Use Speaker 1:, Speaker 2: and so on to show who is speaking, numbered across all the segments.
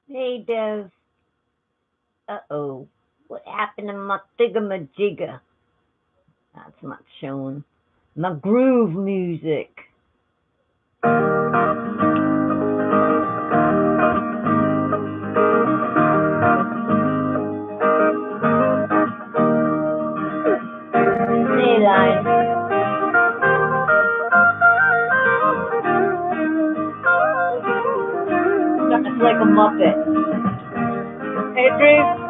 Speaker 1: Hey, Dev. Uh-oh. What happened to my thingamajigger? That's not showing. My groove music. Hey, line. It's like a Muppet. Hey, Drew.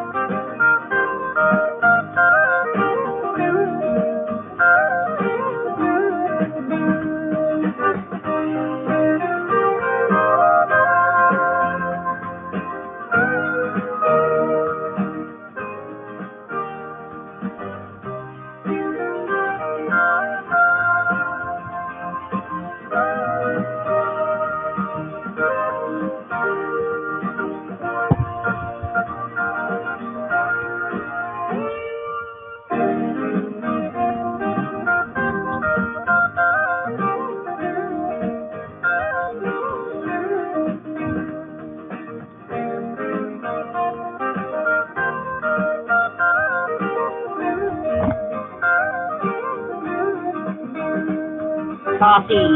Speaker 1: Coffee.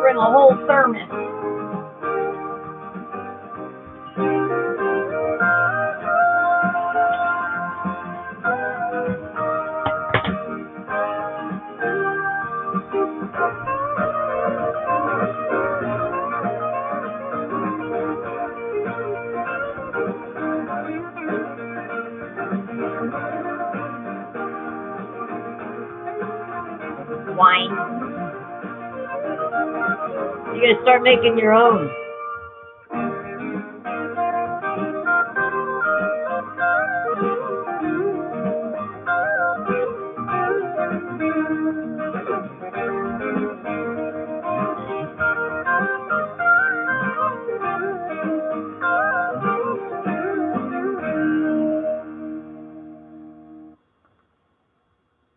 Speaker 1: Bring a whole thermos. Wine. You gotta start making your own.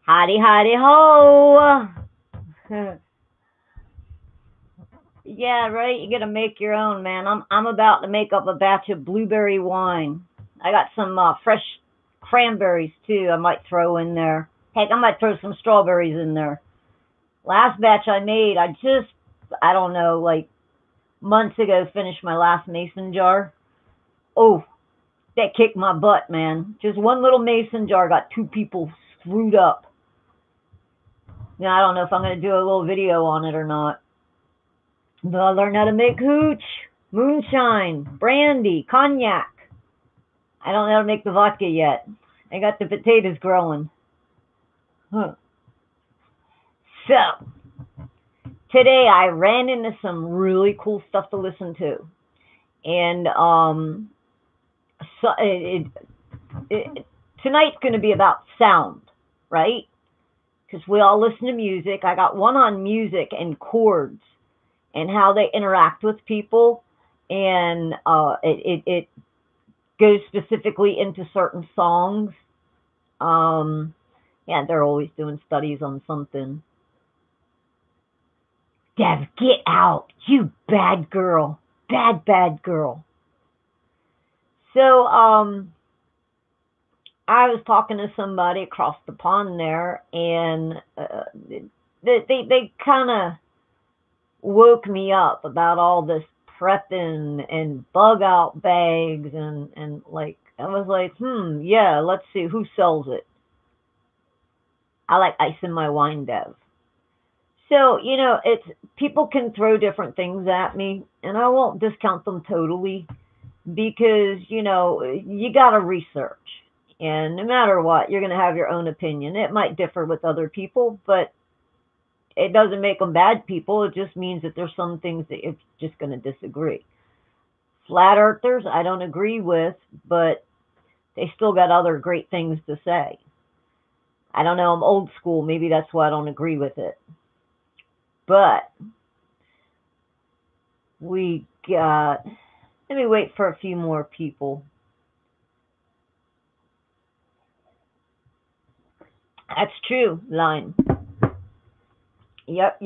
Speaker 1: Hotty, hotty, ho. Yeah, right. You gotta make your own, man. I'm about to make up a batch of blueberry wine. I got some fresh cranberries too. I might throw in there. Heck, I might throw some strawberries in there. Last batch I made, I don't know, like months ago, finished my last mason jar. Oh, that kicked my butt, man. Just one little mason jar got two people screwed up. Now I don't know if I'm gonna do a little video on it or not. But I learned how to make hooch, moonshine, brandy, cognac. I don't know how to make the vodka yet. I got the potatoes growing. Huh. So, today I ran into some really cool stuff to listen to. And so tonight's going to be about sound, right? Because we all listen to music. I got one on music and chords and how they interact with people. And it goes specifically into certain songs. Um, yeah, they're always doing studies on something. Dev, get out, you bad girl, bad girl. So, I was talking to somebody across the pond there, and they kind of woke me up about all this prepping and bug out bags and like I was like, yeah, let's see who sells it. I like ice in my wine, Dev. So, it's people can throw different things at me, and I won't discount them totally because, you got to research. And no matter what, you're going to have your own opinion. It might differ with other people, but it doesn't make them bad people. It just means that there's some things that you're just going to disagree. Flat earthers, I don't agree with, but they still got other great things to say. I don't know, I'm old school. Maybe that's why I don't agree with it. But we got, let me wait for a few more people. That's true, line. Yep.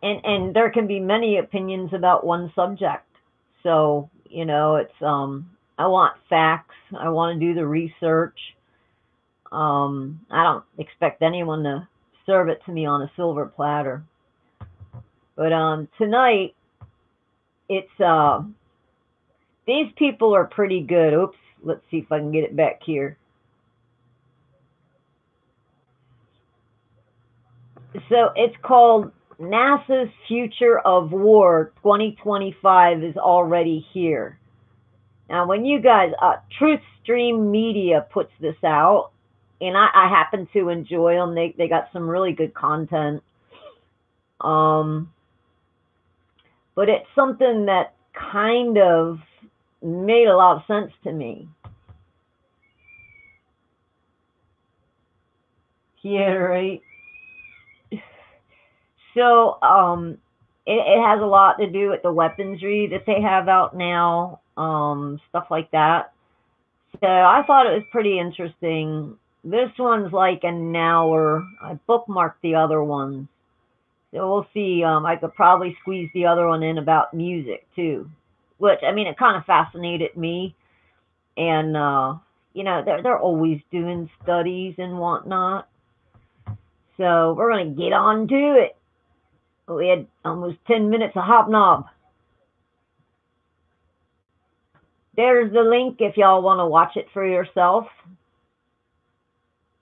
Speaker 1: and there can be many opinions about one subject. So, it's I want facts. I want to do the research. I don't expect anyone to serve it to me on a silver platter. But tonight it's these people are pretty good. Oops, let's see if I can get it back here. So it's called NASA's Future of War 2025 is already here. Now, when you guys, Truth Stream Media puts this out, and I happen to enjoy them. They got some really good content. But it's something that kind of made a lot of sense to me. Yeah, right. So, it has a lot to do with the weaponry that they have out now, stuff like that. So I thought it was pretty interesting. This one's like an hour. I bookmarked the other ones. So we'll see. I could probably squeeze the other one in about music too, which I mean, it kind of fascinated me. And they're always doing studies and whatnot. So we're gonna get on to it. We had almost 10 minutes of hobnob. There's the link if y'all want to watch it for yourself.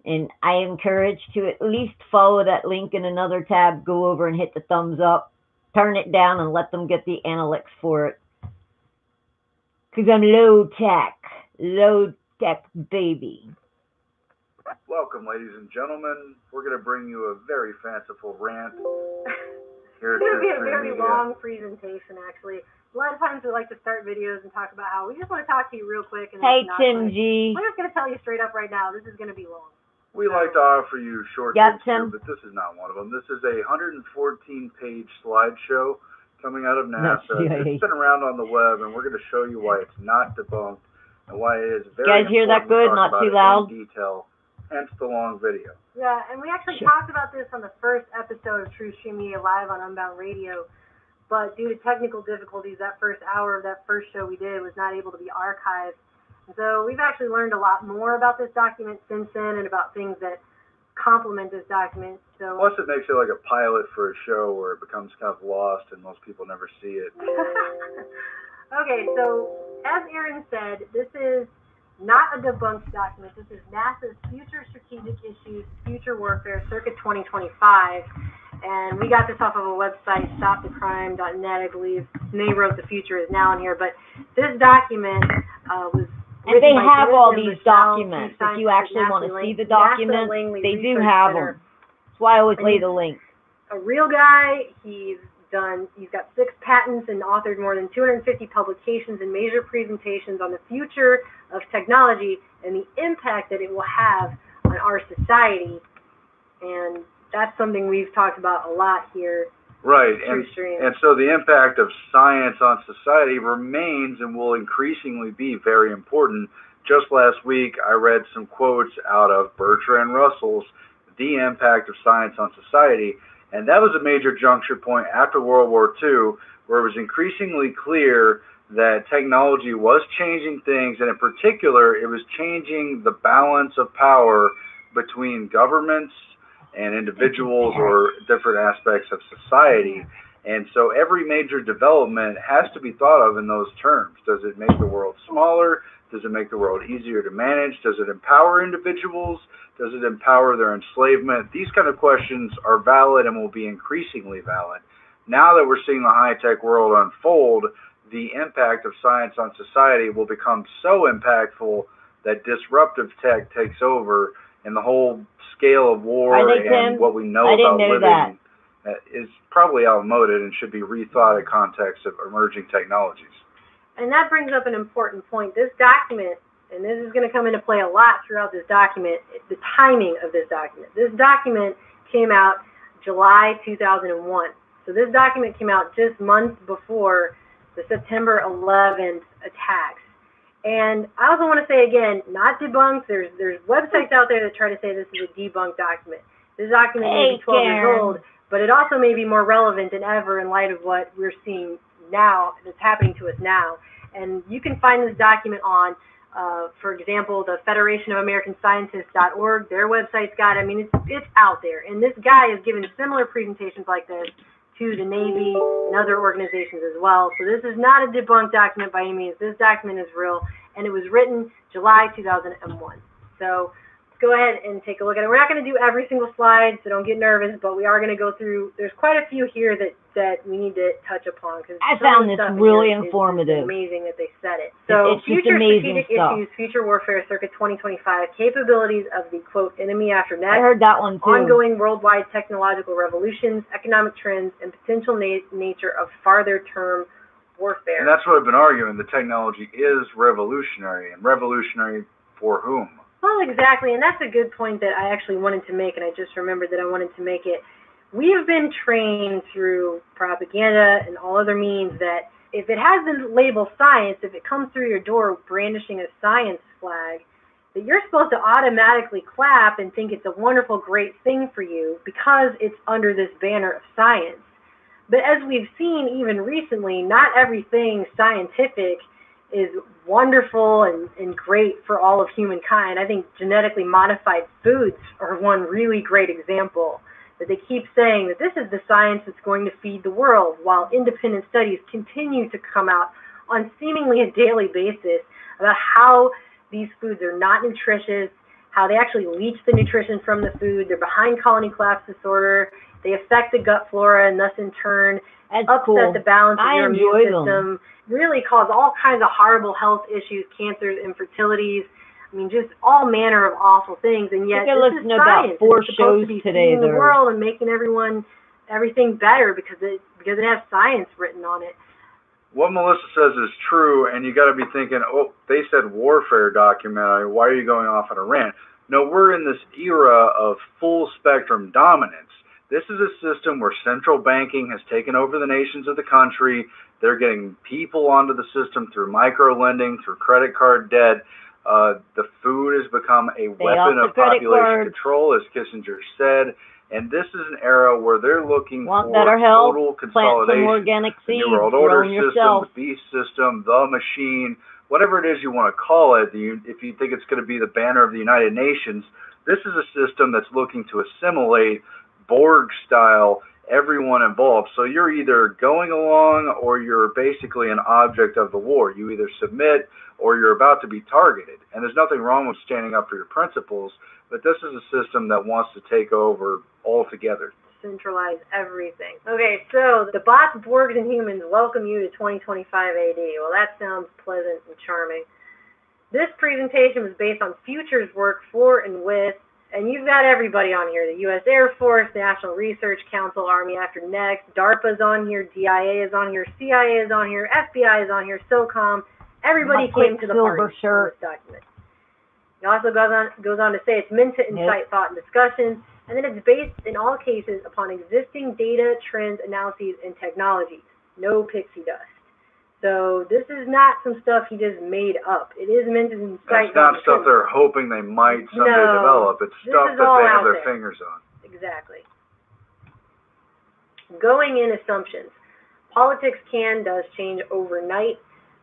Speaker 1: And I encourage to at least follow that link in another tab, go over and hit the thumbs up, turn it down, and let them get the analytics for it. Because I'm low tech baby.
Speaker 2: Welcome, ladies and gentlemen. We're going to bring you a very fanciful rant.
Speaker 3: It's going to be a very long presentation, actually. A lot of times we like to start videos and talk about how we just want to talk to you real quick. And
Speaker 1: hey, Tim G.
Speaker 3: We're just going to tell you straight up right now, this is going to be long.
Speaker 2: We like to offer you short things too, but this is not one of them. This is a 114-page slideshow coming out of NASA. It's been around on the web, and we're going to show you why it's not debunked and why it is very
Speaker 1: important. You guys hear that good? Not too loud?
Speaker 2: In detail, hence the long video.
Speaker 3: Yeah, and we actually talked about this on the first episode of True Stream Media Live on Unbound Radio, but due to technical difficulties, that first hour of that first show we did was not able to be archived. So we've actually learned a lot more about this document since then and about things that complement this document. So
Speaker 2: plus, it makes it like a pilot for a show where it becomes kind of lost and most people never see it.
Speaker 3: Okay, so as Aaron said, this is not a debunked document. This is NASA's Future Strategic Issues, Future Warfare, circa 2025. And we got this off of a website, stopthecrime.net, I believe. And they wrote the future is now in here. But this document was...
Speaker 1: And they have all these documents. If you actually want to see the documents, they do have them. That's why I always lay the link.
Speaker 3: A real guy. He's got 6 patents and authored more than 250 publications and major presentations on the future of technology and the impact that it will have on our society. And that's something we've talked about a lot here.
Speaker 2: Right, and so the impact of science on society remains and will increasingly be very important. Just last week, I read some quotes out of Bertrand Russell's The Impact of Science on Society, and that was a major juncture point after World War II, where it was increasingly clear that technology was changing things, and in particular, it was changing the balance of power between governments and individuals or different aspects of society. And so every major development has to be thought of in those terms. Does it make the world smaller? Does it make the world easier to manage? Does it empower individuals? Does it empower their enslavement? These kind of questions are valid and will be increasingly valid. Now that we're seeing the high-tech world unfold, the impact of science on society will become so impactful that disruptive tech takes over, and the whole scale of war and what we know about living is probably outmoded and should be rethought in context of emerging technologies.
Speaker 3: And that brings up an important point. This document, and this is going to come into play a lot throughout this document, the timing of this document. This document came out July 2001. So this document came out just months before the September 11th attacks. And I also want to say again, not debunked. There's websites out there that try to say this is a debunked document. This document may be 12 years old, but it also may be more relevant than ever in light of what we're seeing now, that's happening to us now. And you can find this document on, for example, the Federation of American Scientists.org. Their website's got it. I mean, it's out there. And this guy has given similar presentations like this to the Navy and other organizations as well. So this is not a debunked document by any means. This document is real, and it was written July 2001. So go ahead and take a look at it. We're not going to do every single slide, so don't get nervous, but we are going to go through. There's quite a few here that we need to touch upon.
Speaker 1: I found this really informative.
Speaker 3: It's amazing that they said it. So
Speaker 1: it's future strategic stuff.
Speaker 3: Issues, future warfare circa 2025, capabilities of the, quote, enemy after next.
Speaker 1: I heard that one too.
Speaker 3: Ongoing worldwide technological revolutions, economic trends, and potential nature of farther term warfare.
Speaker 2: And that's what I've been arguing. The technology is revolutionary, and revolutionary for whom?
Speaker 3: Well, exactly, and that's a good point that I actually wanted to make, and I just remembered that I wanted to make it. We have been trained through propaganda and all other means that if it has the label science, if it comes through your door brandishing a science flag, that you're supposed to automatically clap and think it's a wonderful, great thing for you because it's under this banner of science. But as we've seen even recently, not everything scientific is wonderful and great for all of humankind. I think genetically modified foods are one really great example, that they keep saying that this is the science that's going to feed the world, while independent studies continue to come out on seemingly a daily basis about how these foods are not nutritious, how they actually leach the nutrition from the food, they're behind colony collapse disorder, they affect the gut flora and thus in turn upset the balance of your immune system, really cause all kinds of horrible health issues, cancers, infertilities. I mean, just all manner of awful things. And yet, this is science.
Speaker 1: About 4
Speaker 3: it's supposed
Speaker 1: shows
Speaker 3: to be
Speaker 1: today
Speaker 3: feeding the world and making everything better because it has science written on it.
Speaker 2: What Melissa says is true, and you got to be thinking, oh, they said warfare documentary. Why are you going off on a rant? No, we're in this era of full spectrum dominance. This is a system where central banking has taken over the nations of the country. They're getting people onto the system through micro-lending, through credit card debt. The food has become a weapon of population control, as Kissinger said. And this is an era where they're looking for total consolidation.
Speaker 1: Organic seeds,
Speaker 2: the New World Order system, the beast system, the machine, whatever it is you want to call it. If you think it's going to be the banner of the United Nations, this is a system that's looking to assimilate Borg style everyone involved. So you're either going along or you're basically an object of the war. You either submit or you're about to be targeted. And there's nothing wrong with standing up for your principles, but this is a system that wants to take over altogether.
Speaker 3: Centralize everything. Okay, so the bots, Borgs, and humans welcome you to 2025 AD. Well, that sounds pleasant and charming. This presentation was based on futures work for and with, and you've got everybody on here, the U.S. Air Force, National Research Council, Army After Next, DARPA's on here, DIA is on here, CIA is on here, FBI is on here, SOCOM. Everybody came to the party for this document. It also goes on to say it's meant to incite thought and discussion, and then it's based in all cases upon existing data, trends, analyses, and technologies. No pixie dust. So this is not some stuff he just made up. It is meant to incite.
Speaker 2: It's not stuff they're hoping they might someday develop. It's stuff that they have their fingers on.
Speaker 3: Exactly. Going in assumptions. Politics does change overnight.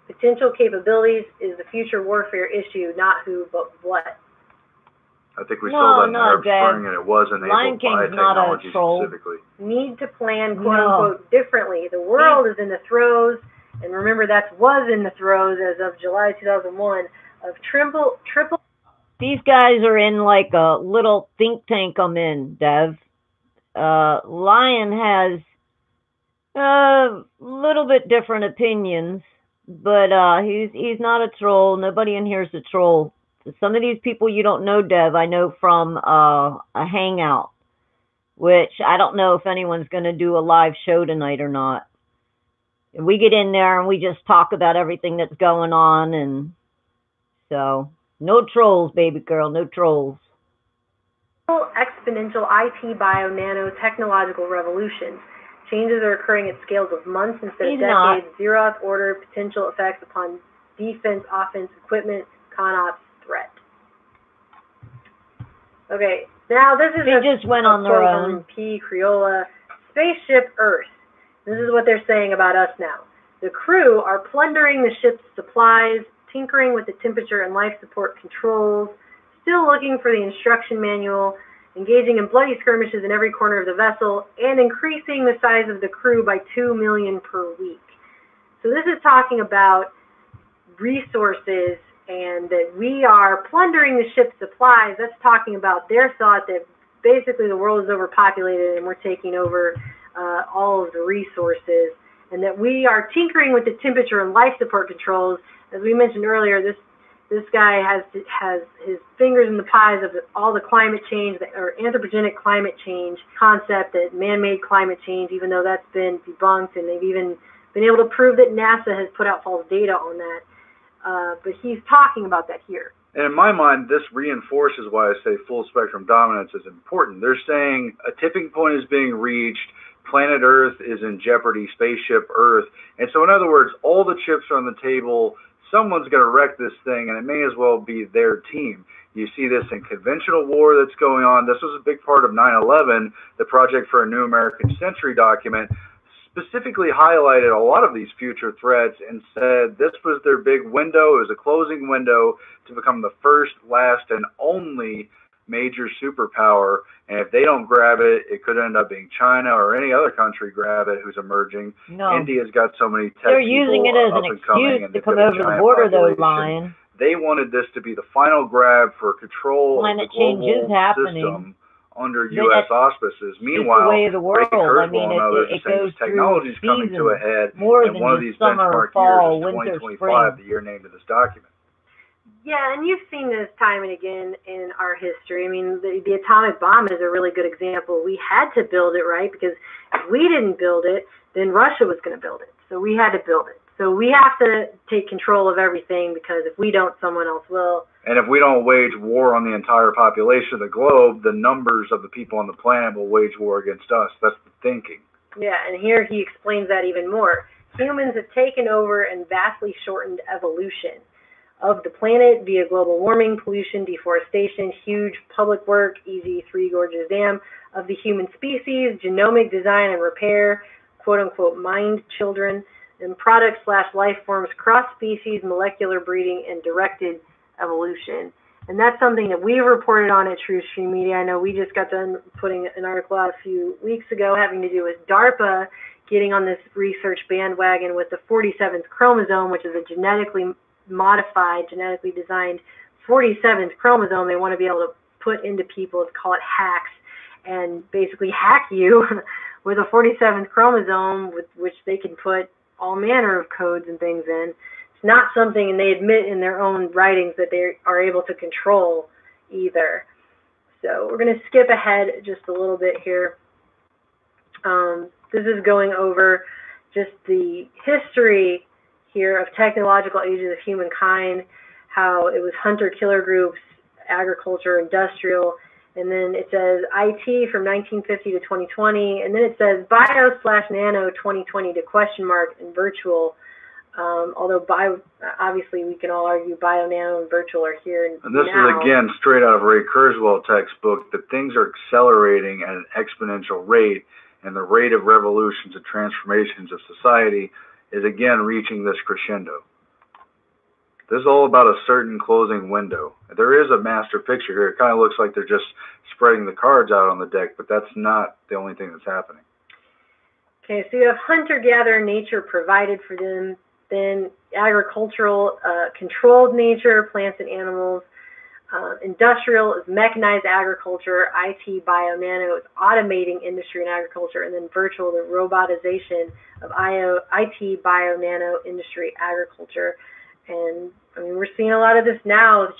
Speaker 3: Potential capabilities is the future warfare issue, not who, but what.
Speaker 2: I think we saw that in Arab Spring, and it was enabled by technology specifically. Need to plan, quote unquote, differently. The world is in the throes. And remember, that was in the throes as of July 2001 of triple.
Speaker 1: These guys are in like a little think tank I'm in, Dev. Lion has a little bit different opinions, but he's not a troll. Nobody in here is a troll. Some of these people you don't know, Dev, I know from a hangout, which I don't know if anyone's going to do a live show tonight or not. We get in there and we just talk about everything that's going on, and so no trolls, baby girl, no trolls.
Speaker 3: Exponential IT, bio, nano, technological revolutions. Changes are occurring at scales of months instead of decades. Zeroth order, potential effects upon defense, offense, equipment, ConOps, threat. Okay, now this is
Speaker 1: just went on their own.
Speaker 3: P. Criolla Spaceship Earth. This is what they're saying about us now. The crew are plundering the ship's supplies, tinkering with the temperature and life support controls, still looking for the instruction manual, engaging in bloody skirmishes in every corner of the vessel, and increasing the size of the crew by 2 million per week. So this is talking about resources and that we are plundering the ship's supplies. That's talking about their thought that basically the world is overpopulated and we're taking over all of the resources, and that we are tinkering with the temperature and life support controls. As we mentioned earlier, this guy has his fingers in the pies of all the climate change, or anthropogenic climate change concept, that man-made climate change, even though that's been debunked, and they've even been able to prove that NASA has put out false data on that. But he's talking about that here.
Speaker 2: And in my mind, this reinforces why I say full spectrum dominance is important. They're saying a tipping point is being reached, planet Earth is in jeopardy, spaceship Earth. And so in other words, all the chips are on the table, someone's going to wreck this thing, and it may as well be their team. You see this in conventional war that's going on. This was a big part of 9/11, the Project for a New American Century document, specifically highlighted a lot of these future threats and said this was their big window. It was a closing window to become the first, last, and only major superpower. And if they don't grab it, it could end up being China or any other country grab it who's emerging.
Speaker 1: No.
Speaker 2: India's got so many tech
Speaker 1: They're using it as an excuse to come over the border, though, Lion.
Speaker 2: They wanted this to be the final grab for control of the global system under U.S. auspices. Meanwhile, Ray Kurzweil and others are saying technology is coming to a head, and one of these benchmark years is 2025, the year named in this document.
Speaker 3: Yeah, and you've seen this time and again in our history. I mean, the atomic bomb is a really good example. We had to build it, right? Because if we didn't build it, then Russia was going to build it. So we had to build it. So we have to take control of everything, because if we don't, someone else will.
Speaker 2: And if we don't wage war on the entire population of the globe, the numbers of the people on the planet will wage war against us. That's the thinking.
Speaker 3: Yeah, and here he explains that even more. Humans have taken over and vastly shortened evolution of the planet via global warming, pollution, deforestation, huge public work, easy Three Gorges Dam, of the human species, genomic design and repair, quote-unquote mind children, and product/life forms, cross-species, molecular breeding, and directed evolution. And that's something that we reported on at TrueStream Media. I know we just got done putting an article out a few weeks ago having to do with DARPA getting on this research bandwagon with the 47th chromosome, which is a genetically modified, genetically designed 47th chromosome they want to be able to put into people. Let's call it hacks, and basically hack you with a 47th chromosome with which they can put all manner of codes and things in. It's not something, and they admit in their own writings that they are able to control either. So we're going to skip ahead just a little bit here. This is going over just the history here of technological ages of humankind, how it was hunter-killer groups, agriculture, industrial, and then it says IT from 1950 to 2020, and then it says bio/nano 2020 to question mark and virtual. Although bio, obviously we can all argue bio, nano, and virtual are here and
Speaker 2: this
Speaker 3: now.
Speaker 2: is again straight out of Ray Kurzweil textbook, that things are accelerating at an exponential rate, and the rate of revolutions and transformations of society is again reaching this crescendo. This is all about a certain closing window. There is a master picture here. It kind of looks like they're just spreading the cards out on the deck, but that's not the only thing that's happening.
Speaker 3: Okay, so you have hunter-gatherer nature provided for them, then agricultural, controlled nature, plants and animals. Industrial is mechanized agriculture. IT, bio, nano is automating industry and agriculture. And then virtual, the robotization of IT, bio, nano, industry, agriculture. And I mean, we're seeing a lot of this now with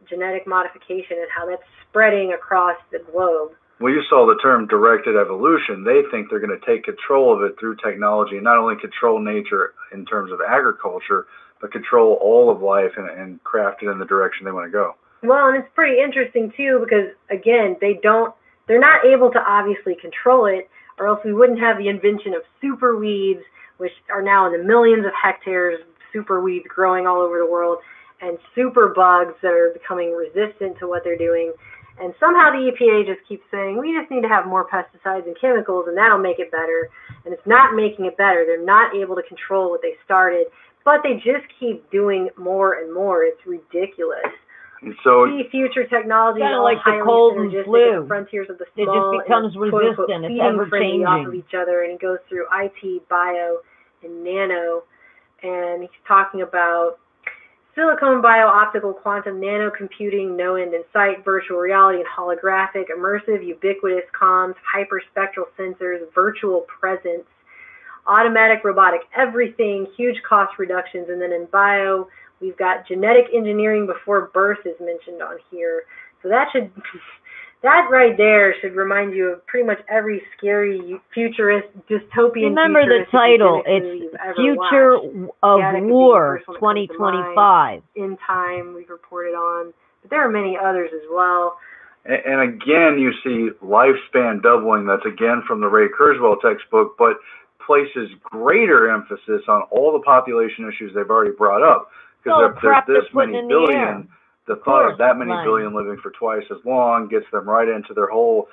Speaker 3: genetic modification and how that's spreading across the globe.
Speaker 2: Well, you saw the term directed evolution. They think they're going to take control of it through technology, and not only control nature in terms of agriculture, but control all of life and craft it in the direction they want to go.
Speaker 3: Well, and it's pretty interesting too, because again, they're not able to obviously control it, or else we wouldn't have the invention of super weeds, which are now in the millions of hectares, super weeds growing all over the world, and super bugs that are becoming resistant to what they're doing. And somehow the EPA just keeps saying, we just need to have more pesticides and chemicals, and that'll make it better. And it's not making it better. They're not able to control what they started, but they just keep doing more and more. It's ridiculous.
Speaker 2: And so,
Speaker 3: future technology,
Speaker 1: kind of like the cold and flu.
Speaker 3: The frontiers of the
Speaker 1: it
Speaker 3: small,
Speaker 1: just becomes
Speaker 3: and,
Speaker 1: resistant.
Speaker 3: quote, unquote,
Speaker 1: it's ever changing
Speaker 3: off of each other. And he goes through IT, bio, and nano, and he's talking about silicone, bio-optical, quantum, nano computing, no end in sight, virtual reality and holographic, immersive, ubiquitous comms, hyperspectral sensors, virtual presence, automatic, robotic, everything, huge cost reductions. And then in bio, we've got genetic engineering before birth is mentioned on here. So that should, that right there should remind you of pretty much every scary futurist, dystopian.
Speaker 1: Remember the title, it's Future of War 2025.
Speaker 3: In Time, we've reported on, but there are many others as well.
Speaker 2: And again, you see lifespan doubling. That's again from the Ray Kurzweil textbook, but places greater emphasis on all the population issues they've already brought up. Because there's this many billion, the thought of that many billion living for twice as long gets them right into their whole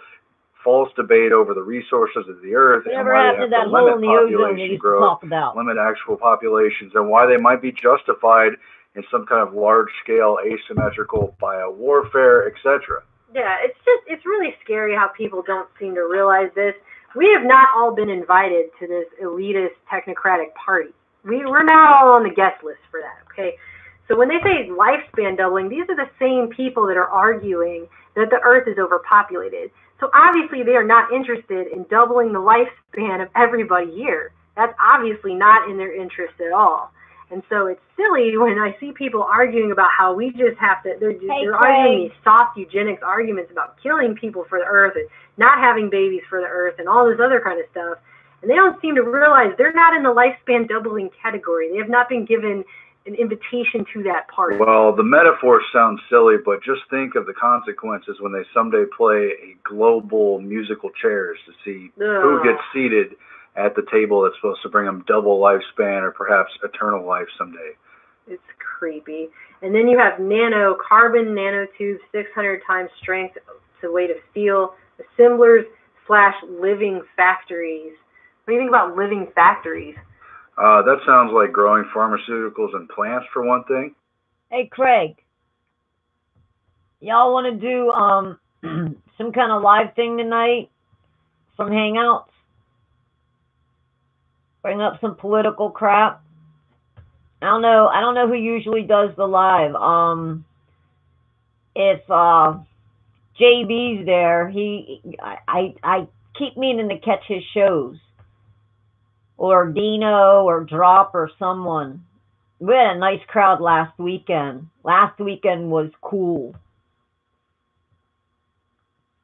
Speaker 2: false debate over the resources of the earth and why they have to limit population growth, limit actual populations, and why they might be justified in some kind of large-scale asymmetrical biowarfare, etc.
Speaker 3: Yeah, it's really scary how people don't seem to realize this. We have not all been invited to this elitist technocratic party. We're not all on the guest list for that, okay? So when they say lifespan doubling, these are the same people that are arguing that the earth is overpopulated. So obviously they are not interested in doubling the lifespan of everybody here. That's obviously not in their interest at all. And so it's silly when I see people arguing about how we just have to, they're arguing these soft eugenics arguments about killing people for the earth and not having babies for the earth and all this other kind of stuff. And they don't seem to realize they're not in the lifespan doubling category. They have not been given an invitation to that party.
Speaker 2: Well, the metaphor sounds silly, but just think of the consequences when they someday play a global musical chairs to see who gets seated at the table that's supposed to bring them double lifespan or perhaps eternal life someday.
Speaker 3: It's creepy. And then you have carbon nanotubes, 600 times strength to weight of steel, assemblers / living factories. What do you think about living factories?
Speaker 2: That sounds like growing pharmaceuticals and plants for one thing.
Speaker 1: Hey, Craig, y'all want to do some kind of live thing tonight? Some hangouts? Bring up some political crap? I don't know who usually does the live. If JB's there, I keep meaning to catch his shows. Or Dino or Drop or someone. We had a nice crowd last weekend. Last weekend was cool.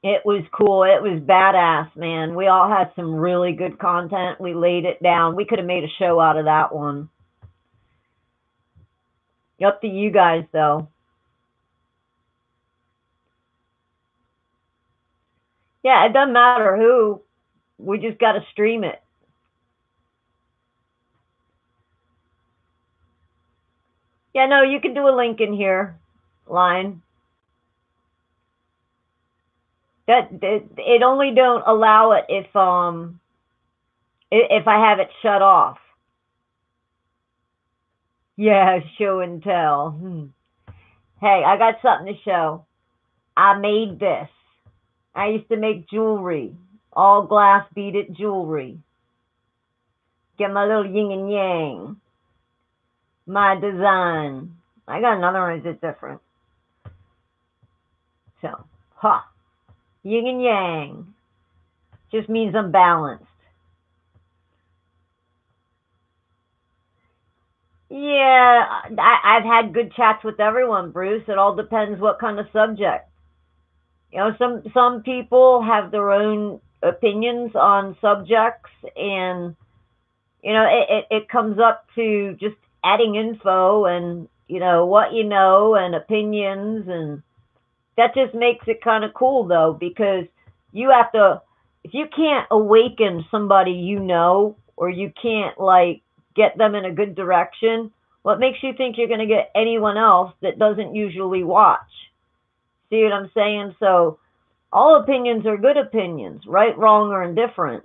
Speaker 1: It was cool. It was badass, man. We all had some really good content. We laid it down. We could have made a show out of that one. Up to you guys, though. Yeah, it doesn't matter who. We just got to stream it. Yeah, no, you can do a link in here, line. It only don't allow it if I have it shut off. Yeah, show and tell. Hey, I got something to show. I made this. I used to make jewelry, all glass beaded jewelry. Get my little yin and yang. My design. I got another one that's different. So, yin and yang. Just means I'm balanced. Yeah, I've had good chats with everyone, Bruce. It all depends what kind of subject. You know, some people have their own opinions on subjects, and you know, it comes up to just adding info and, you know, what you know and opinions, and that just makes it kind of cool, though, because you have to, if you can't awaken somebody you know, or you can't, like, get them in a good direction, what makes you think you're going to get anyone else that doesn't usually watch? See what I'm saying? So all opinions are good opinions, right, wrong, or indifferent.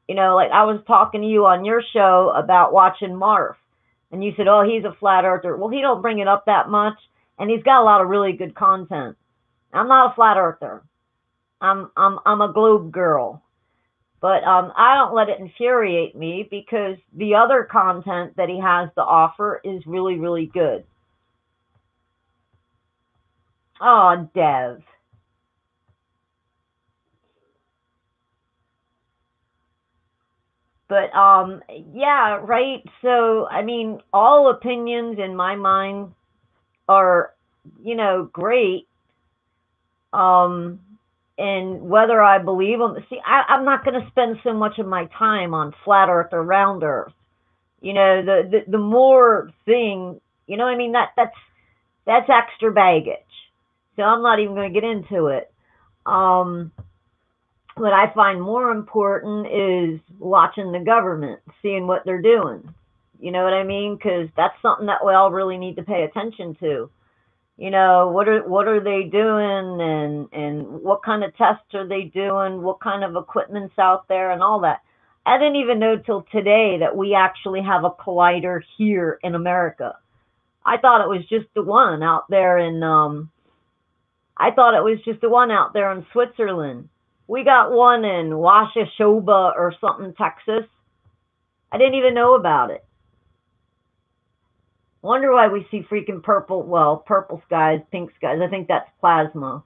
Speaker 1: Like I was talking to you on your show about watching Marv, and you said, "Oh, he's a flat earther." Well, he don't bring it up that much, and he's got a lot of really good content. I'm not a flat earther. I'm a globe girl, but I don't let it infuriate me because the other content that he has to offer is really, really good. Oh, Dev. But yeah, right. So I mean, all opinions in my mind are, great. Um, and whether I believe them, see, I'm not going to spend so much of my time on flat Earth or round Earth. The more thing, what I mean, that's extra baggage. So I'm not even going to get into it. What I find more important is watching the government, seeing what they're doing. You know what I mean? Because that's something that we all really need to pay attention to. What are they doing, and what kind of tests are they doing? What kind of equipment's out there, and all that. I didn't even know till today that we actually have a collider here in America. I thought it was just the one out there in I thought it was just the one out there in Switzerland. We got one in Washashoba or something, Texas. I didn't even know about it. Wonder why we see freaking purple skies, pink skies. I think that's plasma.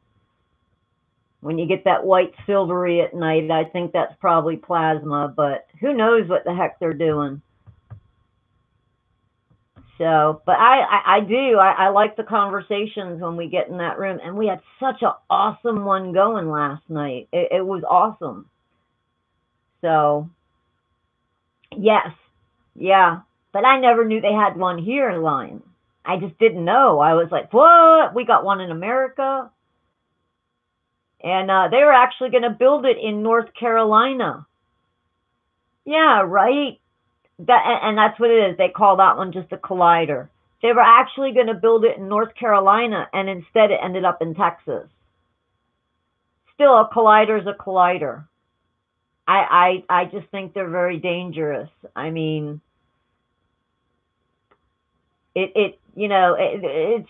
Speaker 1: When you get that white silvery at night, I think that's probably plasma, but who knows what the heck they're doing. So, but I do. I like the conversations when we get in that room. And we had such an awesome one going last night. It was awesome. So, yes. Yeah. But I never knew they had one here in Lyon. I just didn't know. I was like, what? We got one in America? And they were actually going to build it in North Carolina. Yeah, right? And that's what it is. They call that one just a collider. They were actually going to build it in North Carolina, and instead it ended up in Texas. Still, a collider is a collider. I just think they're very dangerous. I mean, it's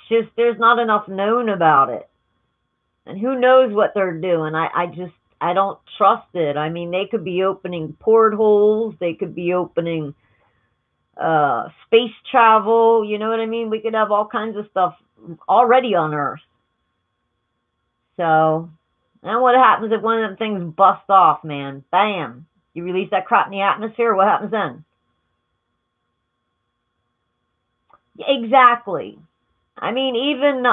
Speaker 1: just there's not enough known about it, and who knows what they're doing. I don't trust it. I mean, they could be opening portholes. They could be opening space travel. You know what I mean? We could have all kinds of stuff already on Earth. So, and what happens if one of them things bust off, man? Bam! You release that crap in the atmosphere. What happens then? Exactly. I mean, even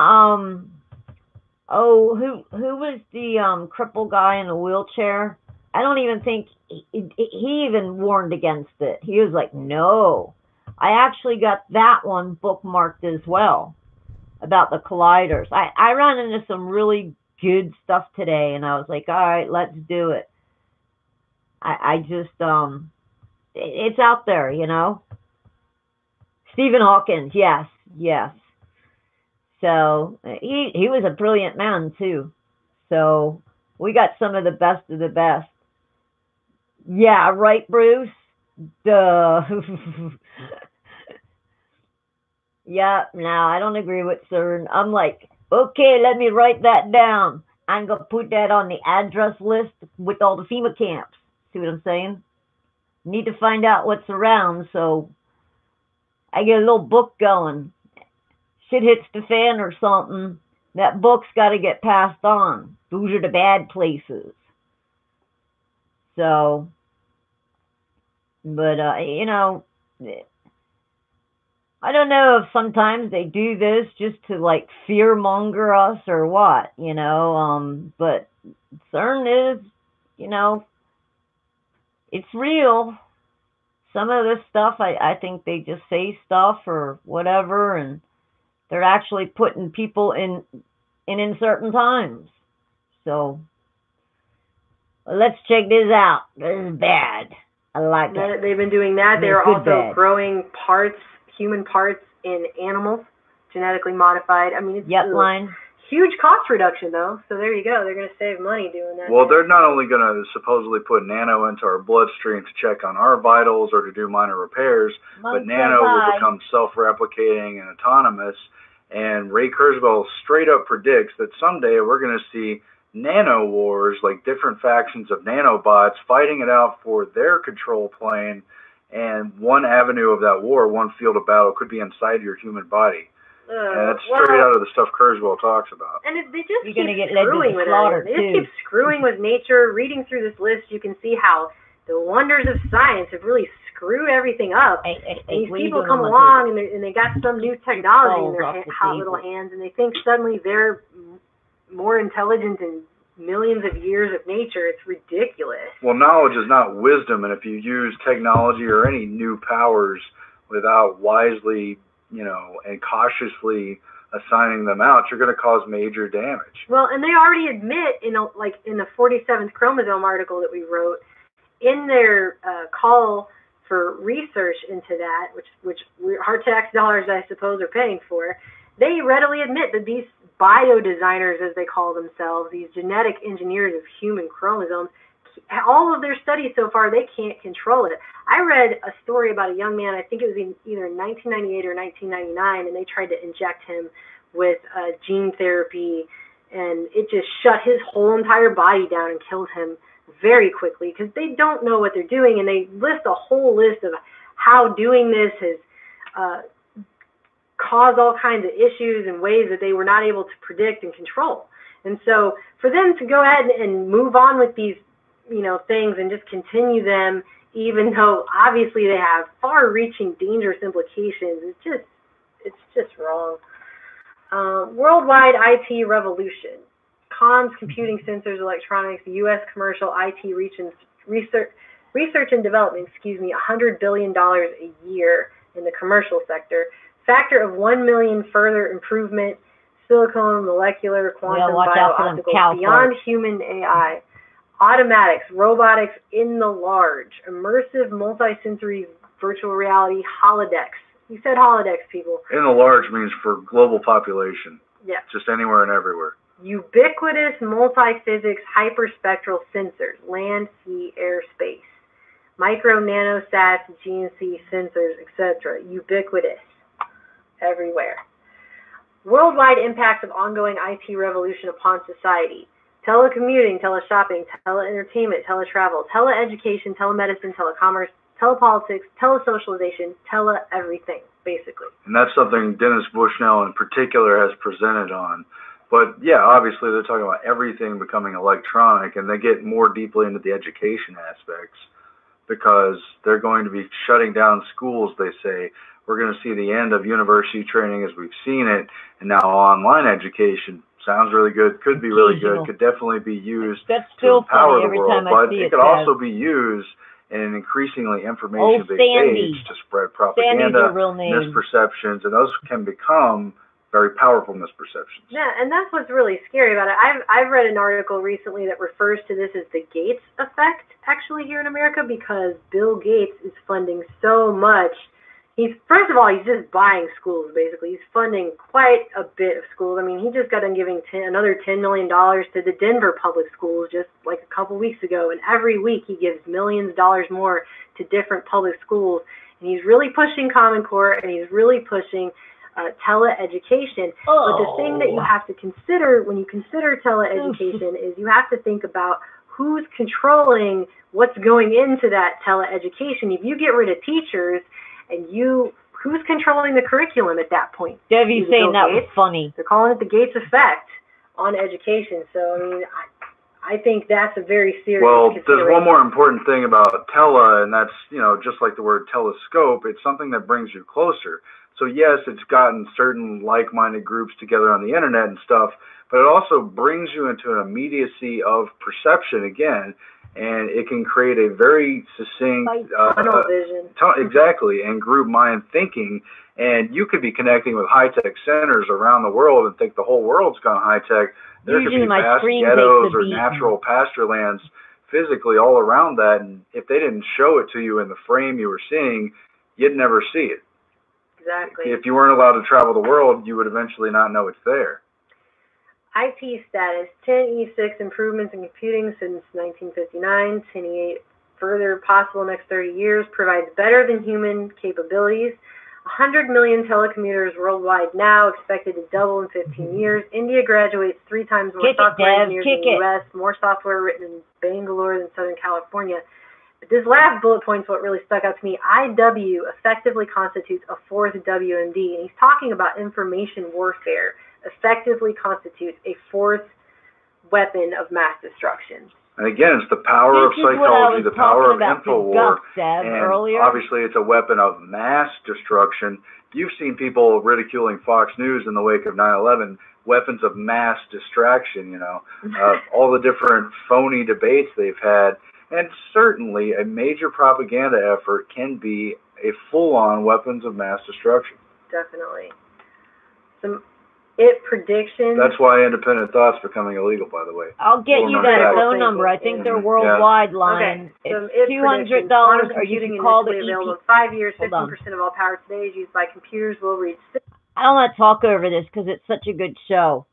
Speaker 1: who was the crippled guy in a wheelchair? I don't even think he even warned against it. He was like, no. I actually got that one bookmarked as well about the colliders. I ran into some really good stuff today, and I was like, all right, let's do it. I just, it's out there, Stephen Hawking, yes, yes. So he was a brilliant man too. So we got some of the best of the best. Yeah, right, Bruce? Duh. Yeah, no, I don't agree with CERN. I'm like, okay, let me write that down. I'm going to put that on the address list with all the FEMA camps. See what I'm saying? Need to find out what's around, so I get a little book going. Shit hits the fan or something, that book's got to get passed on. Those are the bad places. So, but, I don't know if sometimes they do this just to like fear monger us or what, but CERN is, it's real. Some of this stuff, I think they just say stuff or whatever, and they're actually putting people in certain times. So let's check this out. This is bad. I like it.
Speaker 3: They've been doing that. They're also growing human parts in animals, genetically modified. I mean, it's
Speaker 1: line.
Speaker 3: Huge cost reduction, though. So there you go. They're going to save money doing that.
Speaker 2: Well, they're not only going to supposedly put nano into our bloodstream to check on our vitals or to do minor repairs, but nano will become self-replicating and autonomous. And Ray Kurzweil straight up predicts that someday we're going to see nano wars, like different factions of nanobots fighting it out for their control plane. And one avenue of that war, one field of battle, could be inside your human body. And that's straight out of the stuff Kurzweil talks about.
Speaker 3: And they just
Speaker 1: You're
Speaker 3: keep
Speaker 1: get
Speaker 3: screwing with it. They just
Speaker 1: too.
Speaker 3: keep screwing with nature. Reading through this list, you can see how the wonders of science have really screwed everything up. And these people come along and they got some new technology in their hot little hands, and they think suddenly they're more intelligent than millions of years of nature. It's ridiculous.
Speaker 2: Well, knowledge is not wisdom, and if you use technology or any new powers without wisely, and cautiously assigning them out, you're going to cause major damage.
Speaker 3: Well, and they already admit in the 47th chromosome article that we wrote, in their call for research into that, which our tax dollars, I suppose, are paying for, they readily admit that these biodesigners, as they call themselves, these genetic engineers of human chromosomes, all of their studies so far, they can't control it. I read a story about a young man, I think it was in either 1998 or 1999, and they tried to inject him with gene therapy, and it just shut his whole entire body down and killed him very quickly because they don't know what they're doing, and they list a whole list of how doing this has caused all kinds of issues in ways that they were not able to predict and control. And so for them to go ahead and move on with these things and just continue them, even though obviously they have far-reaching dangerous implications, it's just wrong. Worldwide IT revolution. Comms, computing, sensors, electronics, U.S. commercial IT research and development, $100 billion a year in the commercial sector. Factor of 1 million further improvement, silicon, molecular, quantum, bio-optical, beyond human AI. Automatics, robotics in the large, immersive, multi-sensory virtual reality, holodecks. You said holodecks, people.
Speaker 2: In the large means for global population.
Speaker 3: Yeah.
Speaker 2: Just anywhere and everywhere.
Speaker 3: Ubiquitous multi-physics hyperspectral sensors, land, sea, air, space. Micro, nanosats, GNC sensors, etc. Ubiquitous. Everywhere. Worldwide impacts of ongoing IT revolution upon society. Telecommuting, teleshopping, teleentertainment, teletravel, teleeducation, telemedicine, telecommerce, telepolitics, telesocialization, everything, basically.
Speaker 2: And that's something Dennis Bushnell in particular has presented on. But yeah, obviously they're talking about everything becoming electronic, and they get more deeply into the education aspects because they're going to be shutting down schools, they say. We're going to see the end of university training as we've seen it, and now online education. Sounds really good, could be really good, could definitely be used to empower the world, but it could also be used in an increasingly information-based age to spread propaganda, misperceptions, and those can become very powerful misperceptions.
Speaker 3: Yeah, and that's what's really scary about it. I've read an article recently that refers to this as the Gates effect, actually, here in America, because Bill Gates is funding so much. First of all, he's just buying schools, basically. He's funding quite a bit of schools. I mean, he just got done giving another $10 million to the Denver public schools just like a couple weeks ago. And every week he gives millions of dollars more to different public schools. And he's really pushing Common Core, and he's really pushing teleeducation. But the thing that you have to consider when you consider teleeducation is you have to think about who's controlling what's going into that teleeducation. If you get rid of teachers, and who's controlling the curriculum at that point?
Speaker 1: Debbie's saying that was funny.
Speaker 3: They're calling it the Gates effect on education. So, I mean, I think that's a very serious consideration.
Speaker 2: There's one more important thing about tele, and that's, just like the word telescope, it's something that brings you closer. So, yes, it's gotten certain like-minded groups together on the internet and stuff, but it also brings you into an immediacy of perception again. And it can create a very succinct
Speaker 3: tunnel vision.
Speaker 2: Exactly, and group mind thinking. And you could be connecting with high-tech centers around the world and think the whole world's gone high-tech. There could be vast ghettos or natural pasture lands physically all around that. And if they didn't show it to you in the frame you were seeing, you'd never see it.
Speaker 3: Exactly.
Speaker 2: If you weren't allowed to travel the world, you would eventually not know it's there.
Speaker 3: IT status, 10E6 improvements in computing since 1959, 10E8 further possible next 30 years, provides better than human capabilities. 100 million telecommuters worldwide now, expected to double in 15 years. India graduates 3 times more software engineers in the U.S., more software written in Bangalore than Southern California. But this last bullet point's what really stuck out to me. IW effectively constitutes a fourth WMD, and he's talking about information warfare effectively constitutes a fourth weapon of mass destruction.
Speaker 2: And again, it's the power of psychology, the power of InfoWar, and
Speaker 1: earlier.
Speaker 2: Obviously it's a weapon of mass destruction. You've seen people ridiculing Fox News in the wake of 9/11, weapons of mass distraction, you know, all the different phony debates they've had. And certainly a major propaganda effort can be a full-on weapons of mass destruction.
Speaker 3: Definitely. Some predictions.
Speaker 2: That's why independent thought's becoming illegal, by the way.
Speaker 1: I'll get you that phone number. I think they're worldwide line.
Speaker 3: Okay.
Speaker 1: It's $200, or you can call the
Speaker 3: available in 5 years. 15% of all power today is used by computers. Will reach.
Speaker 1: I don't want to talk over this because it's such a good show.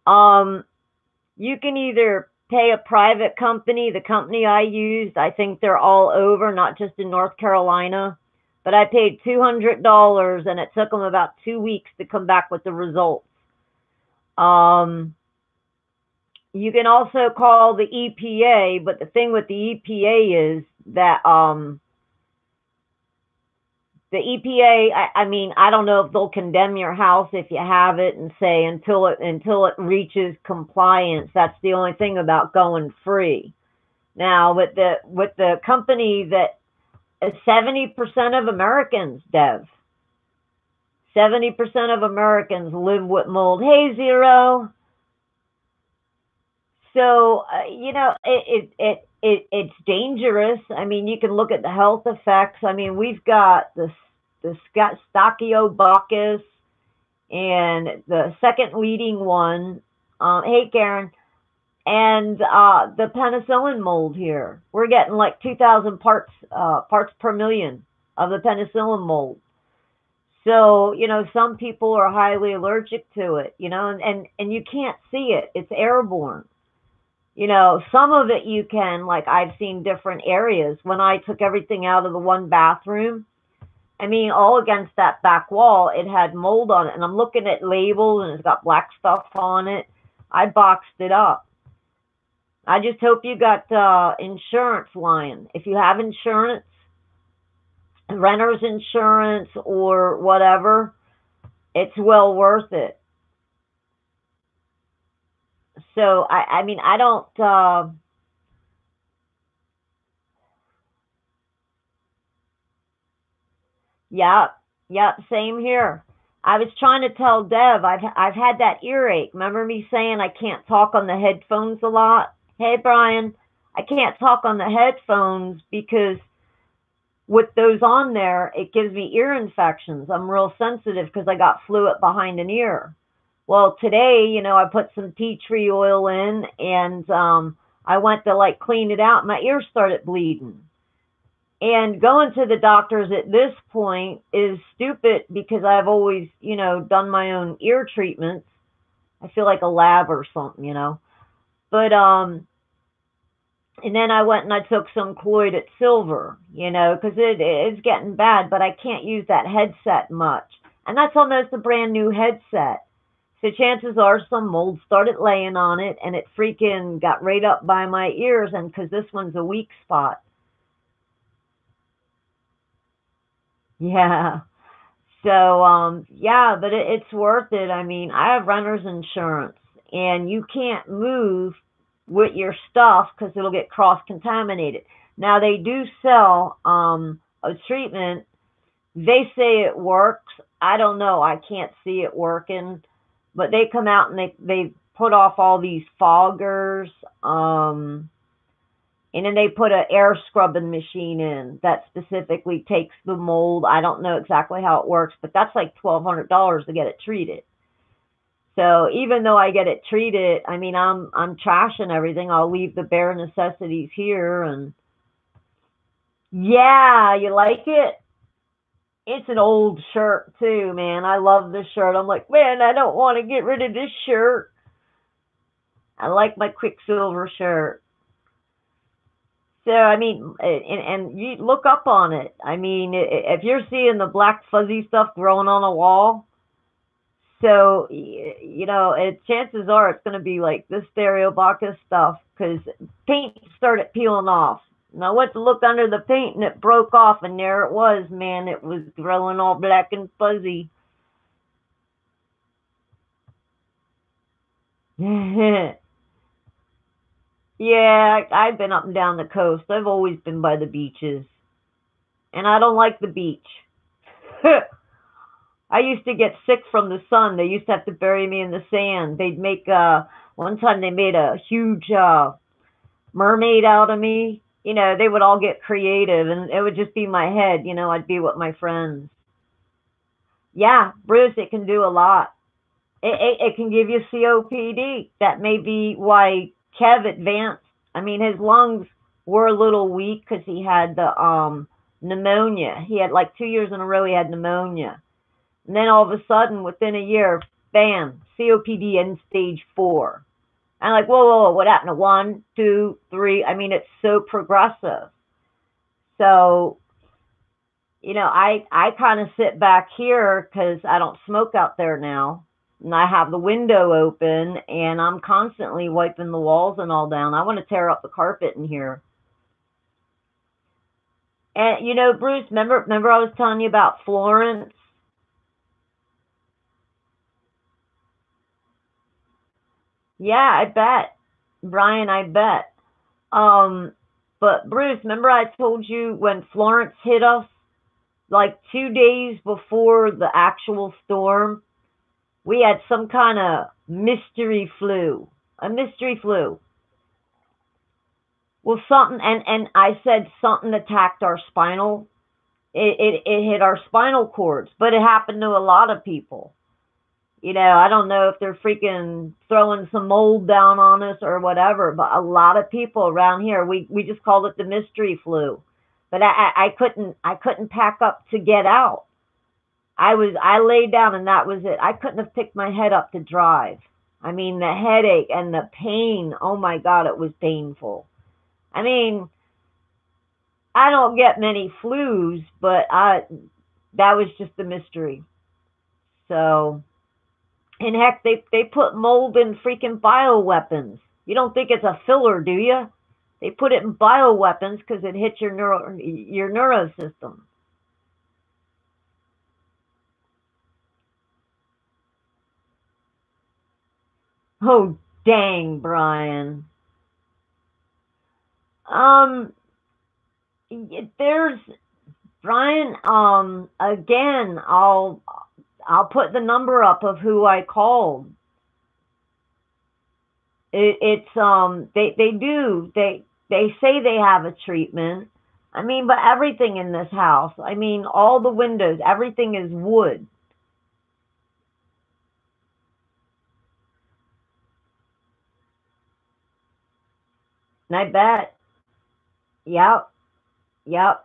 Speaker 1: You can either pay a private company. The company I used, I think they're all over, not just in North Carolina. But I paid $200, and it took them about 2 weeks to come back with the results. You can also call the EPA, but the thing with the EPA is that the EPA, I mean, I don't know if they'll condemn your house if you have it and say until it reaches compliance. That's the only thing about going free. Now with the company that 70% of Americans, Dev, 70% of Americans live with mold. Hey, Zero. So you know, it's dangerous. I mean, you can look at the health effects. I mean, we've got the Stachybococcus, and the second leading one. Hey, Karen. And the penicillin mold here. We're getting like 2,000 parts per million of the penicillin mold. So, you know, some people are highly allergic to it, you know, and you can't see it. It's airborne. You know, some of it you can, like I've seen different areas. When I took everything out of the one bathroom, I mean, all against that back wall, it had mold on it. And I'm looking at labels and it's got black stuff on it. I boxed it up. I just hope you got insurance, Lion. If you have insurance, renter's insurance or whatever, it's well worth it. So, I mean, I don't... Yeah, same here. I was trying to tell Dev, I've had that earache. Remember me saying I can't talk on the headphones a lot? Hey, Brian, I can't talk on the headphones because with those on there, it gives me ear infections. I'm real sensitive because I got fluid behind an ear. Well, today, you know, I put some tea tree oil in and I went to like clean it out. My ear started bleeding. And going to the doctors at this point is stupid because I've always, you know, done my own ear treatments. I feel like a lab or something, you know. But, and then I went and I took some colloidal silver, you know, because it is getting bad, but I can't use that headset much. And that's almost a brand new headset. So chances are some mold started laying on it and it freaking got right up by my ears, and because this one's a weak spot. Yeah. So, yeah, but it's worth it. I mean, I have renter's insurance, and you can't move with your stuff because it'll get cross-contaminated. Now, they do sell a treatment. They say it works. I don't know. I can't see it working. But they come out and they put off all these foggers. And then they put an air scrubbing machine in that specifically takes the mold. I don't know exactly how it works, but that's like $1,200 to get it treated. So even though I get it treated, I mean, I'm trashing everything. I'll leave the bare necessities here. And yeah, you like it? It's an old shirt too, man. I love this shirt. I'm like, man, I don't want to get rid of this shirt. I like my Quicksilver shirt. So I mean, and you look up on it. I mean, if you're seeing the black fuzzy stuff growing on a wall, so you know, chances are it's going to be like this Stereobacchus stuff because paint started peeling off. And I went to look under the paint and it broke off, and there it was, man. It was growing all black and fuzzy. Yeah, I've been up and down the coast. I've always been by the beaches, and I don't like the beach. I used to get sick from the sun. They used to have to bury me in the sand. They'd make one time they made a huge mermaid out of me. You know, they would all get creative, and it would just be my head. You know, I'd be with my friends. Yeah, Bruce, it can do a lot. It can give you COPD. That may be why Kev advanced. I mean, his lungs were a little weak because he had the pneumonia. He had like 2 years in a row he had pneumonia, and then all of a sudden, within a year, bam, COPD in stage 4. I'm like, whoa, whoa, whoa, what happened to 1, 2, 3? I mean, it's so progressive. So, you know, I kind of sit back here because I don't smoke out there now. And I have the window open and I'm constantly wiping the walls and all down. I want to tear up the carpet in here. And, you know, Bruce, remember I was telling you about Florence? Yeah, I bet. Brian, I bet. Um, but Bruce, remember I told you when Florence hit us, like 2 days before the actual storm, we had some kind of mystery flu, a mystery flu. Well, something, and I said something attacked our spinal. It hit our spinal cords, but it happened to a lot of people. You know, I don't know if they're freaking throwing some mold down on us or whatever, but a lot of people around here, we just called it the mystery flu. But I couldn't pack up to get out. I laid down and that was it. I couldn't have picked my head up to drive. I mean, the headache and the pain, oh my God, it was painful. I mean, I don't get many flus, but that was just a mystery. So, and heck, they put mold in freaking bioweapons. You don't think it's a filler, do you? They put it in bioweapons because it hits your neuro system. Oh, dang, Brian. Um, there's Brian. Again, I'll put the number up of who I called. They say they have a treatment. I mean, but everything in this house. I mean, all the windows, everything is wood. And I bet. Yep, yep.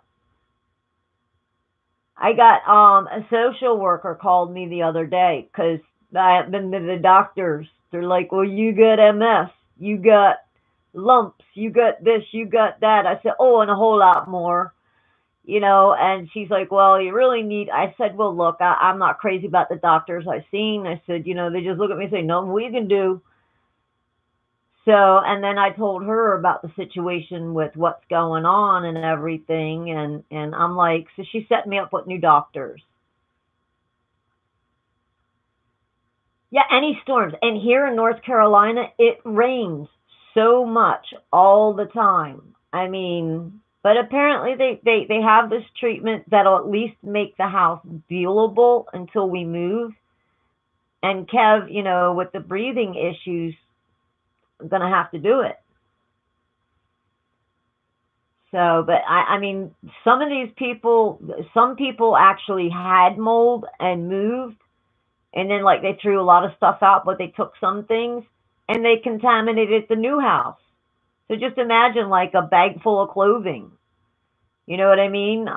Speaker 1: I got a social worker called me the other day because I've been to the doctors. They're like, "Well, you got MS, you got lumps, you got this, you got that." I said, "Oh, and a whole lot more." You know, and she's like, "Well, you really need." I said, "Well, look, I'm not crazy about the doctors I've seen." I said, "You know, they just look at me and say, no, we can do." So, and then I told her about the situation with what's going on and everything, and I'm like, so she set me up with new doctors. Yeah, any storms. And here in North Carolina, it rains so much all the time. I mean, but apparently they have this treatment that'll at least make the house dealable until we move. And Kev, you know, with the breathing issues, I'm gonna have to do it. So, but I mean, some people actually had mold and moved, and then like they threw a lot of stuff out, but they took some things and they contaminated the new house. So just imagine like a bag full of clothing. You know what I mean?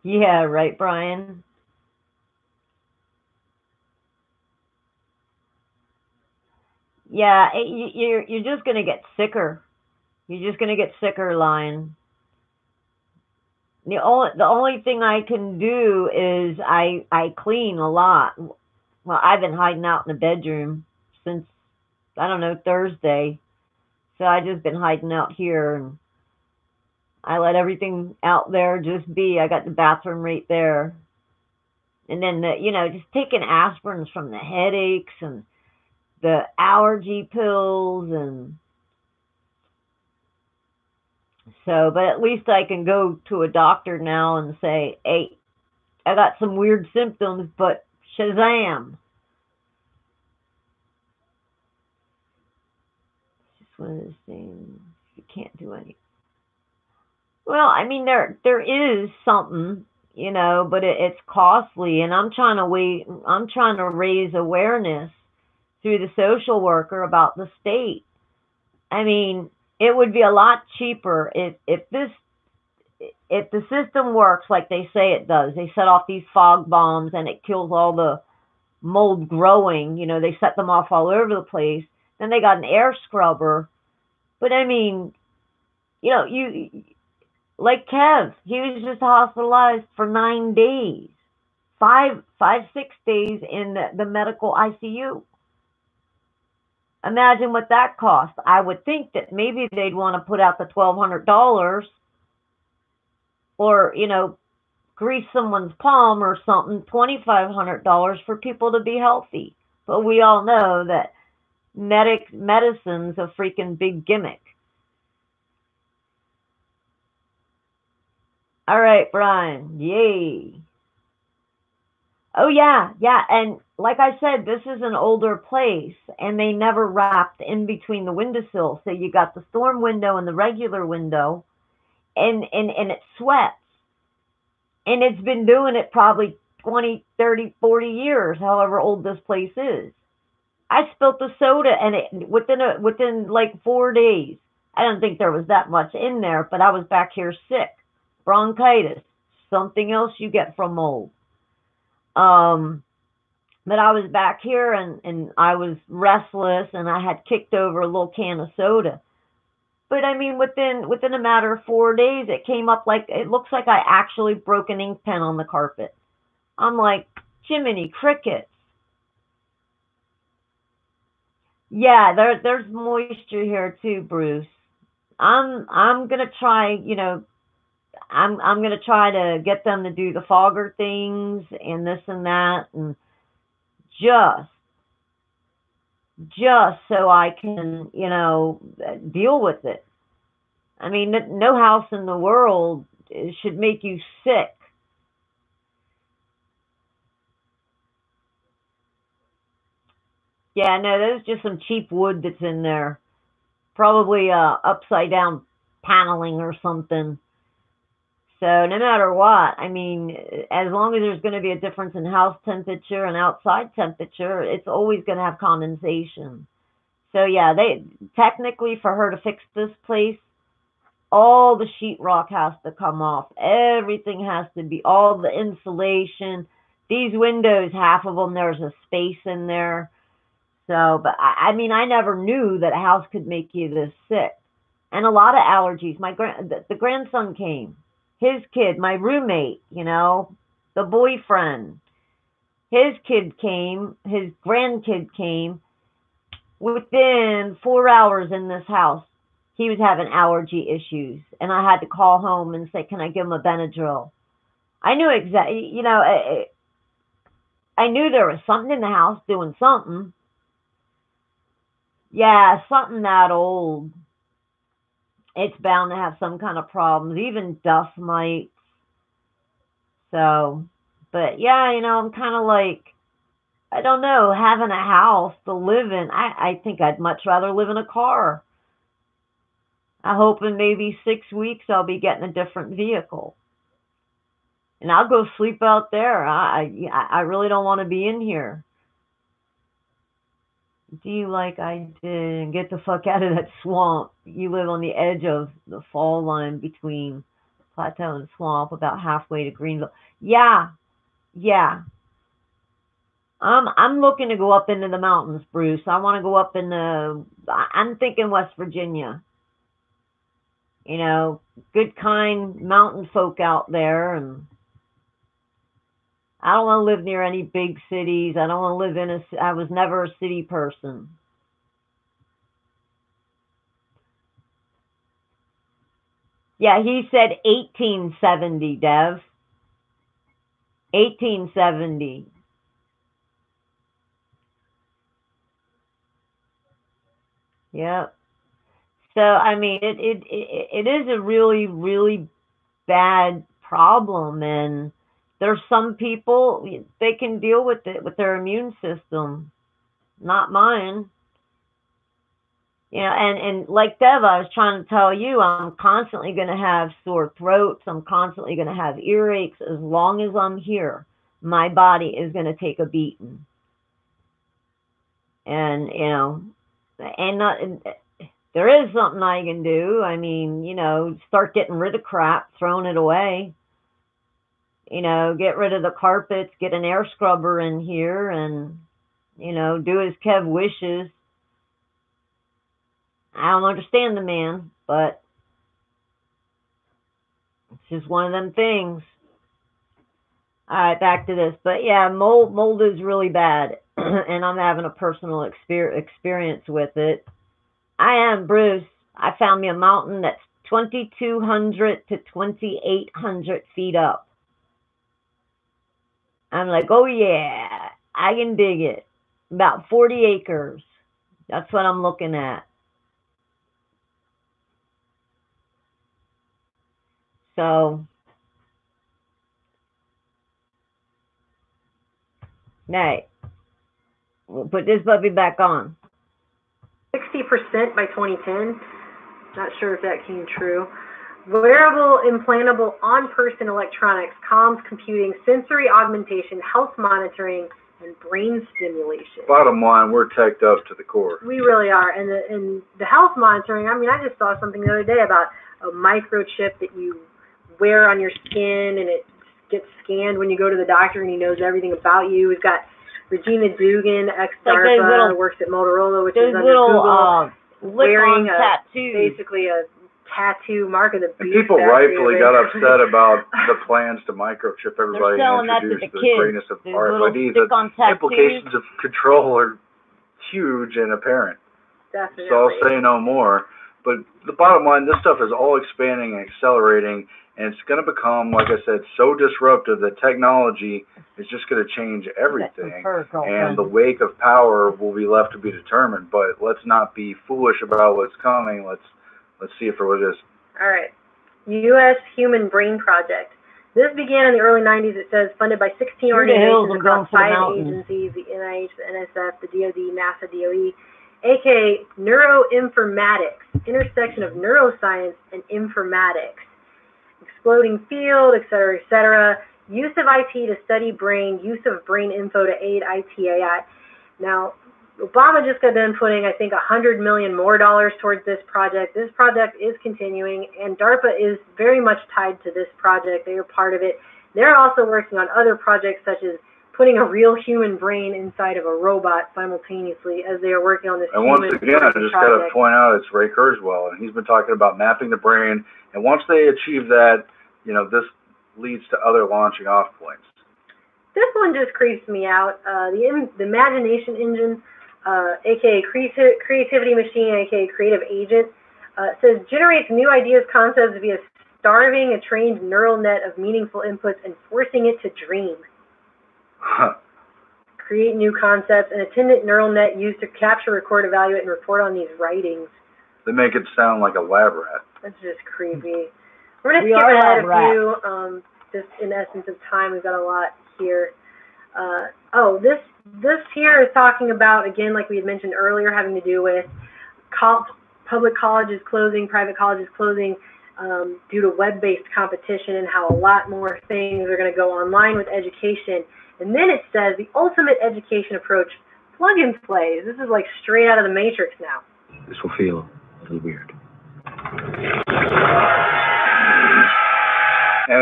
Speaker 1: Yeah, right, Brian. Yeah, you're just gonna get sicker. You're just gonna get sicker, Lion. The only thing I can do is I clean a lot. Well, I've been hiding out in the bedroom since I don't know Thursday, so I just been hiding out here and I let everything out there just be. I got the bathroom right there, and then just taking aspirins from the headaches and the allergy pills and so. But at least I can go to a doctor now and say, hey, I got some weird symptoms, but Shazam. Just one of those things you can't do any. Well, I mean there is something, but it's costly, and I'm trying to wait. I'm trying to raise awareness through the social worker about the state. I mean, it would be a lot cheaper if the system works like they say it does. They set off these fog bombs and it kills all the mold growing. They set them off all over the place. Then they got an air scrubber. But I mean, you like Kev, he was just hospitalized for 9 days, 6 days in the medical ICU. Imagine what that cost. I would think that maybe they'd want to put out the $1,200 or, grease someone's palm or something, $2,500 for people to be healthy. But we all know that medicine's a freaking big gimmick. All right, Brian. Yay. Oh yeah, yeah, and like I said, this is an older place, and they never wrapped in between the windowsills. So you got the storm window and the regular window, and it sweats, and it's been doing it probably 20, 30, 40 years, however old this place is. I spilt the soda, and it within like 4 days. I don't think there was that much in there, but I was back here sick, bronchitis, something else you get from mold. Um, but I was back here and I was restless and I had kicked over a little can of soda. But I mean, within a matter of 4 days, it came up like it looks like I actually broke an ink pen on the carpet. I'm like, Jiminy Crickets. Yeah, there's moisture here too, Bruce. I'm gonna try, I'm gonna try to get them to do the fogger things and this and that and just just so I can, deal with it. I mean, no house in the world should make you sick. Yeah, no, there's just some cheap wood that's in there. Probably upside down paneling or something. So no matter what, I mean, as long as there's going to be a difference in house temperature and outside temperature, it's always going to have condensation. So yeah, they technically for her to fix this place, all the sheetrock has to come off. Everything has to be, all the insulation. These windows, half of them, there's a space in there. So, but I mean, I never knew that a house could make you this sick. And a lot of allergies. The grandson came, his kid, my roommate, the boyfriend, his kid came, his grandkid came. Within 4 hours in this house, he was having allergy issues, and I had to call home and say, "Can I give him a Benadryl?" I knew exactly, I knew there was something in the house doing something. Yeah, something that old, it's bound to have some kind of problems, even dust mites. So, but yeah, I'm kind of like, I don't know, having a house to live in. I think I'd much rather live in a car. I hope in maybe 6 weeks I'll be getting a different vehicle. And I'll go sleep out there. I really don't want to be in here. Do you like I did? Get the fuck out of that swamp. You live on the edge of the fall line between plateau and swamp, about halfway to Greenville. Yeah, yeah. I'm looking to go up into the mountains, Bruce. I want to go up in the. I'm thinking West Virginia. You know, good, kind mountain folk out there, and I don't want to live near any big cities. I don't want to live in a. I was never a city person. Yeah, he said 1870, Dev. 1870. Yep. So I mean, it is a really, really bad problem, and there's some people, they can deal with it with their immune system. Not mine. You know, and like Dev, I was trying to tell you, I'm constantly going to have sore throats. I'm constantly going to have earaches. As long as I'm here, my body is going to take a beating. And, you know, and there is something I can do. I mean, you know, start getting rid of crap, throwing it away. You know, get rid of the carpets, get an air scrubber in here, and, you know, do as Kev wishes. I don't understand the man, but it's just one of them things. All right, back to this. But yeah, mold is really bad, and I'm having a personal experience with it. I am, Bruce. I found me a mountain that's 2,200 to 2,800 feet up. I'm like, oh yeah, I can dig it. About 40 acres. That's what I'm looking at. So, nay, we'll put this puppy back on.
Speaker 3: 60% by 2010. Not sure if that came true. Wearable, implantable, on-person electronics, comms, computing, sensory augmentation, health monitoring, and brain stimulation.
Speaker 2: Bottom line, we're teched up to the core.
Speaker 3: We really are. And the health monitoring, I mean, I just saw something the other day about a microchip that you wear on your skin, and it gets scanned when you go to the doctor, and he knows everything about you. We've got Regina Dugan, ex-DARPA, works at Motorola, which is under Google, wearing basically a tattoo mark of the beast.
Speaker 2: And people rightfully got upset about the plans to microchip everybody and introduce the greatness of RFID. The implications of control are huge and apparent.
Speaker 3: Definitely.
Speaker 2: So I'll say no more. But the bottom line, this stuff is all expanding and accelerating, and it's going to become, like I said, so disruptive that technology is just going to change everything. And the wake of power will be left to be determined. But let's not be foolish about what's coming. Let's see it for what it is.
Speaker 3: All right. U.S. Human Brain Project. This began in the early 90s, it says, funded by 16 organizations across 5 agencies, the NIH, the NSF, the DoD, NASA, DOE, aka neuroinformatics, intersection of neuroscience and informatics, exploding field, et cetera, use of IT to study brain, use of brain info to aid ITAI. Now, Obama just got done putting, I think, $100 million more towards this project. This project is continuing, and DARPA is very much tied to this project. They are part of it. They're also working on other projects, such as putting a real human brain inside of a robot simultaneously as they are working on this.
Speaker 2: And once again, I just got to point out, it's Ray Kurzweil, and he's been talking about mapping the brain. And once they achieve that, you know, this leads to other launching off points.
Speaker 3: This one just creeps me out. The imagination engine, aka creativity machine, aka creative agent, says generates new ideas, concepts via starving a trained neural net of meaningful inputs and forcing it to dream. Create new concepts, an attendant neural net used to capture, record, evaluate, and report on these writings.
Speaker 2: They make it sound like a lab rat.
Speaker 3: That's just creepy. We're going to skip ahead a few, just in essence of time. We've got a lot here. This here is talking about, again, like we had mentioned earlier, having to do with public colleges closing, private colleges closing, due to web-based competition, and how a lot more things are going to go online with education. And then it says the ultimate education approach, plug and play. This is like straight out of the Matrix now.
Speaker 4: This will feel a little weird.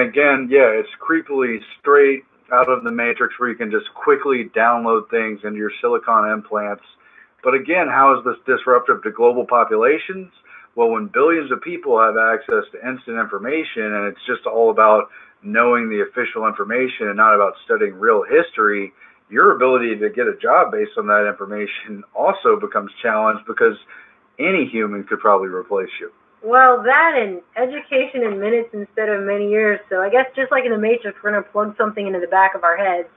Speaker 2: again, yeah, it's creepily straight out of the matrix where you can just quickly download things into your silicon implants. But again, how is this disruptive to global populations? Well, when billions of people have access to instant information and it's just all about knowing the official information and not about studying real history, your ability to get a job based on that information also becomes challenged because any human could probably replace you.
Speaker 3: Well, that and education in minutes instead of many years. So I guess just like in the Matrix, we're going to plug something into the back of our heads.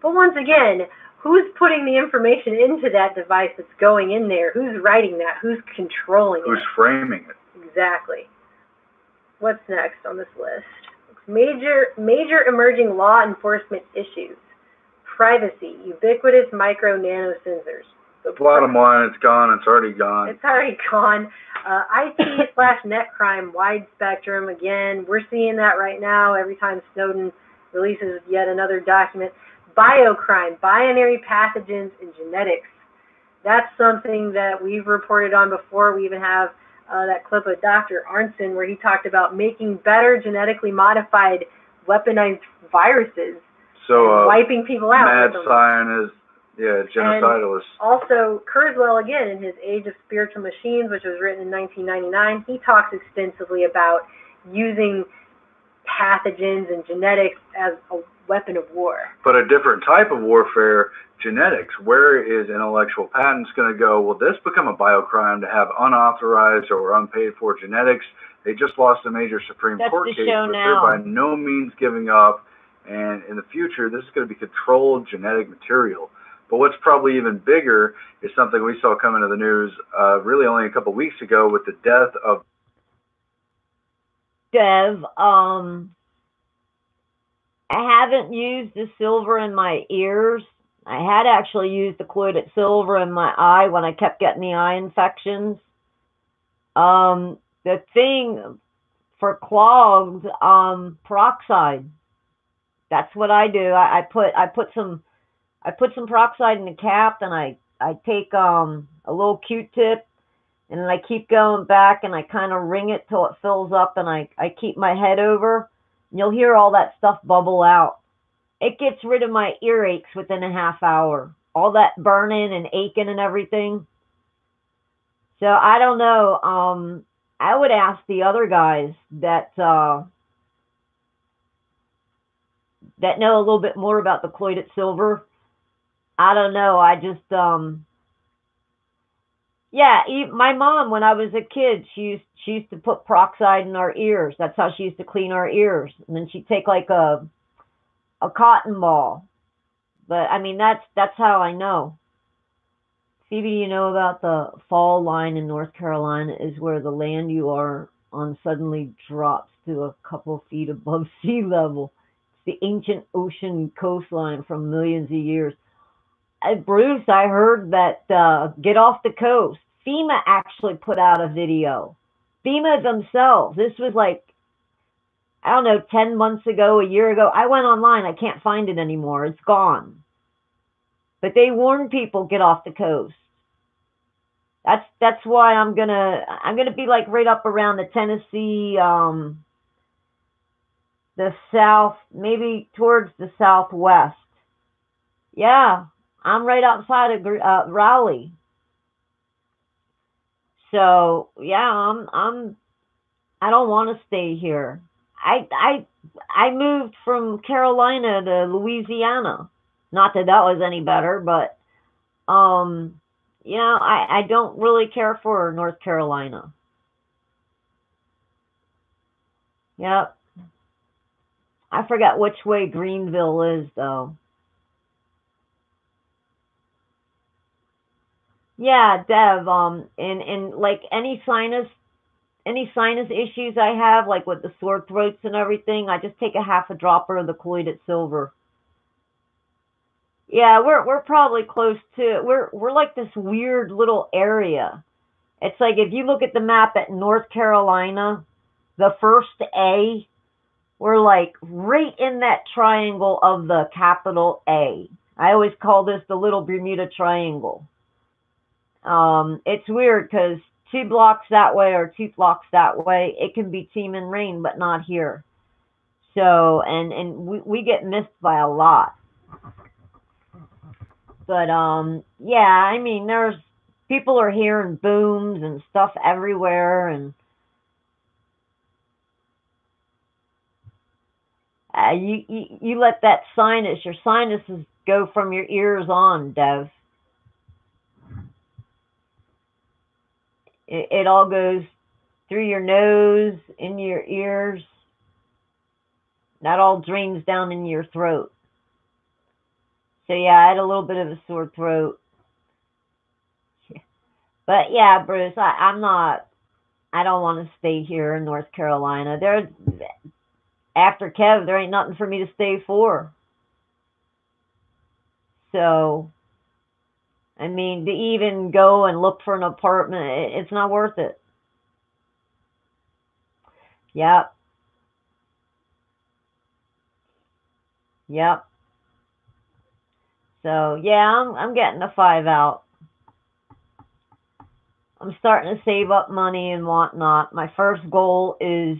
Speaker 3: But once again, who's putting the information into that device that's going in there? Who's writing that? Who's controlling it?
Speaker 2: Who's framing it?
Speaker 3: Exactly. What's next on this list? Major emerging law enforcement issues. Privacy, ubiquitous micro nano sensors.
Speaker 2: The bottom line, it's gone. It's already gone.
Speaker 3: It's already gone. IT/net crime, wide spectrum. Again, we're seeing that right now every time Snowden releases yet another document. Biocrime, binary pathogens and genetics. That's something that we've reported on before. We even have that clip of Dr. Arnson where he talked about making better genetically modified weaponized viruses.
Speaker 2: So
Speaker 3: wiping people out.
Speaker 2: Mad scientists, yeah, genocidalists.
Speaker 3: And also, Kurzweil, again, in his Age of Spiritual Machines, which was written in 1999, he talks extensively about using pathogens and genetics as a weapon of war.
Speaker 2: But a different type of warfare, genetics. Where is intellectual patents going to go? Will this become a biocrime to have unauthorized or unpaid for genetics? They just lost a major Supreme Court case, but they're by no means giving up. And in the future, this is going to be controlled genetic material. But what's probably even bigger is something we saw come into the news really only a couple weeks ago with the death of
Speaker 1: Dev. I haven't used the silver in my ears. I had actually used the colloidal silver in my eye when I kept getting the eye infections. The thing for clogged, peroxide. That's what I do. I put some peroxide in the cap, and I take a little Q-tip, and I keep going back, and I kind of wring it till it fills up, and I keep my head over, and you'll hear all that stuff bubble out. It gets rid of my earaches within a half hour. All that burning and aching and everything. So I don't know. I would ask the other guys that that know a little bit more about the colloidal silver. I don't know. I just, yeah, my mom, when I was a kid, she used to put peroxide in our ears. That's how she used to clean our ears. And then she'd take like a cotton ball. But I mean, that's how I know. Phoebe, you know about the fall line in North Carolina is where the land you are on suddenly drops to a couple feet above sea level. It's the ancient ocean coastline from millions of years. Bruce, I heard that Get Off the Coast, FEMA actually put out a video. FEMA themselves. This was like, I don't know, 10 months ago, a year ago. I went online. I can't find it anymore. It's gone. But they warned people, get off the coast. That's why I'm gonna be like right up around the Tennessee, the south, maybe towards the southwest. Yeah, I'm right outside of Raleigh. So yeah, I don't want to stay here. I moved from Carolina to Louisiana. Not that that was any better, but you know, I don't really care for North Carolina. Yep. I forgot which way Greenville is though. Yeah, Dev, and like any sinus issues I have, like with the sore throats and everything, I just take a half a dropper of the colloidal silver. Yeah, we're probably close to, we're like this weird little area. It's like if you look at the map at North Carolina, the first A, we're like right in that triangle of the capital A. I always call this the little Bermuda Triangle. It's weird because 2 blocks that way or 2 blocks that way, it can be team and rain, but not here. So, and we get missed by a lot. But yeah, I mean, there's people are hearing booms and stuff everywhere, and you let that your sinuses go from your ears on, Dev. It all goes through your nose, into your ears. That all drains down in your throat. So yeah, I had a little bit of a sore throat. But yeah, Bruce, I'm not. I don't want to stay here in North Carolina. After Kev, there ain't nothing for me to stay for. So, I mean, to even go and look for an apartment, it's not worth it. Yep. Yep. So yeah, I'm getting a 5 out. I'm starting to save up money and whatnot. My first goal is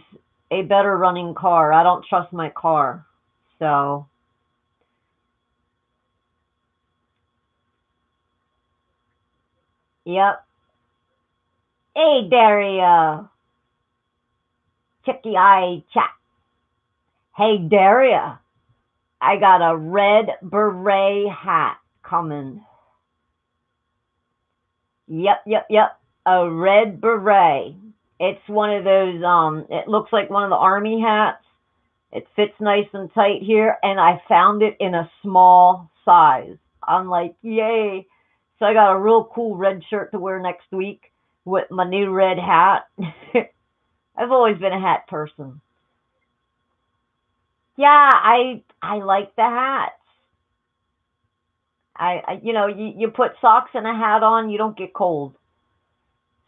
Speaker 1: a better running car. I don't trust my car. So, yep. Hey, Daria. Chicky Eye Chat. Hey, Daria. I got a red beret hat coming. Yep. A red beret. It's one of those, it looks like one of the army hats. It fits nice and tight here, and I found it in a small size. I'm like, yay. So I got a real cool red shirt to wear next week with my new red hat. I've always been a hat person. Yeah, I like the hats. You put socks and a hat on, you don't get cold.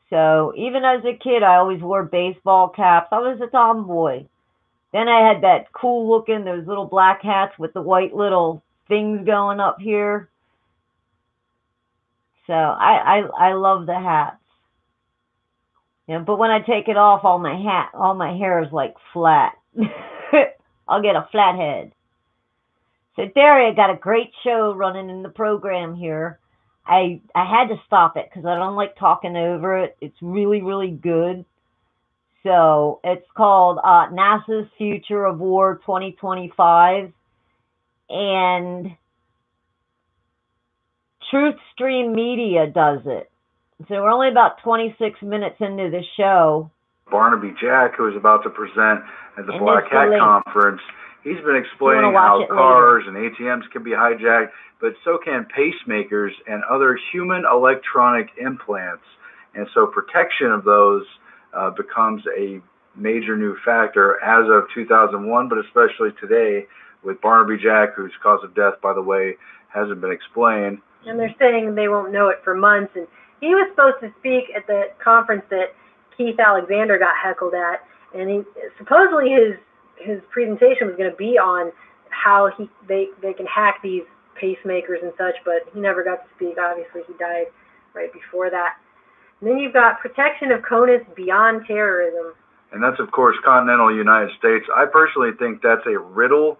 Speaker 1: So even as a kid, I always wore baseball caps. I was a tomboy. Then I had that cool looking, those little black hats with the white little things going up here. So I love the hats. Yeah, but when I take it off, all my hair is like flat. I'll get a flat head. So Daria got a great show running in the program here. I had to stop it because I don't like talking over it. It's really, really good. So it's called NASA's Future of War 2025. And Truth Stream Media does it. So we're only about 26 minutes into the show.
Speaker 2: Barnaby Jack, who is about to present at the Black Hat Conference, he's been explaining how cars and ATMs can be hijacked, but so can pacemakers and other human electronic implants. And so protection of those becomes a major new factor as of 2001, but especially today with Barnaby Jack, whose cause of death, by the way, hasn't been explained.
Speaker 3: And they're saying they won't know it for months. And he was supposed to speak at the conference that Keith Alexander got heckled at, and supposedly his presentation was going to be on how they can hack these pacemakers and such, but he never got to speak. Obviously, he died right before that. And then you've got protection of CONUS beyond terrorism.
Speaker 2: And that's, of course, continental United States. I personally think that's a riddle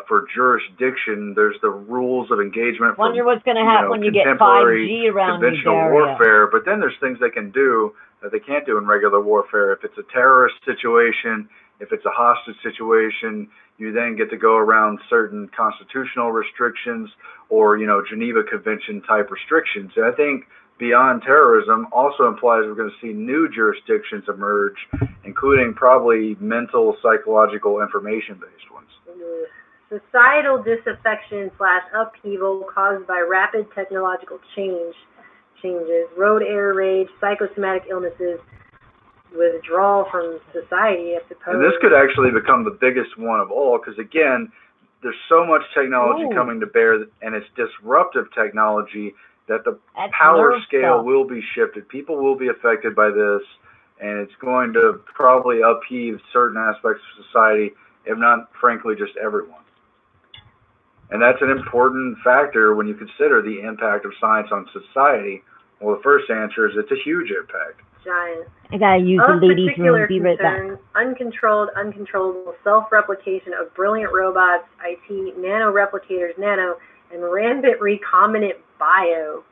Speaker 2: for jurisdiction. There's the rules of engagement.
Speaker 1: Wonder what's going to happen when you get 5G around
Speaker 2: conventional warfare, but then there's things they can do that they can't do in regular warfare. If it's a terrorist situation, if it's a hostage situation, you then get to go around certain constitutional restrictions or, Geneva Convention type restrictions. And I think beyond terrorism also implies we're going to see new jurisdictions emerge, including probably mental, psychological, information-based ones.
Speaker 3: Societal disaffection / upheaval caused by rapid technological changes, road air rage, psychosomatic illnesses, withdrawal from society, I suppose.
Speaker 2: And this could actually become the biggest one of all, because again, there's so much technology coming to bear, and it's disruptive technology that the power scale will be shifted. People will be affected by this, and it's going to probably upheave certain aspects of society, if not, frankly, just everyone. And that's an important factor when you consider the impact of science on society. Well, the first answer is it's a huge impact.
Speaker 3: giant.
Speaker 1: I gotta use the
Speaker 3: Of
Speaker 1: ladies'
Speaker 3: particular
Speaker 1: room. Be right back.
Speaker 3: concern, uncontrollable self-replication of brilliant robots, IT, nano-replicators, nano, and rampant recombinant bio.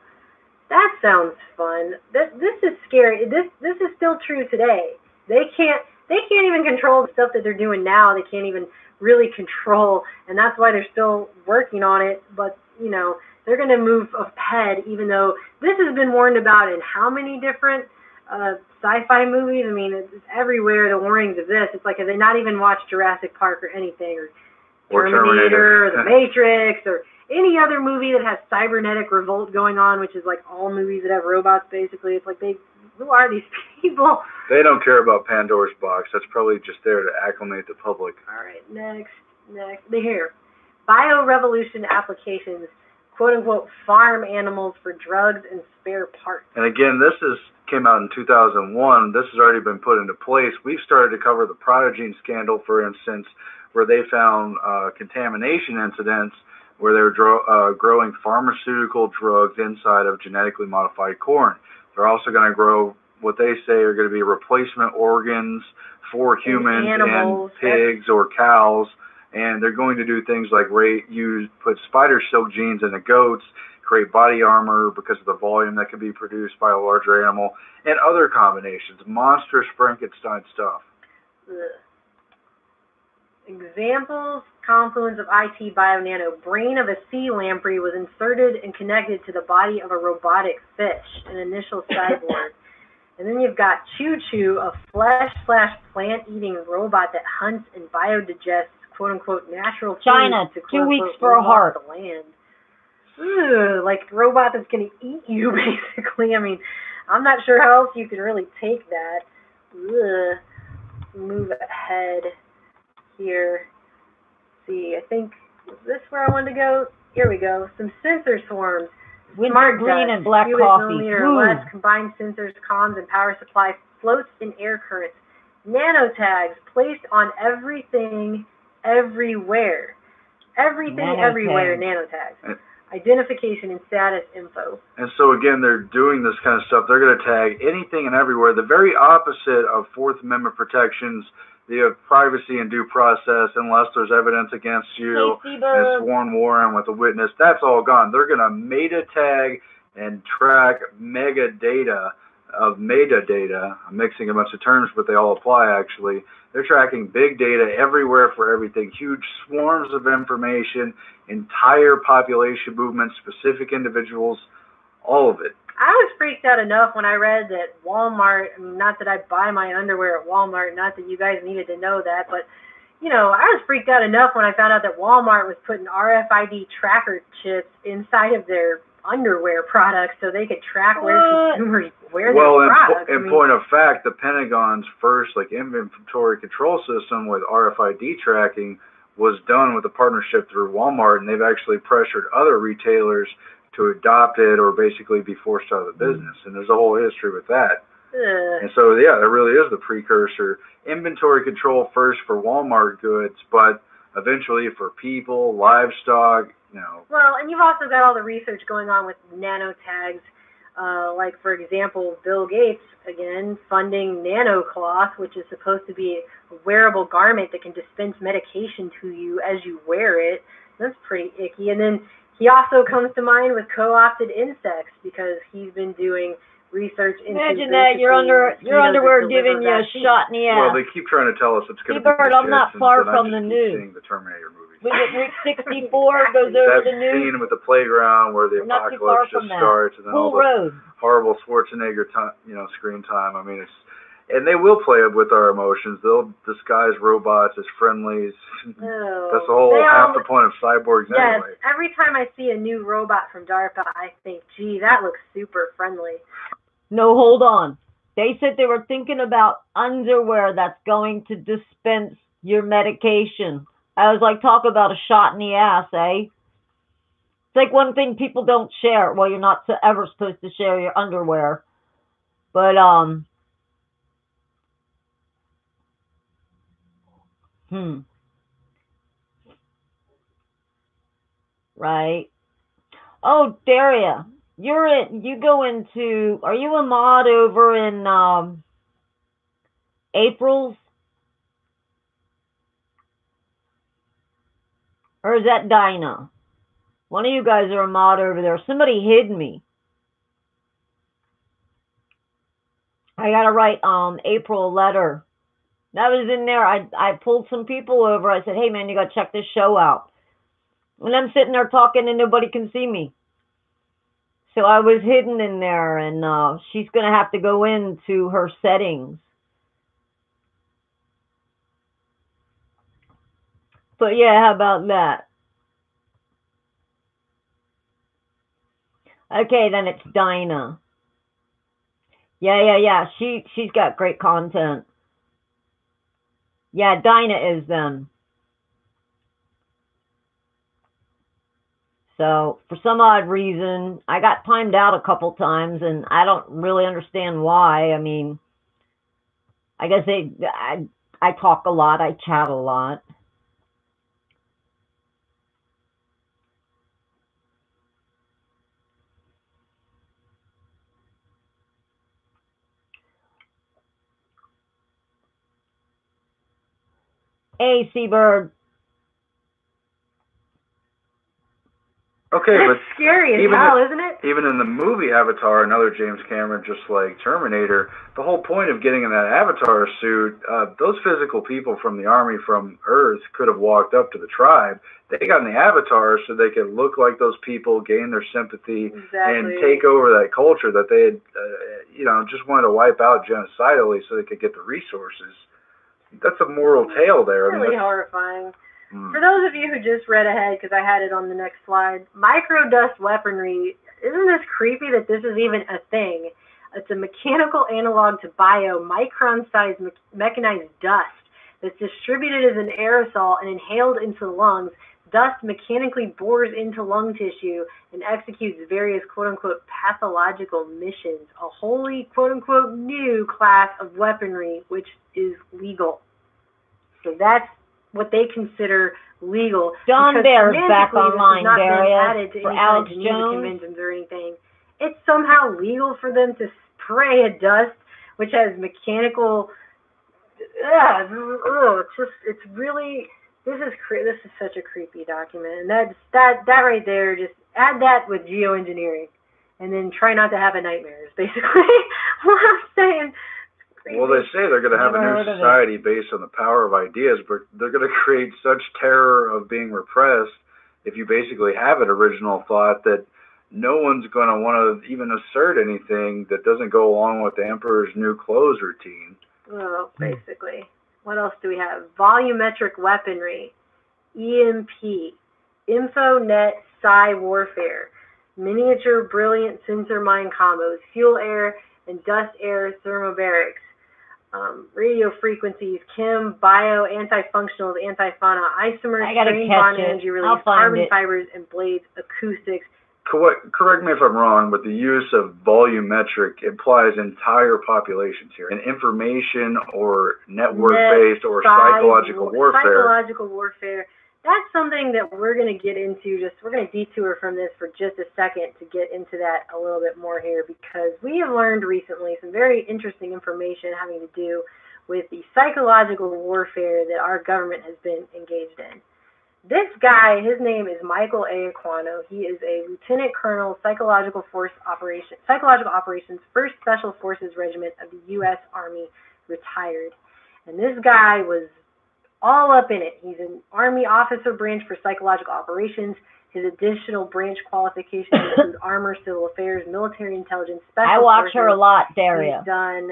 Speaker 3: That sounds fun. This is scary. This is still true today. They can't even control the stuff that they're doing now. They can't even really control, and that's why they're still working on it. But you know, they're going to move ahead, even though this has been warned about in how many different sci-fi movies. I mean, it's everywhere. The warnings of this. It's like, have they not even watched Jurassic Park or anything, or Terminator, or The Matrix, or any other movie that has cybernetic revolt going on, which is like all movies that have robots, basically. It's like, who are these people?
Speaker 2: They don't care about Pandora's box. That's probably just there to acclimate the public.
Speaker 3: All right, next. Here. Biorevolution applications, quote-unquote, farm animals for drugs and spare parts.
Speaker 2: And again, this came out in 2001. This has already been put into place. We've started to cover the Prodigy scandal, for instance, where they found contamination incidents where they were growing pharmaceutical drugs inside of genetically modified corn. They're also going to grow what they say are going to be replacement organs for humans and pigs or cows. And they're going to do things like put spider silk genes into goats, create body armor because of the volume that can be produced by a larger animal, and other combinations. Monstrous Frankenstein stuff.
Speaker 3: Examples, confluence of IT bio-nano. Brain of a sea lamprey was inserted and connected to the body of a robotic fish, an initial cyborg. And then you've got Choo Choo, a flesh/plant-eating robot that hunts and biodigests, quote-unquote, natural foods
Speaker 1: China,
Speaker 3: to,
Speaker 1: 2 weeks for a heart.
Speaker 3: The land. Ugh, like a robot that's going to eat you, basically. I mean, I'm not sure how else you could really take that. Ugh. Move ahead here. See, I think, is this where I wanted to go? Here we go. Some sensor swarms.
Speaker 1: Winter green and black coffee.
Speaker 3: Or less, combined sensors, comms, and power supply floats in air currents. Nanotags placed on everything, everywhere. Everything, everywhere, nanotags. Identification and status info.
Speaker 2: And so again, they're doing this kind of stuff. They're going to tag anything and everywhere. The very opposite of Fourth Amendment protections, the privacy and due process, unless there's evidence against you and sworn warrant with a witness. That's all gone. They're going to meta tag and track metadata. I'm mixing a bunch of terms, but they all apply actually. They're tracking big data everywhere for everything, huge swarms of information, entire population movements, specific individuals, all of it.
Speaker 3: I was freaked out enough when I read that Walmart, I mean, not that I buy my underwear at Walmart, not that you guys needed to know that, but, you know, I was freaked out enough when I found out that Walmart was putting RFID tracker chips inside of their underwear products so they could track where consumers wear their products.
Speaker 2: In point of fact, the Pentagon's first inventory control system with RFID tracking was done with a partnership through Walmart, and they've actually pressured other retailers to adopt it or basically be forced out of the business. And there's a whole history with that. And so, yeah, that really is the precursor. Inventory control first for Walmart goods, but eventually for people, livestock, you know.
Speaker 3: Well, and you've also got all the research going on with nanotags. Like, for example, Bill Gates, again, funding NanoCloth, which is supposed to be a wearable garment that can dispense medication to you as you wear it. That's pretty icky. And then he also comes to mind with co-opted insects because he's been doing research into.
Speaker 1: Imagine that your underwear giving you a shot in the ass.
Speaker 2: Well, they keep trying to tell us it's going to be.
Speaker 1: I'm not far from the news.
Speaker 2: Seeing the Terminator movies.
Speaker 1: We get Route 64 goes over the news.
Speaker 2: That scene with the playground where the apocalypse just starts, and then all the horrible Schwarzenegger screen time. I mean, and they will play with our emotions. They'll disguise robots as friendlies. That's the whole half the point of cyborgs anyway.
Speaker 3: Yes, every time I see a new robot from DARPA, I think, gee, that looks super friendly.
Speaker 1: No, hold on. They said they were thinking about underwear that's going to dispense your medication. I was like, talk about a shot in the ass, eh? It's like one thing people don't share. Well, you're not ever supposed to share your underwear. But, Right. Oh, Daria. you go into, are you a mod over in April's? Or is that Dinah? One of you guys are a mod over there. Somebody hid me. I gotta write April a letter. That was in there. I pulled some people over. I said, hey man, you gotta check this show out. And I'm sitting there talking and nobody can see me. So I was hidden in there, and she's gonna have to go into her settings. But yeah, how about that? Okay, then it's Dinah. Yeah. She's got great content. Yeah, Dinah is them. So for some odd reason, I got timed out a couple times, and I don't really understand why. I mean, I guess I talk a lot, I chat a lot. Hey, Seabird.
Speaker 2: Okay, but
Speaker 3: it's scary as hell, isn't it?
Speaker 2: Even in the movie Avatar, another James Cameron, just like Terminator, the whole point of getting in that Avatar suit, those physical people from the army from Earth could have walked up to the tribe. They got in the Avatar so they could look like those people, gain their sympathy, and take over that culture that they had, just wanted to wipe out genocidally so they could get the resources. That's a moral tale there.
Speaker 3: Really horrifying. For those of you who just read ahead, because I had it on the next slide, microdust weaponry, isn't this creepy that this is even a thing? It's a mechanical analog to micron-sized mechanized dust that's distributed as an aerosol and inhaled into the lungs. Dust mechanically bores into lung tissue and executes various quote-unquote pathological missions, a wholly quote-unquote new class of weaponry which is legal. So that's what they consider legal.
Speaker 1: John Bear's back online,
Speaker 3: Darius,
Speaker 1: for Alex Jones.
Speaker 3: Conventions or anything. It's somehow legal for them to spray a dust which has mechanical. It's really. This is such a creepy document, and that right there. Just add that with geoengineering, and then try not to have a nightmare. Is basically what I'm saying.
Speaker 2: Well, they say they're going to have a new society based on the power of ideas, but they're going to create such terror of being repressed if you basically have an original thought that no one's going to want to even assert anything that doesn't go along with the Emperor's new clothes routine.
Speaker 3: Well, basically. What else do we have? Volumetric weaponry, EMP, InfoNet Psi warfare, miniature brilliant sensor mine combos, fuel air and dust air thermobarics, radio frequencies, chem, bio, anti-functionals, anti-fauna, isomers, strain bond energy release, carbon fibers, and blades, acoustics.
Speaker 2: Correct me if I'm wrong, but the use of volumetric implies entire populations here, and information or network-based or psychological warfare.
Speaker 3: Psychological warfare. That's something that we're going to get into. We're going to detour from this for just a second to get into that a little bit more here, because we have learned recently some very interesting information having to do with the psychological warfare that our government has been engaged in. This guy, his name is Michael A. Aquino. He is a Lieutenant Colonel, Psychological Operations, 1st Special Forces Regiment of the U.S. Army, retired. And this guy was all up in it. He's an Army officer branch for psychological operations. His additional branch qualifications include armor, civil affairs, military intelligence, special
Speaker 1: I watch
Speaker 3: forces.
Speaker 1: her a lot, Daria.
Speaker 3: He's done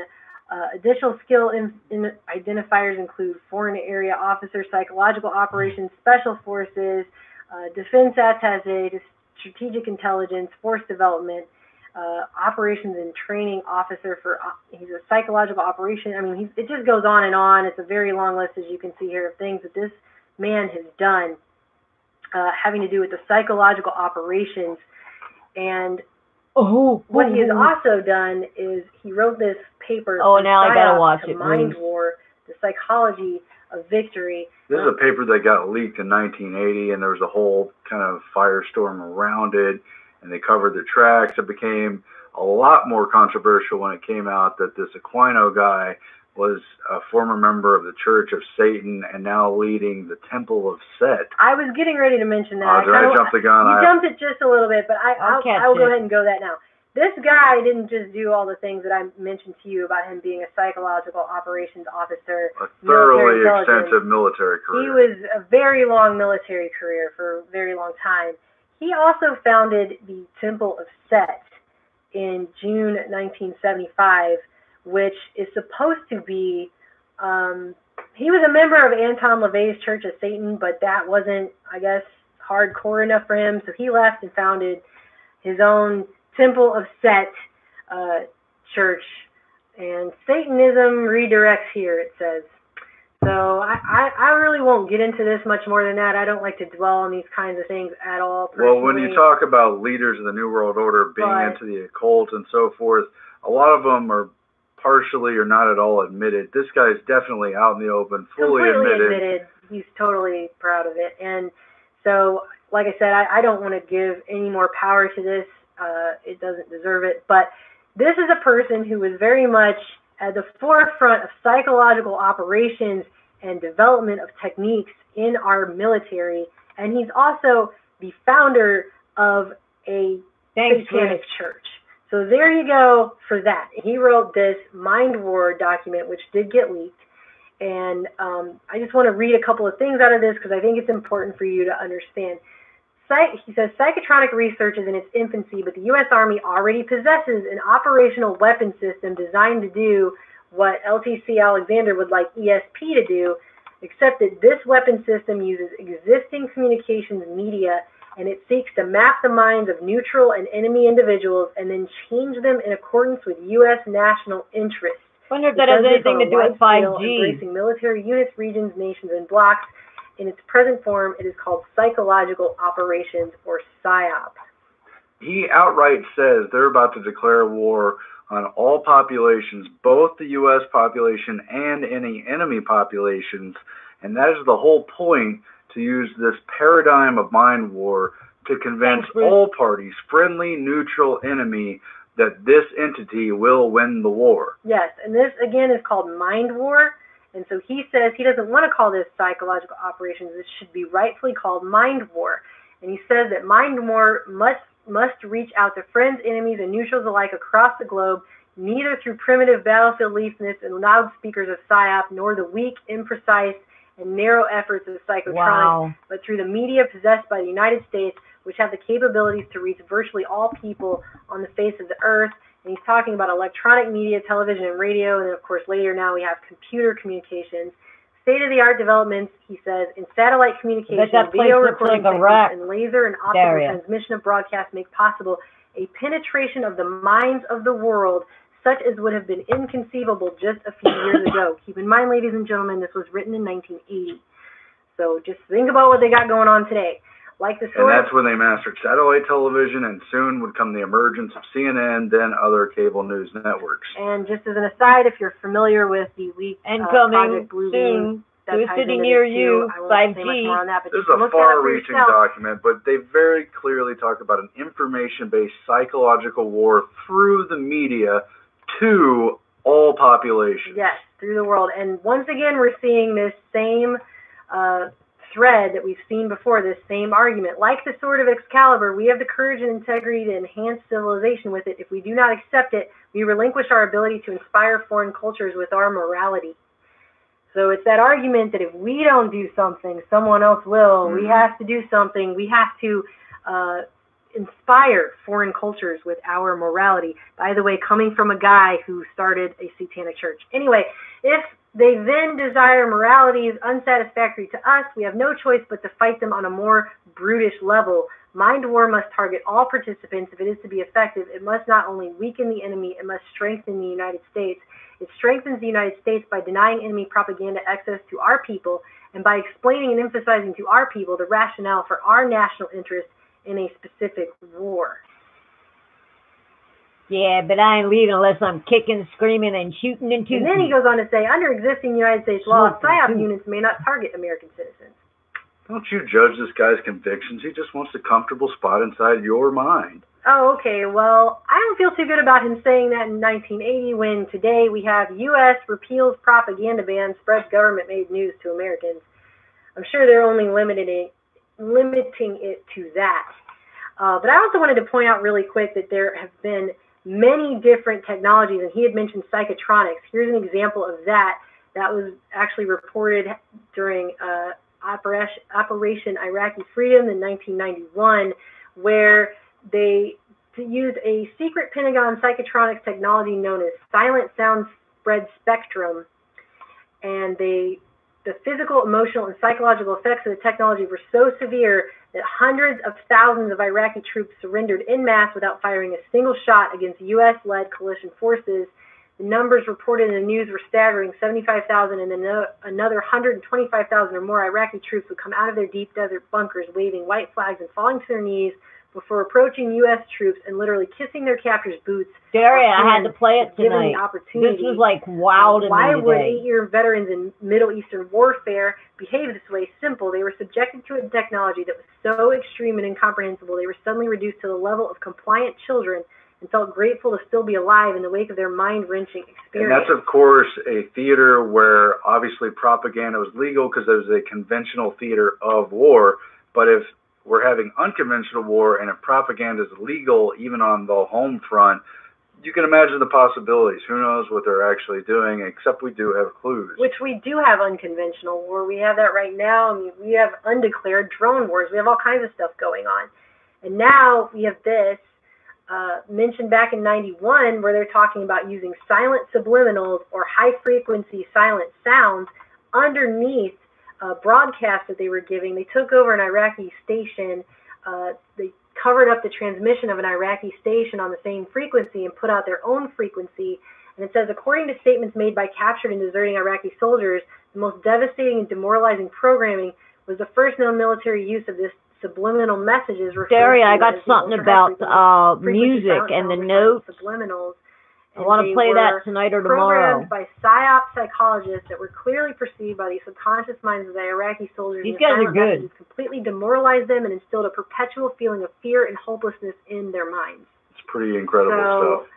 Speaker 3: additional skill identifiers include foreign area officer, psychological operations, special forces, defense attaché, strategic intelligence, force development, operations and training officer for, he's a psychological operation. I mean, it just goes on and on. It's a very long list, as you can see here, of things that this man has done having to do with the psychological operations. And what he has also done is he wrote this paper,
Speaker 1: now I gotta watch it.
Speaker 3: Mind War, the Psychology of Victory.
Speaker 2: This is a paper that got leaked in 1980, and there was a whole kind of firestorm around it. and they covered their tracks. It became a lot more controversial when it came out that this Aquino guy was a former member of the Church of Satan and now leading the Temple of Set.
Speaker 3: I was getting ready to mention that.
Speaker 2: Did I jump the gun?
Speaker 3: You jumped it just a little bit, but I will go ahead and go that now. This guy didn't just do all the things that I mentioned to you about him being a psychological operations officer.
Speaker 2: A thoroughly extensive military career.
Speaker 3: He was a very long military career for a very long time. He also founded the Temple of Set in June 1975, which is supposed to be, he was a member of Anton LaVey's Church of Satan, but that wasn't, I guess, hardcore enough for him, so he left and founded his own Temple of Set church, and Satanism redirects here, it says. So I really won't get into this much more than that. I don't like to dwell on these kinds of things at all, personally.
Speaker 2: Well, when you talk about leaders of the New World Order being into the occult and so forth, a lot of them are partially or not at all admitted. This guy is definitely out in the open, fully admitted.
Speaker 3: He's totally proud of it. And so, like I said, I don't want to give any more power to this. It doesn't deserve it. But this is a person who was very much at the forefront of psychological operations and development of techniques in our military. And he's also the founder of a satanic church. So there you go for that. He wrote this Mind War document, which did get leaked. And I just want to read a couple of things out of this because I think it's important for you to understand. He says, psychotronic research is in its infancy, but the U.S. Army already possesses an operational weapon system designed to do what LTC Alexander would like ESP to do, except that this weapon system uses existing communications media, and it seeks to map the minds of neutral and enemy individuals and then change them in accordance with U.S. national interests.
Speaker 1: I wonder if that has anything to do with 5G.
Speaker 3: Embracing military units, regions, nations, and blocks. In its present form, it is called psychological operations, or PSYOP.
Speaker 2: He outright says they're about to declare war on all populations, both the U.S. population and any enemy populations, and that is the whole point, to use this paradigm of mind war to convince all parties, friendly, neutral, enemy, that this entity will win the war.
Speaker 3: Yes, and this, again, is called mind war. And so he says he doesn't want to call this psychological operations. This should be rightfully called mind war. And he says that mind war must reach out to friends, enemies, and neutrals alike across the globe, neither through primitive battlefield leaflets and loudspeakers of PSYOP, nor the weak, imprecise, and narrow efforts of psychotronics, but through the media possessed by the United States, which have the capabilities to reach virtually all people on the face of the earth. And he's talking about electronic media, television, and radio, and then, of course, later now we have computer communications. State-of-the-art developments, he says, in satellite communication, video recording techniques, and laser and optical transmission of broadcast make possible a penetration of the minds of the world such as would have been inconceivable just a few years ago. Keep in mind, ladies and gentlemen, this was written in 1980. So just think about what they got going on today. Like the story.
Speaker 2: And that's when they mastered satellite television, and soon would come the emergence of CNN, then other cable news networks.
Speaker 3: And just as an aside, if you're familiar with the leaked Project Bluebeam,
Speaker 1: who's sitting near you, 5G.
Speaker 2: This is a far-reaching document, but they very clearly talk about an information-based psychological war through the media to all populations.
Speaker 3: Yes, through the world. And once again, we're seeing this same thread that we've seen before, this same argument. Like the sword of Excalibur, we have the courage and integrity to enhance civilization with it. If we do not accept it, we relinquish our ability to inspire foreign cultures with our morality. So it's that argument that if we don't do something, someone else will. We have to do something. We have to inspire foreign cultures with our morality. By the way, coming from a guy who started a satanic church. Anyway, if they then desire morality is unsatisfactory to us, we have no choice but to fight them on a more brutish level. Mind war must target all participants. If it is to be effective, it must not only weaken the enemy, it must strengthen the United States. It strengthens the United States by denying enemy propaganda access to our people and by explaining and emphasizing to our people the rationale for our national interest in a specific war.
Speaker 1: Yeah, but I ain't leaving unless I'm kicking, screaming, and shooting and tooting.
Speaker 3: And then he goes on to say, under existing United States law, PSYOP units may not target American citizens.
Speaker 2: Don't you judge this guy's convictions. He just wants a comfortable spot inside your mind.
Speaker 3: Oh, okay. Well, I don't feel too good about him saying that in 1980 when today we have U.S. repeals propaganda ban, spreads government-made news to Americans. I'm sure they're only limiting it to that. But I also wanted to point out really quick that there have been many different technologies, and he had mentioned psychotronics. Here's an example of that. That was actually reported during Operation Iraqi Freedom in 1991, where they used a secret Pentagon psychotronics technology known as silent sound spread spectrum, and the physical, emotional, and psychological effects of the technology were so severe that hundreds of thousands of Iraqi troops surrendered en masse without firing a single shot against U.S.-led coalition forces. The numbers reported in the news were staggering: 75,000, and then another 125,000 or more Iraqi troops would come out of their deep desert bunkers waving white flags and falling to their knees before approaching U.S. troops and literally kissing their captors' boots.
Speaker 1: Daria, I had to play it tonight. This was like wow to me
Speaker 3: Why would
Speaker 1: today.
Speaker 3: 8-year veterans in Middle Eastern warfare behave this way? Simple. They were subjected to a technology that was so extreme and incomprehensible, they were suddenly reduced to the level of compliant children and felt grateful to still be alive in the wake of their mind-wrenching experience.
Speaker 2: And that's, of course, a theater where obviously propaganda was legal because it was a conventional theater of war. But if we're having unconventional war and if propaganda is legal even on the home front, you can imagine the possibilities. Who knows what they're actually doing, except we do have clues.
Speaker 3: Which we do have unconventional war. We have that right now. I mean, we have undeclared drone wars. We have all kinds of stuff going on. And now we have this mentioned back in 91 where they're talking about using silent subliminals or high-frequency silent sounds underneath broadcasts that they were giving. They took over an Iraqi station. They covered up the transmission of an Iraqi station on the same frequency and put out their own frequency. And it says, according to statements made by captured and deserting Iraqi soldiers, the most devastating and demoralizing programming was the first known military use of this subliminal messages.
Speaker 1: Daria, I got something about music and the notes.
Speaker 3: Subliminals.
Speaker 1: I want to play that tonight or tomorrow.
Speaker 3: Programmed by psyop psychologists that were clearly perceived by the subconscious minds of the Iraqi soldiers.
Speaker 1: These guys are good.
Speaker 3: Completely demoralized them and instilled a perpetual feeling of fear and hopelessness in their minds.
Speaker 2: It's pretty incredible stuff.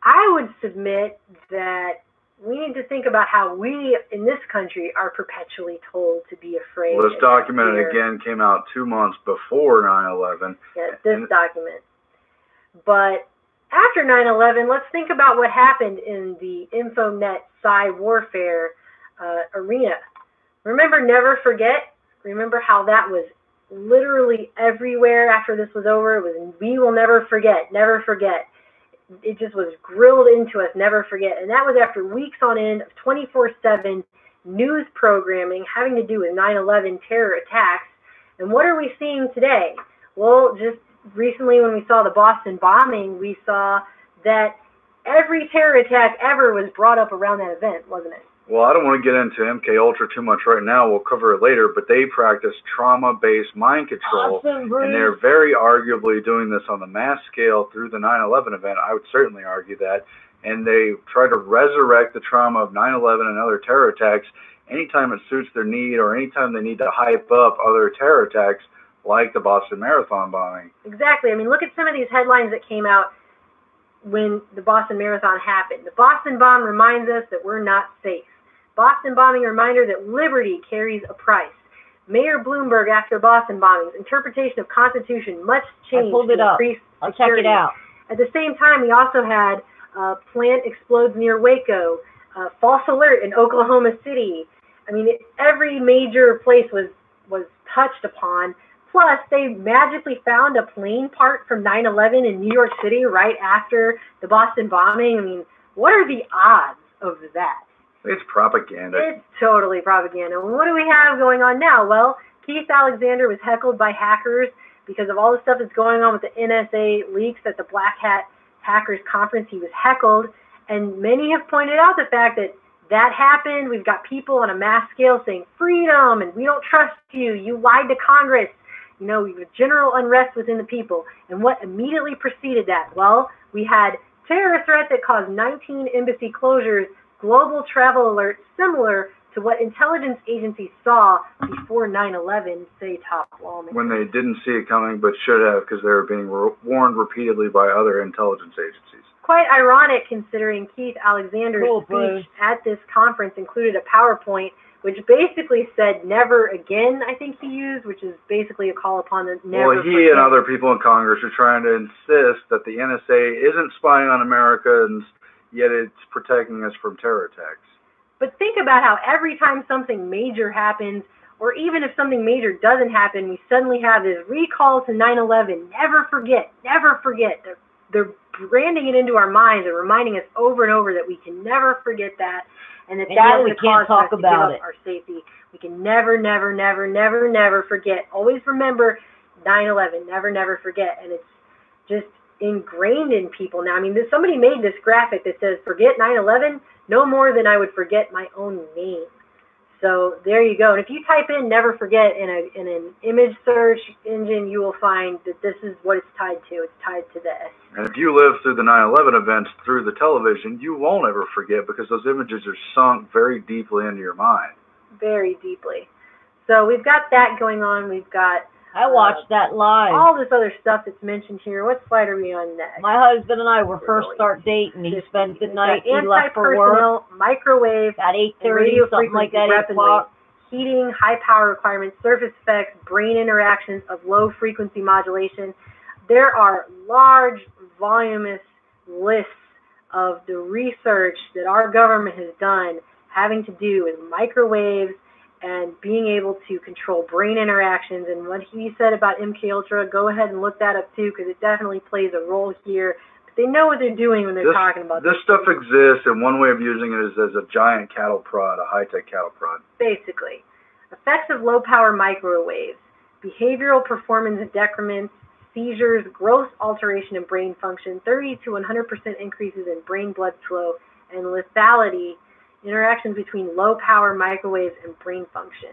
Speaker 3: I would submit that we need to think about how we in this country are perpetually told to be afraid.
Speaker 2: Well, this document again came out 2 months before 9/11.
Speaker 3: Yeah, this document. But after 9/11, let's think about what happened in the InfoNet Psy warfare arena. Remember Never Forget? Remember how that was literally everywhere after this was over? It was, we will never forget, never forget. It just was grilled into us, never forget. And that was after weeks on end of 24/7 news programming having to do with 9/11 terror attacks. And what are we seeing today? Well, just recently when we saw the Boston bombing, we saw that every terror attack ever was brought up around that event, wasn't it?
Speaker 2: Well, I don't want to get into MK Ultra too much right now. We'll cover it later. But they practice trauma-based mind control, and they're very arguably doing this on the mass scale through the 9/11 event. I would certainly argue that. And they try to resurrect the trauma of 9/11 and other terror attacks anytime it suits their need or anytime they need to hype up other terror attacks like the Boston Marathon bombing.
Speaker 3: Exactly. I mean, look at some of these headlines that came out when the Boston Marathon happened. The Boston bomb reminds us that we're not safe. Boston bombing reminder that liberty carries a price. Mayor Bloomberg after Boston bombings. Interpretation of Constitution. Much change.
Speaker 1: I pulled it up. I'll check it out.
Speaker 3: At the same time, we also had plant explodes near Waco. False alert in Oklahoma City. I mean, every major place was touched upon. Plus, they magically found a plane part from 9/11 in New York City right after the Boston bombing. I mean, what are the odds of that?
Speaker 2: It's propaganda.
Speaker 3: It's totally propaganda. What do we have going on now? Well, Keith Alexander was heckled by hackers because of all the stuff that's going on with the NSA leaks at the Black Hat Hackers Conference. He was heckled, and many have pointed out the fact that that happened. We've got people on a mass scale saying freedom, and we don't trust you. You lied to Congress. You know, we have general unrest within the people. And what immediately preceded that? Well, we had terror threat that caused 19 embassy closures, global travel alerts similar to what intelligence agencies saw before 9/11, say top lawmakers.
Speaker 2: When they didn't see it coming, but should have, because they were being warned repeatedly by other intelligence agencies.
Speaker 3: Quite ironic, considering Keith Alexander's speech at this conference included a PowerPoint which basically said "never again." I think he used, which is basically a call upon the never.
Speaker 2: Well, he and other people in Congress are trying to insist that the NSA isn't spying on Americans, yet it's protecting us from terror attacks.
Speaker 3: But think about how every time something major happens, or even if something major doesn't happen, we suddenly have this recall to 9/11. Never forget, never forget. They're branding it into our minds and reminding us over and over that we can never forget that, and that that is the cause for us to give up our safety. We can never, never, never, never, never forget. Always remember 9/11. Never, never forget. And it's just ingrained in people now. I mean, somebody made this graphic that says, "Forget 9/11 no more than I would forget my own name." So there you go. And if you type in "never forget" in an image search engine, you will find that this is what it's tied to. It's tied to this.
Speaker 2: And if you live through the 9/11 events through the television, you won't ever forget, because those images are sunk very deeply into your mind.
Speaker 3: Very deeply. So we've got that going on. We've got
Speaker 1: I watched that live.
Speaker 3: all this other stuff that's mentioned here. What slide are we on next?
Speaker 1: My husband and I were first start dating. He spent the night. He left for work.
Speaker 3: Microwave,
Speaker 1: at 8:30, something like that. 8 o'clock.
Speaker 3: Heating, high power requirements, surface effects, brain interactions of low frequency modulation. There are large, voluminous lists of the research that our government has done having to do with microwaves and being able to control brain interactions. And what he said about MKUltra, go ahead and look that up too, because it definitely plays a role here. But they know what they're doing when they're talking about
Speaker 2: this. This stuff exists, and one way of using it is as a giant cattle prod, a high-tech cattle prod.
Speaker 3: Basically. Effects of low-power microwaves, behavioral performance decrements, seizures, gross alteration in brain function, 30 to 100% increases in brain blood flow, and lethality, interactions between low-power microwaves and brain function.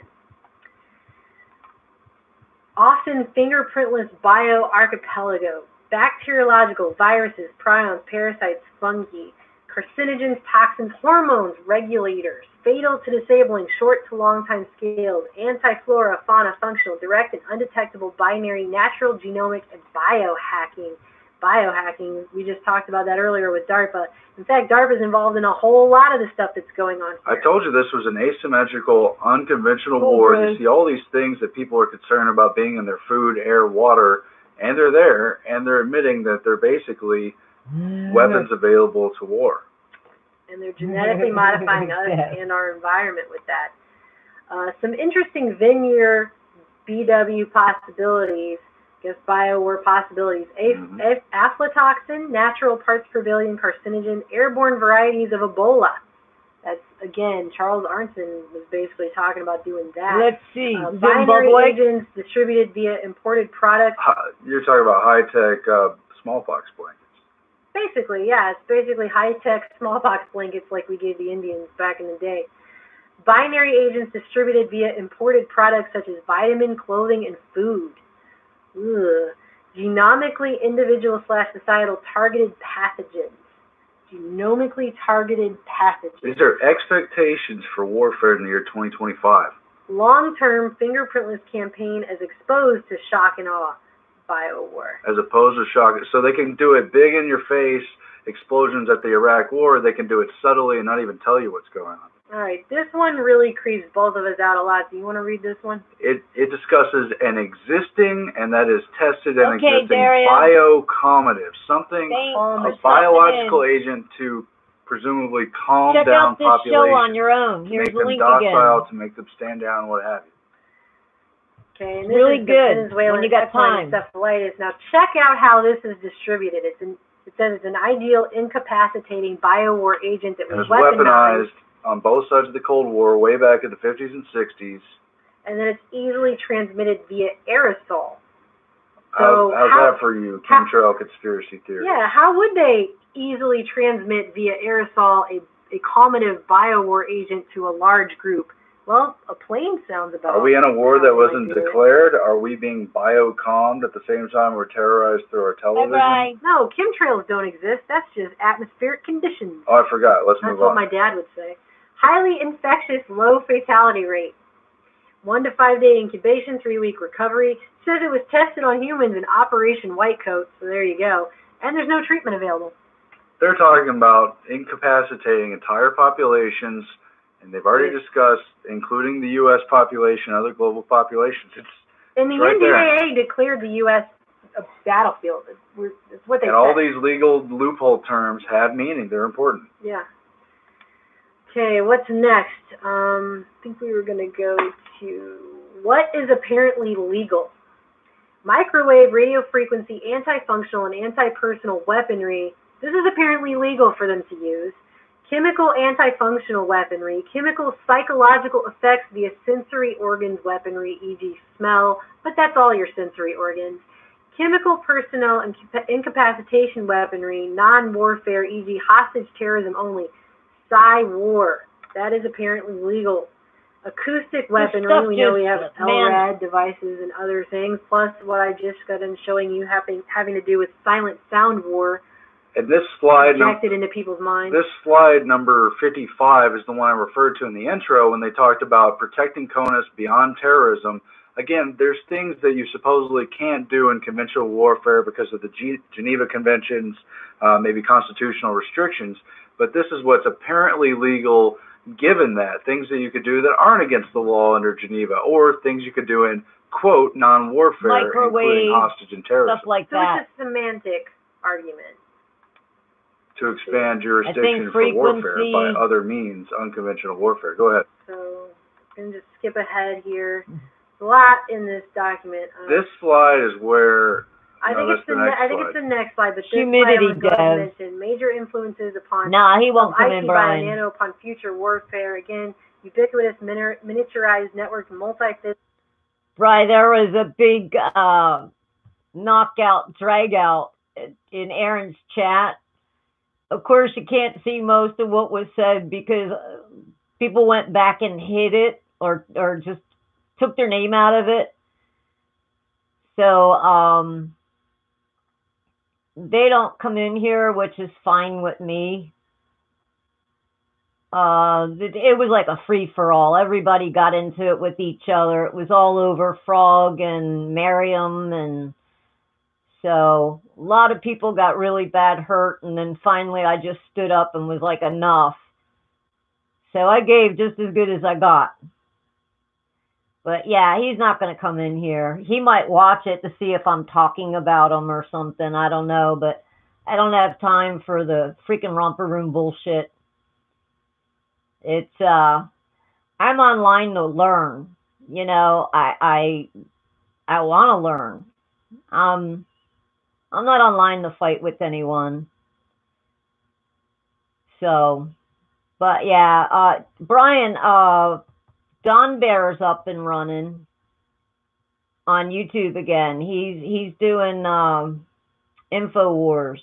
Speaker 3: Often fingerprintless bioarchipelago, bacteriological, viruses, prions, parasites, fungi, carcinogens, toxins, hormones, regulators, fatal to disabling, short to long time scales, anti-flora, fauna, functional, direct and undetectable, binary, natural, genomic, and biohacking. Biohacking, we just talked about that earlier with DARPA. In fact, DARPA is involved in a whole lot of the stuff that's going on here.
Speaker 2: I told you this was an asymmetrical, unconventional war. You see all these things that people are concerned about being in their food, air, water, and they're there, and they're admitting that they're basically weapons available to war.
Speaker 3: And they're genetically modifying us and our environment with that. Some interesting Vineyard BW possibilities. Biowar possibilities. Aflatoxin, natural parts per billion carcinogen, airborne varieties of Ebola. That's, again, Charles Arnson was basically talking about doing that.
Speaker 1: Let's see.
Speaker 3: Binary agents distributed via imported products.
Speaker 2: You're talking about high-tech smallpox blankets.
Speaker 3: Basically, yeah. It's basically high-tech smallpox blankets like we gave the Indians back in the day. Binary agents distributed via imported products such as vitamin, clothing, and food. Genomically individual/societal targeted pathogens. Genomically targeted pathogens.
Speaker 2: These are expectations for warfare in the year 2025.
Speaker 3: Long-term fingerprintless campaign as exposed to shock and awe biowar.
Speaker 2: As opposed to shock. So they can do it big in your face, explosions at the Iraq War. They can do it subtly and not even tell you what's going on.
Speaker 3: All right, this one really creeps both of us out a lot. Do you want to read this one?
Speaker 2: It discusses an existing, and that is tested and existing,
Speaker 1: Darian.
Speaker 2: biocomative, something, a biological agent to presumably calm down populations.
Speaker 1: Check out this show on your own. Here's the link again.
Speaker 2: Make them docile, to make them stand down, what have you.
Speaker 3: Okay, and this
Speaker 1: really
Speaker 3: is
Speaker 1: good when you got time.
Speaker 3: Encephalitis. Now check out how this is distributed. It says it's an ideal incapacitating biowar agent that was weaponized
Speaker 2: on both sides of the Cold War, way back in the 50s and 60s.
Speaker 3: And then it's easily transmitted via aerosol.
Speaker 2: So how's that for you, chemtrail conspiracy theory?
Speaker 3: Yeah, how would they easily transmit via aerosol a calmative biowar agent to a large group? Well, a plane sounds about.
Speaker 2: Are we in a war that wasn't declared? Are we being bio-calmed at the same time we're terrorized through our television?
Speaker 1: Bye-bye.
Speaker 3: No, chemtrails don't exist. That's just atmospheric conditions.
Speaker 2: Oh, I forgot. Let's move on.
Speaker 3: That's what my dad would say. Highly infectious, low fatality rate. 1 to 5 day incubation, 3-week recovery. Says it was tested on humans in Operation White Coat, so there you go. And there's no treatment available.
Speaker 2: They're talking about incapacitating entire populations, and they've already discussed including the U.S. population, other global populations.
Speaker 3: And the NDAA declared the U.S. a battlefield. It's what they said.
Speaker 2: And all these legal loophole terms have meaning. They're important.
Speaker 3: Yeah. Okay, what's next? I think we were going to go to what is apparently legal. Microwave, radio frequency, anti-functional, and anti-personal weaponry. This is apparently legal for them to use. Chemical anti-functional weaponry, chemical psychological effects via sensory organs weaponry, e.g. smell, but that's all your sensory organs. Chemical personnel and incapacitation weaponry, non-warfare, e.g. hostage terrorism only. Psy-war, that is apparently legal. Acoustic weaponry, we know we have LRAD devices and other things, plus what I just got in showing you having to do with silent sound war.
Speaker 2: And this slide,
Speaker 3: projected into people's minds.
Speaker 2: This slide number 55 is the one I referred to in the intro when they talked about protecting CONUS beyond terrorism. Again, there's things that you supposedly can't do in conventional warfare because of the Geneva Conventions, maybe constitutional restrictions, but this is what's apparently legal given that. Things that you could do that aren't against the law under Geneva, or things you could do in, quote, non-warfare, including hostage and terrorism.
Speaker 1: Stuff like
Speaker 3: that.
Speaker 1: So
Speaker 3: it's a semantic argument.
Speaker 2: To expand jurisdiction for warfare by other means, unconventional warfare. Go ahead.
Speaker 3: So I'm going to just skip ahead here. A lot in this document.
Speaker 2: This slide is where...
Speaker 3: I think it's the next slide, but this
Speaker 1: humidity
Speaker 3: slide I was going to mention major influences upon
Speaker 1: nah, he won't come in, Brian.
Speaker 3: Nano upon future warfare. Again, ubiquitous miniaturized network, multi-fit.
Speaker 1: Brian, there was a big knockout, drag out in Aaron's chat. Of course, you can't see most of what was said because people went back and hid it or just took their name out of it. So, they don't come in here, which is fine with me. It was like a free-for-all. Everybody got into it with each other. It was all over Frog and Miriam, and so a lot of people got really bad hurt, and then finally I just stood up and was like, enough. So I gave just as good as I got. But yeah, he's not going to come in here. He might watch it to see if I'm talking about him or something. I don't know, but I don't have time for the freaking romper room bullshit. It's, I'm online to learn. You know, I want to learn. I'm not online to fight with anyone. So, but yeah, Brian, Don Bear's up and running on YouTube again. He's doing InfoWars.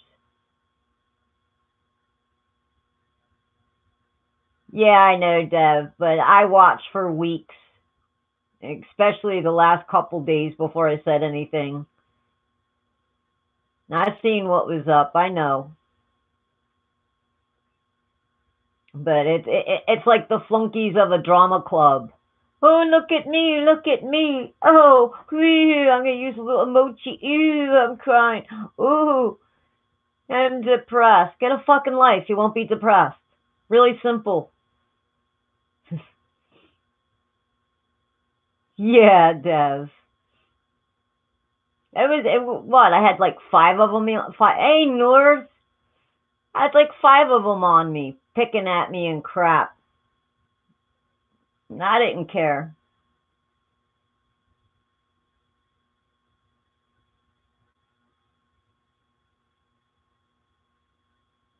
Speaker 1: Yeah, I know, Dev, but I watched for weeks, especially the last couple days before I said anything. I've seen what was up. I know. But it's like the flunkies of a drama club. Oh, look at me, look at me. Oh, I'm going to use a little emoji. Ew, I'm crying. Ooh, I'm depressed. Get a fucking life. You won't be depressed. Really simple. Yeah, Dev. What? I had like 5 of them. Hey, North. I had like 5 of them on me, picking at me and crap. I didn't care.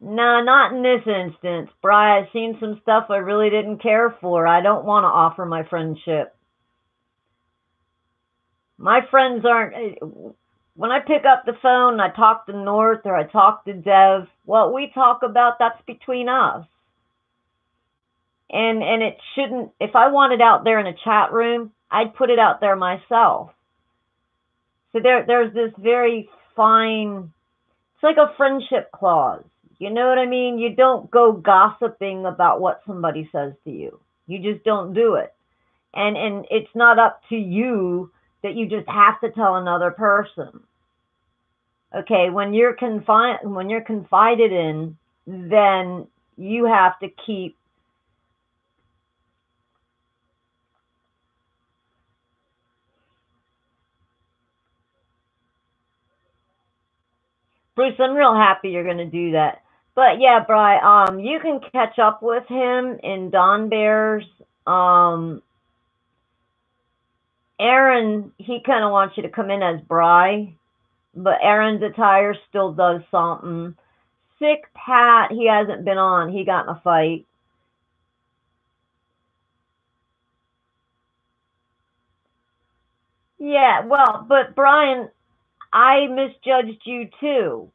Speaker 1: No, not in this instance. Brian, I've seen some stuff I really didn't care for. I don't want to offer my friendship. My friends aren't... When I pick up the phone and I talk to North or I talk to Dev, what we talk about, that's between us. And it shouldn't... If I want it out there in a chat room, I'd put it out there myself. So there's this very fine... It's like a friendship clause. You know what I mean? You don't go gossiping about what somebody says to you. You just don't do it. And it's not up to you that you just have to tell another person. Okay, when you're confided in, then you have to keep. Bruce, I'm real happy you're going to do that. But yeah, Bri, you can catch up with him in Don Bears. Um, Aaron, he kind of wants you to come in as Bri, but Aaron's attire still does something. Sick Pat, he hasn't been on. He got in a fight. Yeah, well, but Brian, I misjudged you too.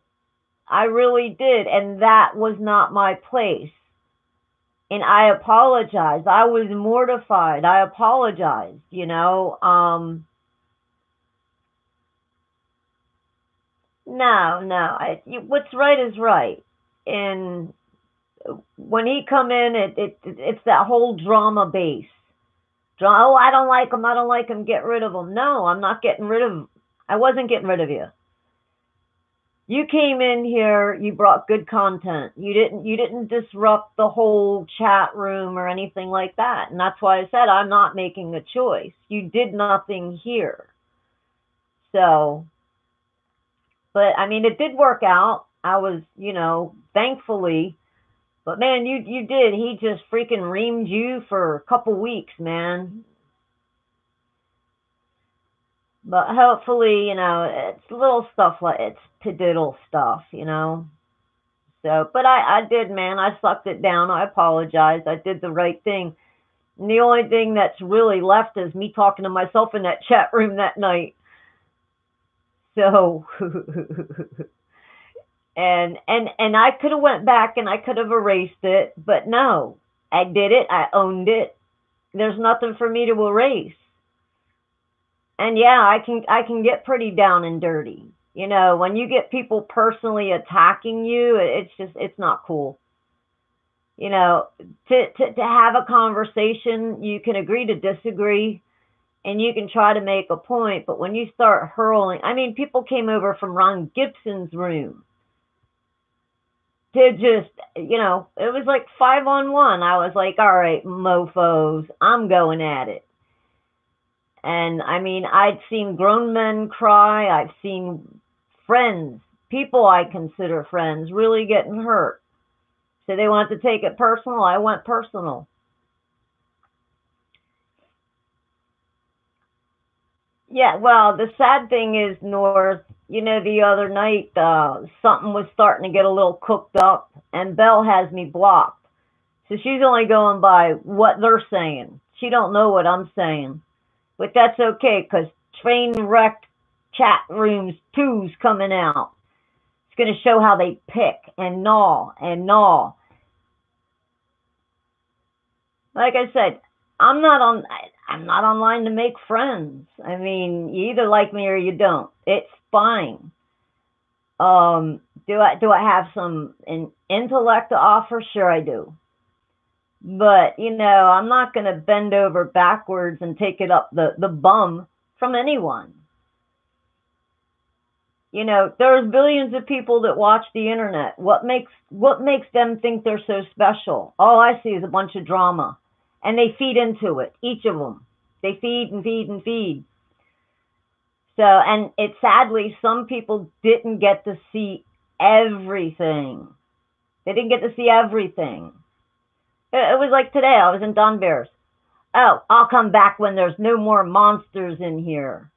Speaker 1: I really did, and that was not my place. And I apologized. I was mortified. I apologized, you know. No, no. What's right is right. And when he come in, it's that whole drama base. Oh, I don't like him. I don't like him. Get rid of him. No, I'm not getting rid of. I wasn't getting rid of you. You came in here, you brought good content. You didn't disrupt the whole chat room or anything like that. And that's why I said I'm not making a choice. You did nothing here. So, but I mean it did work out. I was, thankfully, but man, you did. He just freaking reamed you for a couple weeks, man. But hopefully, it's little stuff like it's pediddle stuff. So, but I did, man. I sucked it down. I apologized. I did the right thing. And the only thing that's really left is me talking to myself in that chat room that night. So, and I could have went back and I could have erased it, but no, I did it. I owned it. There's nothing for me to erase. And yeah, I can get pretty down and dirty. When you get people personally attacking you, it's not cool. To have a conversation, you can agree to disagree and you can try to make a point, but when you start hurling, I mean, people came over from Ron Gibson's room to just, it was like 5-on-1. I was like, all right, mofos, I'm going at it. And I mean, I'd seen grown men cry. I've seen friends, people I consider friends, really getting hurt. So they wanted to take it personal. I went personal. Yeah, well, the sad thing is, North, the other night, something was starting to get a little cooked up, and Belle has me blocked. So she's only going by what they're saying. She don't know what I'm saying. But that's okay, because train wrecked chat rooms 2's coming out. It's going to show how they pick and gnaw and gnaw. Like I said, I'm not online to make friends. I mean, you either like me or you don't. It's fine. Do I have some intellect to offer? Sure I do. But, I'm not going to bend over backwards and take it up the bum from anyone. There's billions of people that watch the internet. What makes them think they're so special? All I see is a bunch of drama. And they feed into it, each of them. They feed and feed and feed. So, and it sadly, some people didn't get to see everything. They didn't get to see everything. It was like today, I was in Don Bears. Oh, I'll come back when there's no more monsters in here.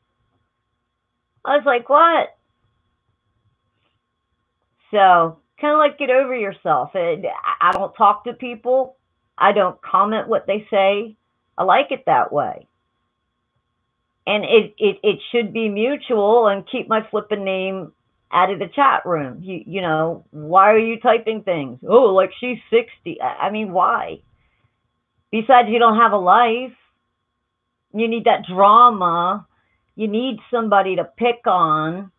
Speaker 1: I was like, what? So, kind of like get over yourself. I don't talk to people. I don't comment what they say. I like it that way. And it should be mutual and keep my flipping name out of the chat room. Why are you typing things? Oh, like she's 60. I mean, why? Besides, you don't have a life. You need that drama. You need somebody to pick on.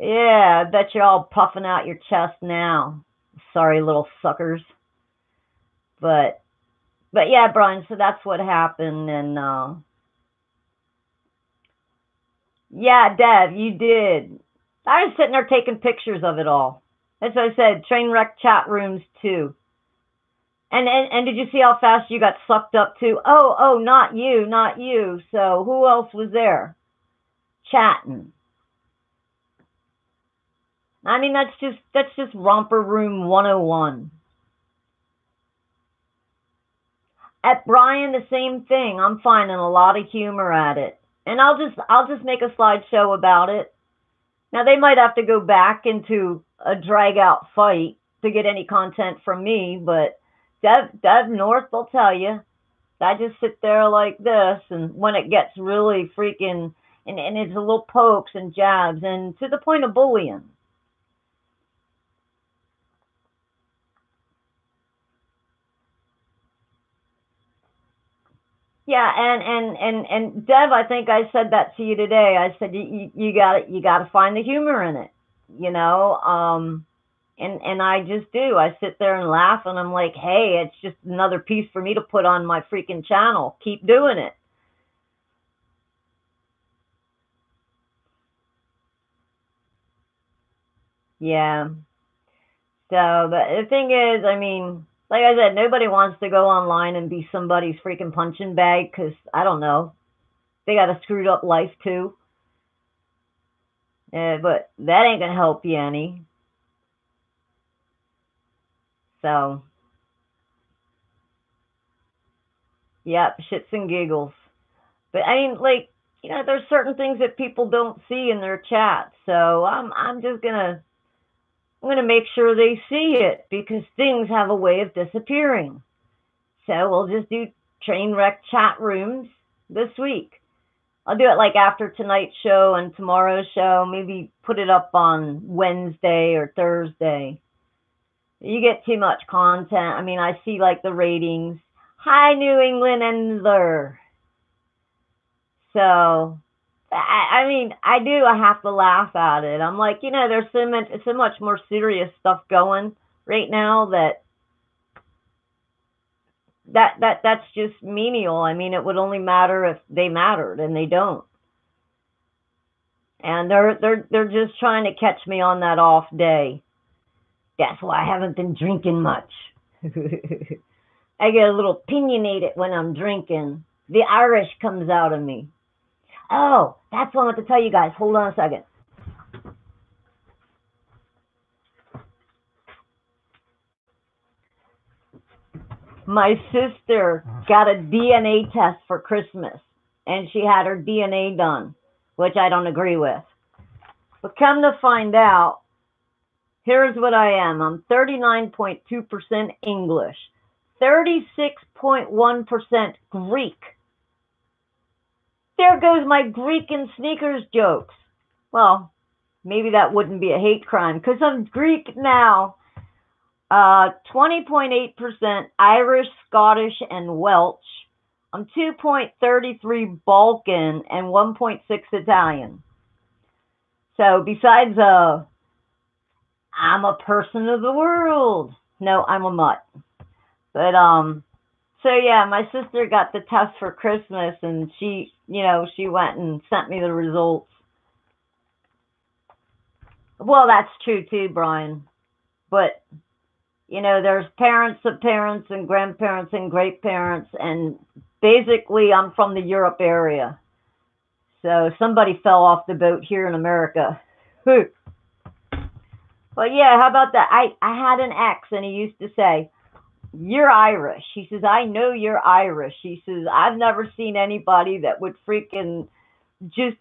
Speaker 1: Yeah, I bet you're all puffing out your chest now. Sorry, little suckers. But yeah, Brian. So that's what happened, and yeah, Dev, you did. I was sitting there taking pictures of it all. As I said, train wreck chat rooms too. And did you see how fast you got sucked up to? Oh, not you, not you. So who else was there chatting? I mean, that's just romper room 101. At Brian, the same thing. I'm finding a lot of humor at it, and I'll just make a slideshow about it. Now they might have to go back into a drag out fight to get any content from me, but Dev North will tell you. I just sit there like this, and when it gets really freaking, and it's a little pokes and jabs, and to the point of bullying. Yeah, and Dev, I think I said that to you today. I said you got to find the humor in it, you know. And I just do. I sit there and laugh, and I'm like, hey, it's just another piece for me to put on my freaking channel. Keep doing it. Yeah. So the thing is, I mean, like I said, nobody wants to go online and be somebody's freaking punching bag because I don't know, they got a screwed up life too. But that ain't gonna help you any. So, yep, shits and giggles. But I mean, like, there's certain things that people don't see in their chat. So I'm gonna make sure they see it because things have a way of disappearing. So we'll just do train wreck chat rooms this week. I'll do it like after tonight's show and tomorrow's show. Maybe put it up on Wednesday or Thursday. You get too much content. I mean, I see like the ratings. Hi, New England Endler. So, I mean, I do. I have to laugh at it. I'm like, there's so much more serious stuff going right now that's just menial. I mean, it would only matter if they mattered, and they don't. And they're just trying to catch me on that off day. That's why I haven't been drinking much. I get a little opinionated when I'm drinking. The Irish comes out of me. Oh, that's what I want to tell you guys. Hold on a second. My sister got a DNA test for Christmas, and she had her DNA done, which I don't agree with. But come to find out, here's what I am. I'm 39.2% English, 36.1% Greek. There goes my Greek and sneakers jokes. Well, maybe that wouldn't be a hate crime because I'm Greek now. 20.8% Irish, Scottish, and Welsh. I'm 2.33 Balkan and 1.6 Italian. So besides I'm a person of the world. No, I'm a mutt. But so yeah, my sister got the test for Christmas, and she went and sent me the results. Well, that's true too, Brian. But there's parents of parents and grandparents and great parents, and basically I'm from the Europe area. So somebody fell off the boat here in America. But yeah, how about that? I had an ex, and he used to say, "You're Irish." He says, "I know you're Irish." He says, "I've never seen anybody that would freaking just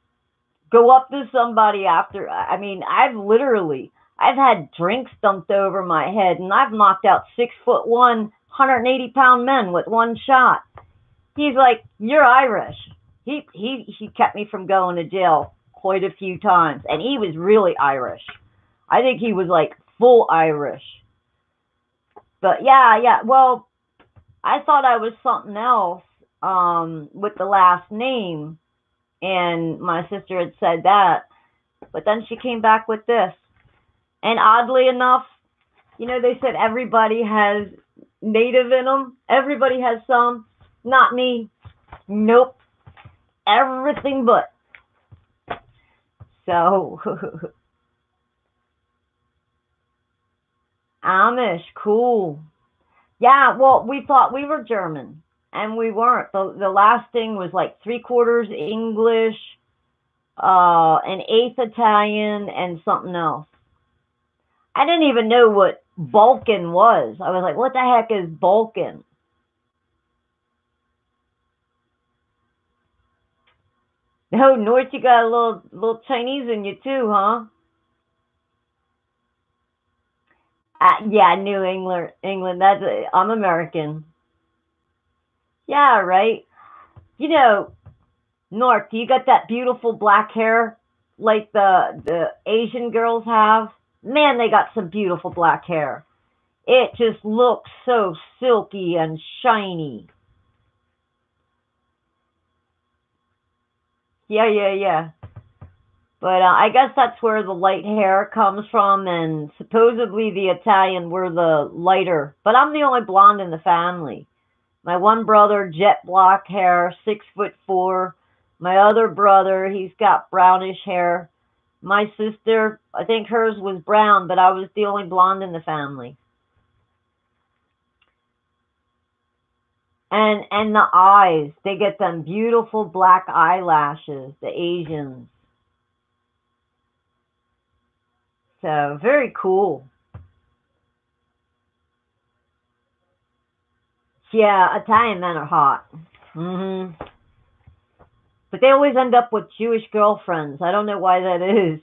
Speaker 1: go up to somebody after." I mean, I've had drinks dumped over my head, and I've knocked out 6'1", 180-pound men with one shot. He's like, "You're Irish." He kept me from going to jail quite a few times, and he was really Irish. I think he was like full Irish. But yeah. Well, I thought I was something else with the last name, and my sister had said that. But then she came back with this. And oddly enough, you know, they said everybody has native in them. Everybody has some. Not me. Nope. Everything but. So, Amish, cool. Yeah, well, we thought we were German, and we weren't. The last thing was like 3/4 English, an eighth Italian, and something else. I didn't even know what Balkan was. I was like, what the heck is Balkan? Oh, North, you got a little Chinese in you too, huh? Yeah, New England. England. I'm American. Yeah, right. You know, North, you got that beautiful black hair like the Asian girls have. Man, they got some beautiful black hair. It just looks so silky and shiny. Yeah, yeah, yeah. But I guess that's where the light hair comes from, and supposedly the Italian were the lighter. But I'm the only blonde in the family. My one brother, jet black hair, 6'4". My other brother, he's got brownish hair. My sister, I think hers was brown, but I was the only blonde in the family. And the eyes, they get them beautiful black eyelashes, the Asians. So very cool. Yeah, Italian men are hot. But they always end up with Jewish girlfriends. I don't know why that is.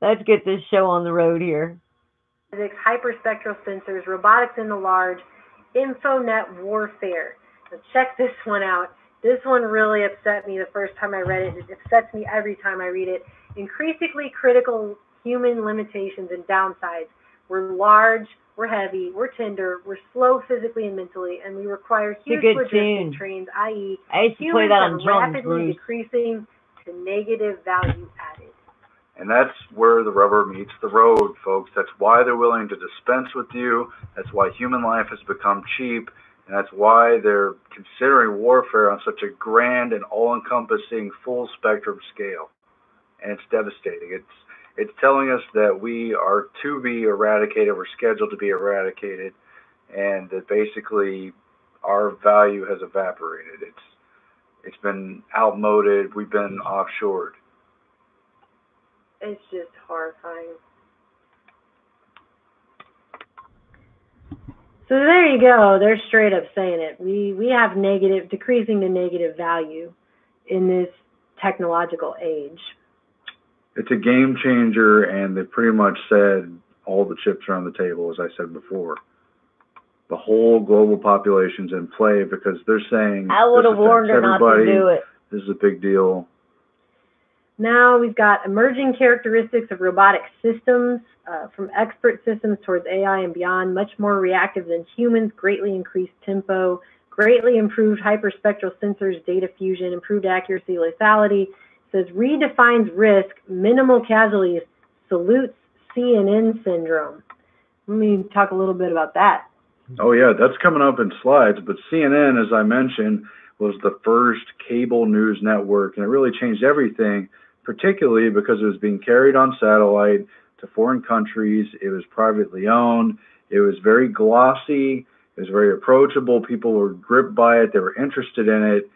Speaker 1: Let's get this show on the road here.
Speaker 3: Hyperspectral sensors, robotics in the large, InfoNet warfare. So check this one out. This one really upset me the first time I read it. It upsets me every time I read it. Increasingly critical human limitations and downsides. We're large, we're heavy, we're tender, we're slow physically and mentally, and we require huge logistic trains, i.e., humans are rapidly decreasing to negative value added.
Speaker 2: And that's where the rubber meets the road, folks. That's why they're willing to dispense with you. That's why human life has become cheap. And that's why they're considering warfare on such a grand and all-encompassing full-spectrum scale. And it's devastating. It's telling us that we are to be eradicated, we're scheduled to be eradicated, and that basically our value has evaporated. It's been outmoded. We've been offshored.
Speaker 3: It's just horrifying. So there you go. They're straight up saying it. We have decreasing to negative value in this technological age.
Speaker 2: It's a game changer, and they pretty much said all the chips are on the table, as I said before. The whole global population's in play because they're saying
Speaker 1: I would have warned her not to do it.
Speaker 2: This is a big deal.
Speaker 3: Now we've got emerging characteristics of robotic systems, from expert systems towards AI and beyond, much more reactive than humans, greatly increased tempo, greatly improved hyperspectral sensors, data fusion, improved accuracy, lethality. It says redefines risk, minimal casualties, salutes CNN syndrome. Let me talk a little bit about that.
Speaker 2: Oh yeah, that's coming up in slides, but CNN, as I mentioned, was the first cable news network, and it really changed everything, particularly because it was being carried on satellite to foreign countries. It was privately owned. It was very glossy. It was very approachable. People were gripped by it. They were interested in it.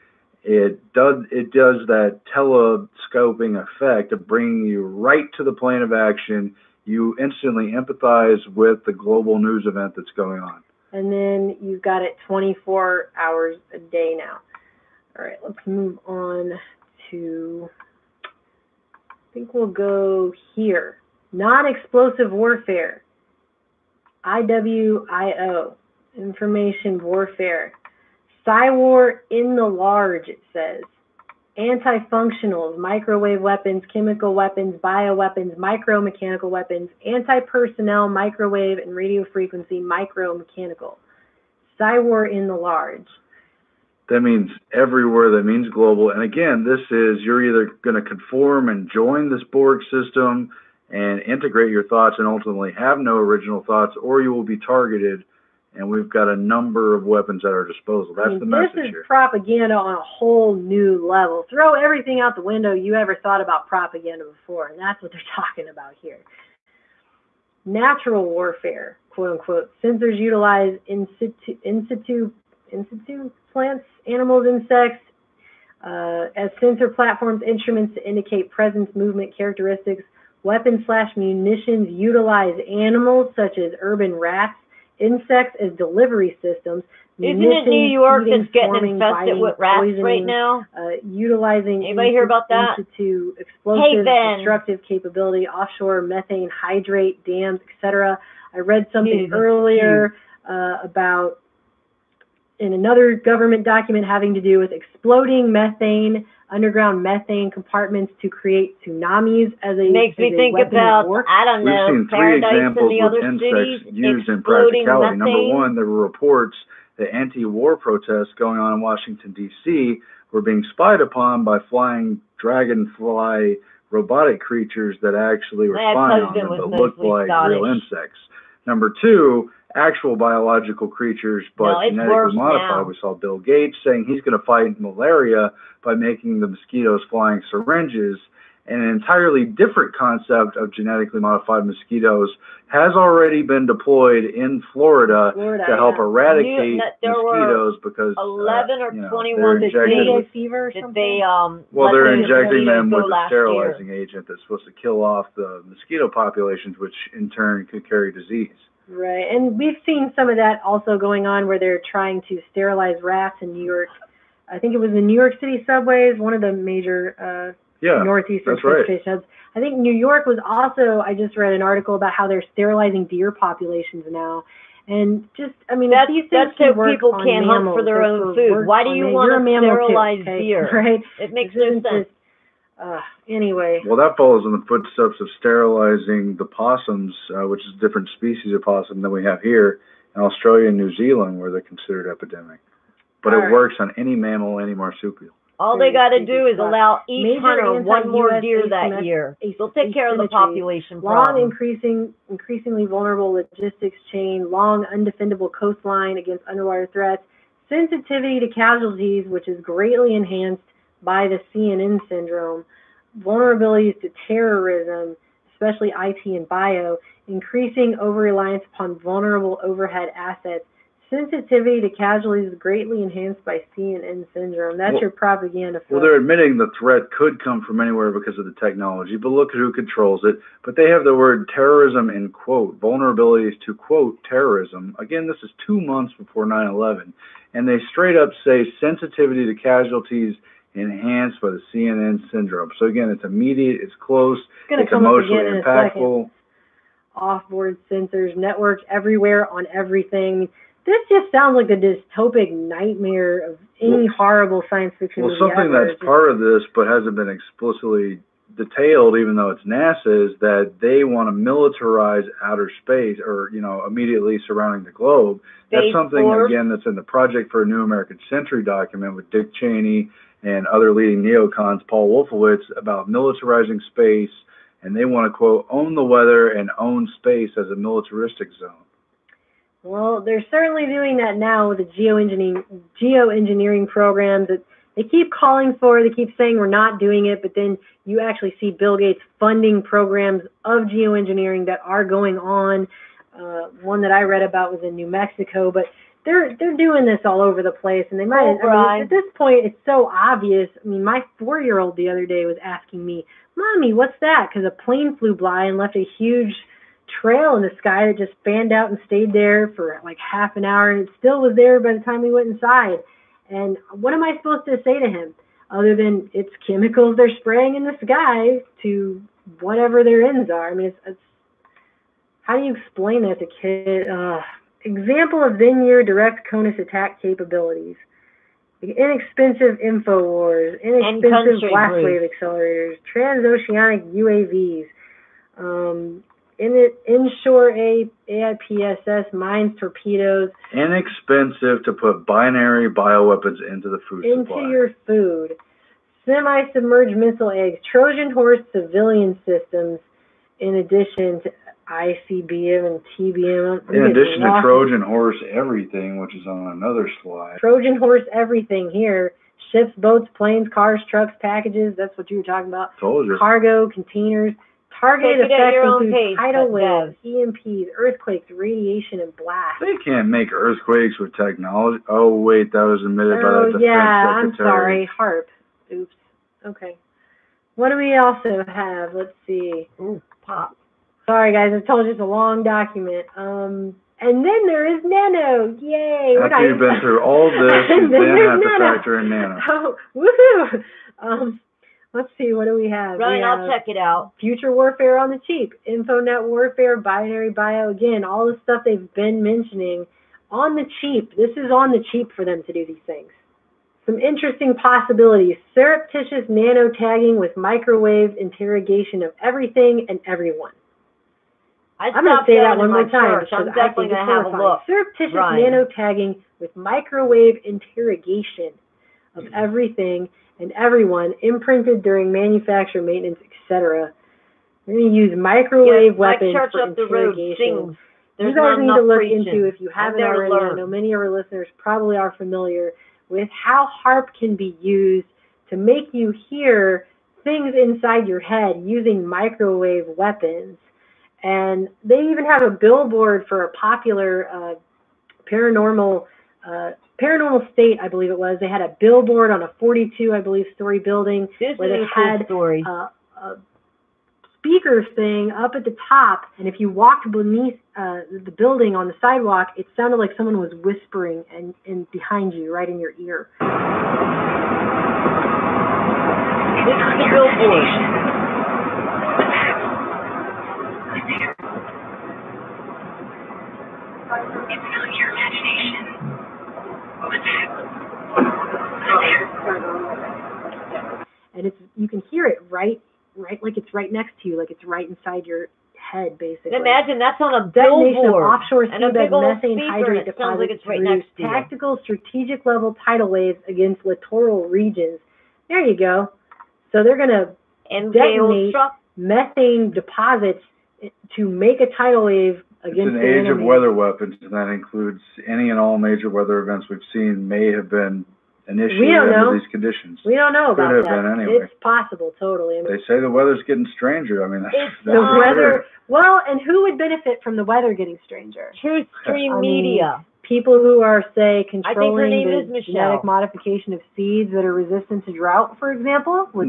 Speaker 2: It does that telescoping effect of bringing you right to the plane of action. You instantly empathize with the global news event that's going on.
Speaker 3: And then you've got it 24 hours a day now. All right, let's move on to, I think we'll go here. Non-explosive warfare, IWIO, information warfare. Cyber in the large, it says. Anti-functionals, microwave weapons, chemical weapons, bioweapons, micro-mechanical weapons, anti-personnel, microwave, and radio frequency, micro-mechanical. Cyber in the large.
Speaker 2: That means everywhere. That means global. And again, this is, you're either going to conform and join this Borg system and integrate your thoughts and ultimately have no original thoughts, or you will be targeted. And we've got a number of weapons at our disposal. That's the message here.
Speaker 3: This is propaganda on a whole new level. Throw everything out the window you ever thought about propaganda before, and that's what they're talking about here. Natural warfare, quote unquote. Sensors utilize in situ plants, animals, insects, as sensor platforms, instruments to indicate presence, movement, characteristics. Weapons/munitions utilize animals such as urban rats, insects as delivery systems.
Speaker 1: Isn't it New York that's getting infested with rats right now?
Speaker 3: Utilizing
Speaker 1: anybody hear about that?
Speaker 3: To explosive, destructive capability, offshore methane hydrate dams, etc. I read something earlier about in another government document having to do with exploding methane, underground methane compartments to create tsunamis as a
Speaker 1: makes me think about, I don't know,
Speaker 2: we've seen 3 examples with insects used in practicality. Number one, there were reports that anti-war protests going on in Washington, D.C. were being spied upon by flying dragonfly robotic creatures that actually were spying on them but looked like real insects. Number two, actual biological creatures, but genetically modified. We saw Bill Gates saying he's going to fight malaria by making the mosquitoes flying syringes. And an entirely different concept of genetically modified mosquitoes has already been deployed in Florida to help eradicate mosquitoes because
Speaker 1: 11 or 21
Speaker 3: dengue fever or something.
Speaker 2: Well, they're injecting them with a sterilizing agent that's supposed to kill off the mosquito populations, which in turn could carry disease.
Speaker 3: Right, and we've seen some of that also going on where they're trying to sterilize rats in New York. I think it was the New York City subways, one of the major northeastern transportation hubs. I think New York was also, I just read an article about how they're sterilizing deer populations now. And just, I mean,
Speaker 1: that's so people can't hunt for their own food. Why do you want to sterilize deer?
Speaker 3: Right?
Speaker 1: It makes no sense.
Speaker 3: Anyway.
Speaker 2: Well, that follows in the footsteps of sterilizing the possums, which is a different species of possum than we have here in Australia and New Zealand, where they're considered epidemic. But it works on any mammal, any marsupial.
Speaker 1: All they got to do is allow each hunter one more deer that year. They'll take care of the population problem.
Speaker 3: Increasingly vulnerable logistics chain, long undefendable coastline against underwater threats, sensitivity to casualties, which is greatly enhanced by the CNN syndrome, vulnerabilities to terrorism, especially IT and bio, increasing over-reliance upon vulnerable overhead assets, sensitivity to casualties greatly enhanced by CNN syndrome. That's your propaganda.
Speaker 2: Well, they're admitting the threat could come from anywhere because of the technology, but look at who controls it. But they have the word terrorism in quote, vulnerabilities to quote terrorism. Again, this is 2 months before 9/11, and they straight up say sensitivity to casualties enhanced by the CNN syndrome. So again, it's immediate, it's close, it's emotionally impactful.
Speaker 3: Off-board sensors, networks everywhere on everything. This just sounds like a dystopic nightmare of any horrible science fiction movie
Speaker 2: something
Speaker 3: ever.
Speaker 2: That's part of this, but hasn't been explicitly detailed, even though it's NASA, is that they want to militarize outer space, or immediately surrounding the globe. That's something again that's in the Project for a New American Century document with Dick Cheney and other leading neocons, Paul Wolfowitz, about militarizing space, and they want to quote own the weather and own space as a militaristic zone.
Speaker 3: Well, they're certainly doing that now with the geoengineering programs that they keep calling for. They keep saying we're not doing it, but then you actually see Bill Gates funding programs of geoengineering that are going on. One that I read about was in New Mexico, but they're doing this all over the place, and they might. I mean, at this point, it's so obvious. I mean, my 4-year-old the other day was asking me, "Mommy, what's that?" Because a plane flew by and left a huge trail in the sky that just fanned out and stayed there for like half an hour, and it still was there by the time we went inside. And what am I supposed to say to him other than it's chemicals they're spraying in the sky to whatever their ends are? I mean, it's how do you explain that to a kid? Example of then-year direct CONUS attack capabilities. Inexpensive InfoWars, inexpensive blast wave accelerators, transoceanic UAVs, inshore AIPSS mines torpedoes.
Speaker 2: Inexpensive to put binary bioweapons into the food supply.
Speaker 3: Into your food. Semi-submerged missile eggs, Trojan horse civilian systems, in addition to ICBM and TBM.
Speaker 2: In addition to Trojan horse everything, which is on another slide.
Speaker 3: Trojan horse everything here. Ships, boats, planes, cars, trucks, packages. That's what you were talking about.
Speaker 2: Told you.
Speaker 3: Cargo, containers. Targeted effects include tidal waves, EMPs, earthquakes, radiation, and blast.
Speaker 2: They can't make earthquakes with technology. Oh, wait, that was admitted by the Defense Secretary.
Speaker 3: I'm sorry. HAARP. Oops. Okay. What do we also have? Let's see.
Speaker 1: Ooh, pop.
Speaker 3: Sorry, guys. I told you it's a long document. And then there is Nano. Yay.
Speaker 2: After you've been through all this, you then have to factor in Nano.
Speaker 3: Oh, woohoo. Let's see, what do we have?
Speaker 1: Ryan, I'll check it out.
Speaker 3: Future warfare on the cheap, InfoNet warfare, binary bio, again, all the stuff they've been mentioning on the cheap. This is on the cheap for them to do these things. Some interesting possibilities. Surreptitious nano tagging with microwave interrogation of everything and everyone. I'm going to say that one more time.
Speaker 1: I'm definitely going to have a look.
Speaker 3: Surreptitious nano tagging with microwave interrogation of everything and everyone, imprinted during manufacture, maintenance, etc. We're going to use microwave weapons for interrogation. You guys need to look into, if you haven't already, I know many of our listeners probably are familiar with how HAARP can be used to make you hear things inside your head using microwave weapons. And they even have a billboard for a popular paranormal State, I believe it was. They had a billboard on a 42, I believe, story building where they had a speaker thing up at the top. And if you walked beneath the building on the sidewalk, it sounded like someone was whispering and behind you, right in your ear.
Speaker 1: This is the billboard.
Speaker 4: It's not your imagination.
Speaker 3: And you can hear it right like it's right next to you, like it's right inside your head, basically.
Speaker 1: Imagine that's on a
Speaker 3: detonation of
Speaker 1: billboard.
Speaker 3: offshore
Speaker 1: And a
Speaker 3: seabed
Speaker 1: big old
Speaker 3: methane
Speaker 1: speaker,
Speaker 3: hydrate
Speaker 1: and it sounds like
Speaker 3: deposits
Speaker 1: it's right next to you.
Speaker 3: tactical strategic level tidal waves against littoral regions. There you go. So they're going to detonate methane deposits to make a tidal wave against the enemy.
Speaker 2: It's an age of weather weapons, and that includes any and all major weather events we've seen may have been initiated under these conditions.
Speaker 3: We don't know about that.
Speaker 2: Anyway.
Speaker 3: It's possible, totally. I mean,
Speaker 2: they say the weather's getting stranger. I mean, that's
Speaker 3: the weather. Well, and who would benefit from the weather getting stranger?
Speaker 1: Truth Stream Media.
Speaker 3: People who are, say, controlling
Speaker 1: the
Speaker 3: genetic modification of seeds that are resistant to drought, for example.
Speaker 2: Probably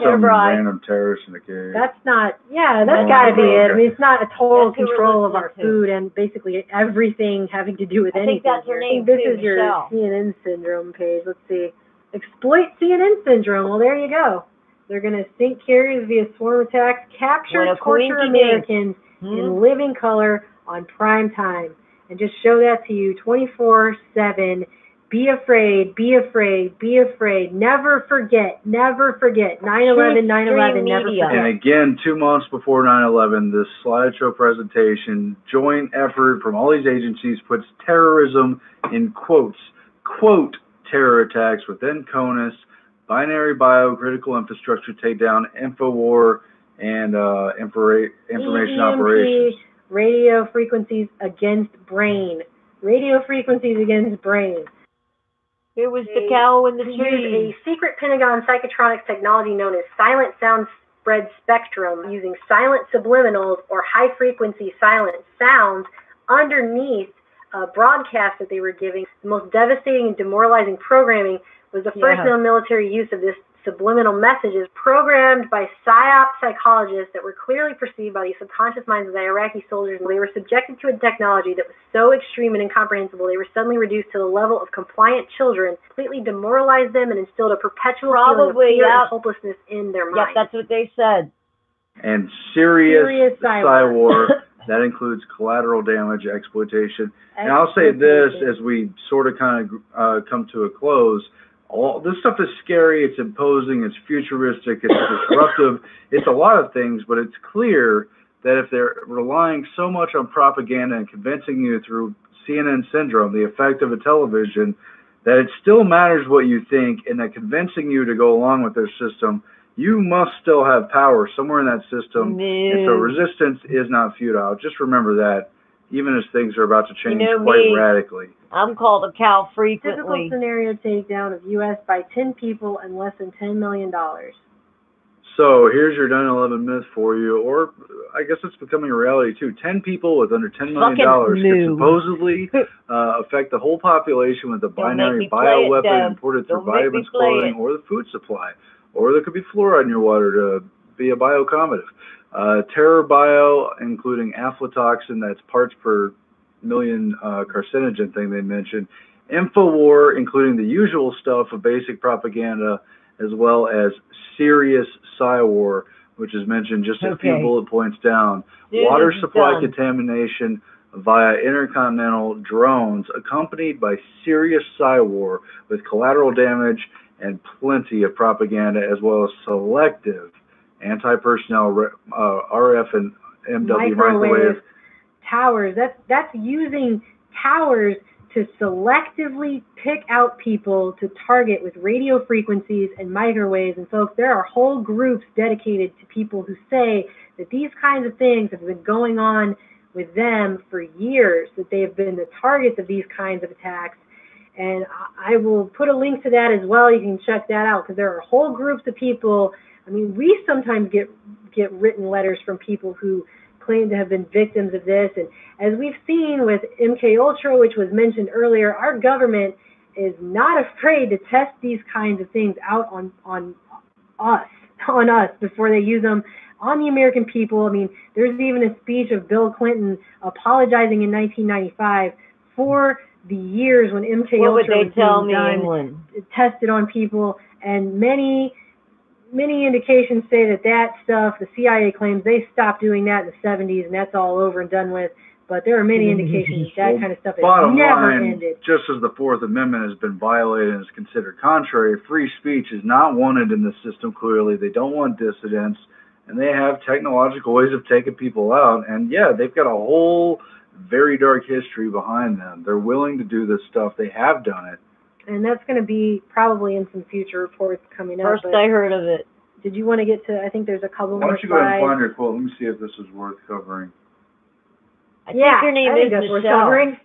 Speaker 2: some random terrorist in the cave.
Speaker 3: That's not, that's got to be it. I mean, it's not a total control of our food and basically everything having to do with anything.
Speaker 1: I think that's her name,
Speaker 3: This is your CNN syndrome page. Let's see. Exploit CNN syndrome. Well, there you go. They're going to sink carriers via swarm attacks, capture, torture Americans in living color on prime time. And just show that to you 24/7. Be afraid, be afraid, be afraid. Never forget, never forget. 9/11, 9/11, never forget.
Speaker 2: And again, 2 months before 9/11, this slideshow presentation, joint effort from all these agencies, puts terrorism in quotes. Quote, terror attacks within CONUS, binary bio, critical infrastructure takedown, InfoWar, and information operations.
Speaker 3: Radio frequencies against brain. Radio frequencies against brain.
Speaker 1: It was the cow in the tree.
Speaker 3: A secret Pentagon psychotronics technology known as silent sound spread spectrum, using silent subliminals or high-frequency silent sounds underneath broadcasts that they were giving. The most devastating and demoralizing programming was the first known military use of this subliminal messages programmed by PSYOP psychologists that were clearly perceived by the subconscious minds of the Iraqi soldiers. They were subjected to a technology that was so extreme and incomprehensible, they were suddenly reduced to the level of compliant children, completely demoralized them, and instilled a perpetual feeling of fear and hopelessness in their minds.
Speaker 1: Yep, that's what they said.
Speaker 2: And serious psy-war. That includes collateral damage, exploitation. And I'll say this as we sort of kind of come to a close. All this stuff is scary, it's imposing, it's futuristic, it's disruptive, it's a lot of things, but it's clear that if they're relying so much on propaganda and convincing you through CNN syndrome, the effect of a television, that it still matters what you think, and that convincing you to go along with their system, you must still have power somewhere in that system. And so resistance is not futile. Just remember that, even as things are about to change quite radically.
Speaker 1: I'm called a cow frequently.
Speaker 3: Typical scenario takedown of U.S. by 10 people and less than $10 million.
Speaker 2: So here's your 9/11 myth for you, or I guess it's becoming a reality too. 10 people with under $10 million could supposedly affect the whole population with a binary bioweapon imported through vitamins, clothing, or the food supply. Or there could be fluoride in your water to be a biocommodity. Terror bio, including aflatoxin, that's parts per million carcinogen thing they mentioned. Infowar, including the usual stuff of basic propaganda, as well as serious Psywar, which is mentioned just a few bullet points down. Water supply contamination via intercontinental drones, accompanied by serious Psywar with collateral damage and plenty of propaganda, as well as selective anti-personnel RF and MW microwave
Speaker 3: towers. That's using towers to selectively pick out people to target with radio frequencies and microwaves. And folks, there are whole groups dedicated to people who say that these kinds of things have been going on with them for years, that they have been the targets of these kinds of attacks. And I will put a link to that as well. You can check that out, because there are whole groups of people. I mean, we sometimes get written letters from people who claim to have been victims of this. And as we've seen with MKUltra, which was mentioned earlier, our government is not afraid to test these kinds of things out on us before they use them on the American people. I mean, there's even a speech of Bill Clinton apologizing in 1995 for the years when MKUltra was being done, tested on people, and many indications say that stuff, the CIA claims they stopped doing that in the 70s, and that's all over and done with. But there are many indications that kind of stuff has never ended.
Speaker 2: Just as the Fourth Amendment has been violated and is considered contrary, free speech is not wanted in the system, clearly. They don't want dissidents, and they have technological ways of taking people out. And yeah, they've got a whole very dark history behind them. They're willing to do this stuff. They have done it.
Speaker 3: And that's going to be probably in some future reports coming up.
Speaker 1: First I heard of it.
Speaker 3: Did you want to get to, I think there's a couple more slides.
Speaker 2: Why don't you go ahead and find your quote? Let me see if this is worth covering.
Speaker 1: I think your name is Michelle.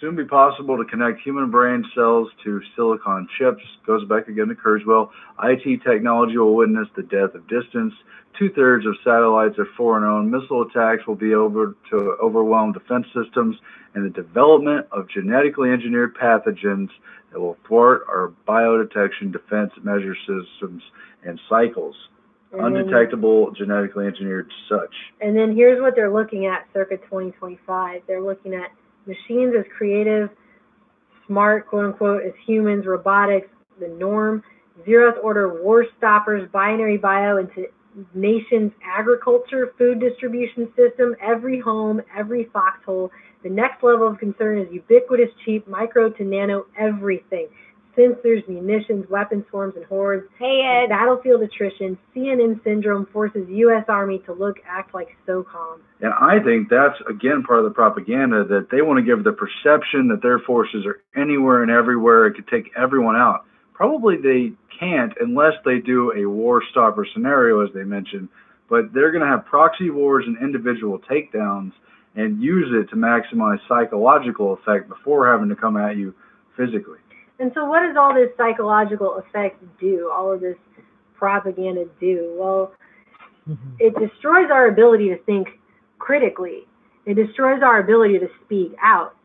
Speaker 2: Soon be possible to connect human brain cells to silicon chips. Goes back again to Kurzweil. IT technology will witness the death of distance. 2/3 of satellites are foreign-owned. Missile attacks will be over to overwhelm defense systems, and the development of genetically engineered pathogens that will thwart our biodetection defense measure systems and cycles. Undetectable, genetically engineered such.
Speaker 3: And then here's what they're looking at circa 2025. They're looking at machines as creative, smart, quote unquote, as humans, robotics, the norm, zeroth order war stoppers, binary bio into nation's agriculture, food distribution system, every home, every foxhole. The next level of concern is ubiquitous, cheap, micro to nano everything. Sensors, munitions, weapon swarms, and hordes.
Speaker 1: Hey, Ed.
Speaker 3: Battlefield attrition. CNN syndrome forces U.S. Army to act like SOCOM.
Speaker 2: And I think that's, again, part of the propaganda, that they want to give the perception that their forces are anywhere and everywhere and could take everyone out. Probably they can't unless they do a war stopper scenario, as they mentioned. But they're going to have proxy wars and individual takedowns and use it to maximize psychological effect before having to come at you physically.
Speaker 3: And so what does all this psychological effect do, all of this propaganda do? Well, it destroys our ability to think critically. It destroys our ability to speak out.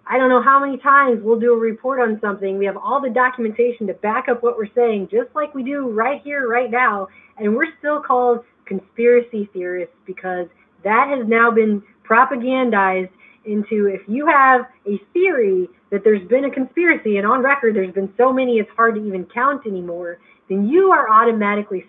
Speaker 3: I don't know how many times we'll do a report on something. We have all the documentation to back up what we're saying, just like we do right here, right now, and we're still called conspiracy theorists because that has now been propagandized into, if you have a theory that there's been a conspiracy, and on record there's been so many it's hard to even count anymore, then you are automatically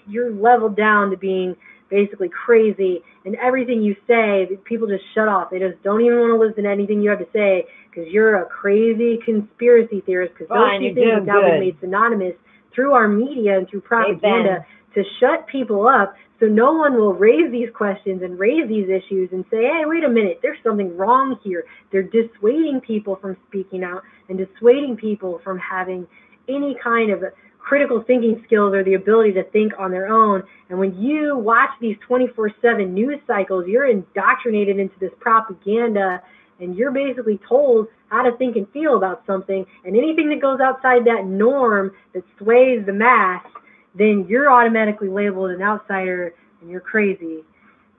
Speaker 3: you're leveled down to being basically crazy, and everything you say, people just shut off. They just don't even want to listen to anything you have to say because you're a crazy conspiracy theorist, because those two things have now been made synonymous through our media and through propaganda to shut people up so no one will raise these questions and raise these issues and say, hey, wait a minute, there's something wrong here. They're dissuading people from speaking out and dissuading people from having any kind of critical thinking skills or the ability to think on their own. And when you watch these 24/7 news cycles, you're indoctrinated into this propaganda, and you're basically told how to think and feel about something. And anything that goes outside that norm that sways the mass, then you're automatically labeled an outsider and you're crazy.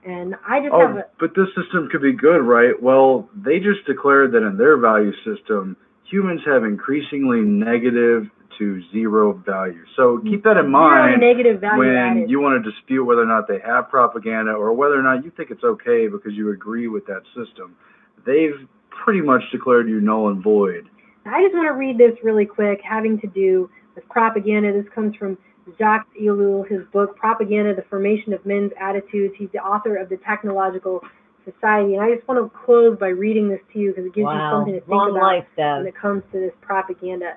Speaker 3: And I just have a...
Speaker 2: But this system could be good, right? Well, they just declared that in their value system, humans have increasingly negative to zero value. So keep that in mind when you want to dispute whether or not they have propaganda or whether or not you think it's okay because you agree with that system. They've pretty much declared you null and void.
Speaker 3: I just want to read this really quick, having to do with propaganda. This comes from Jacques Ellul, his book, Propaganda, The Formation of Men's Attitudes. He's the author of The Technological Society. And I just want to close by reading this to you because it gives you something to think about when it comes to this propaganda.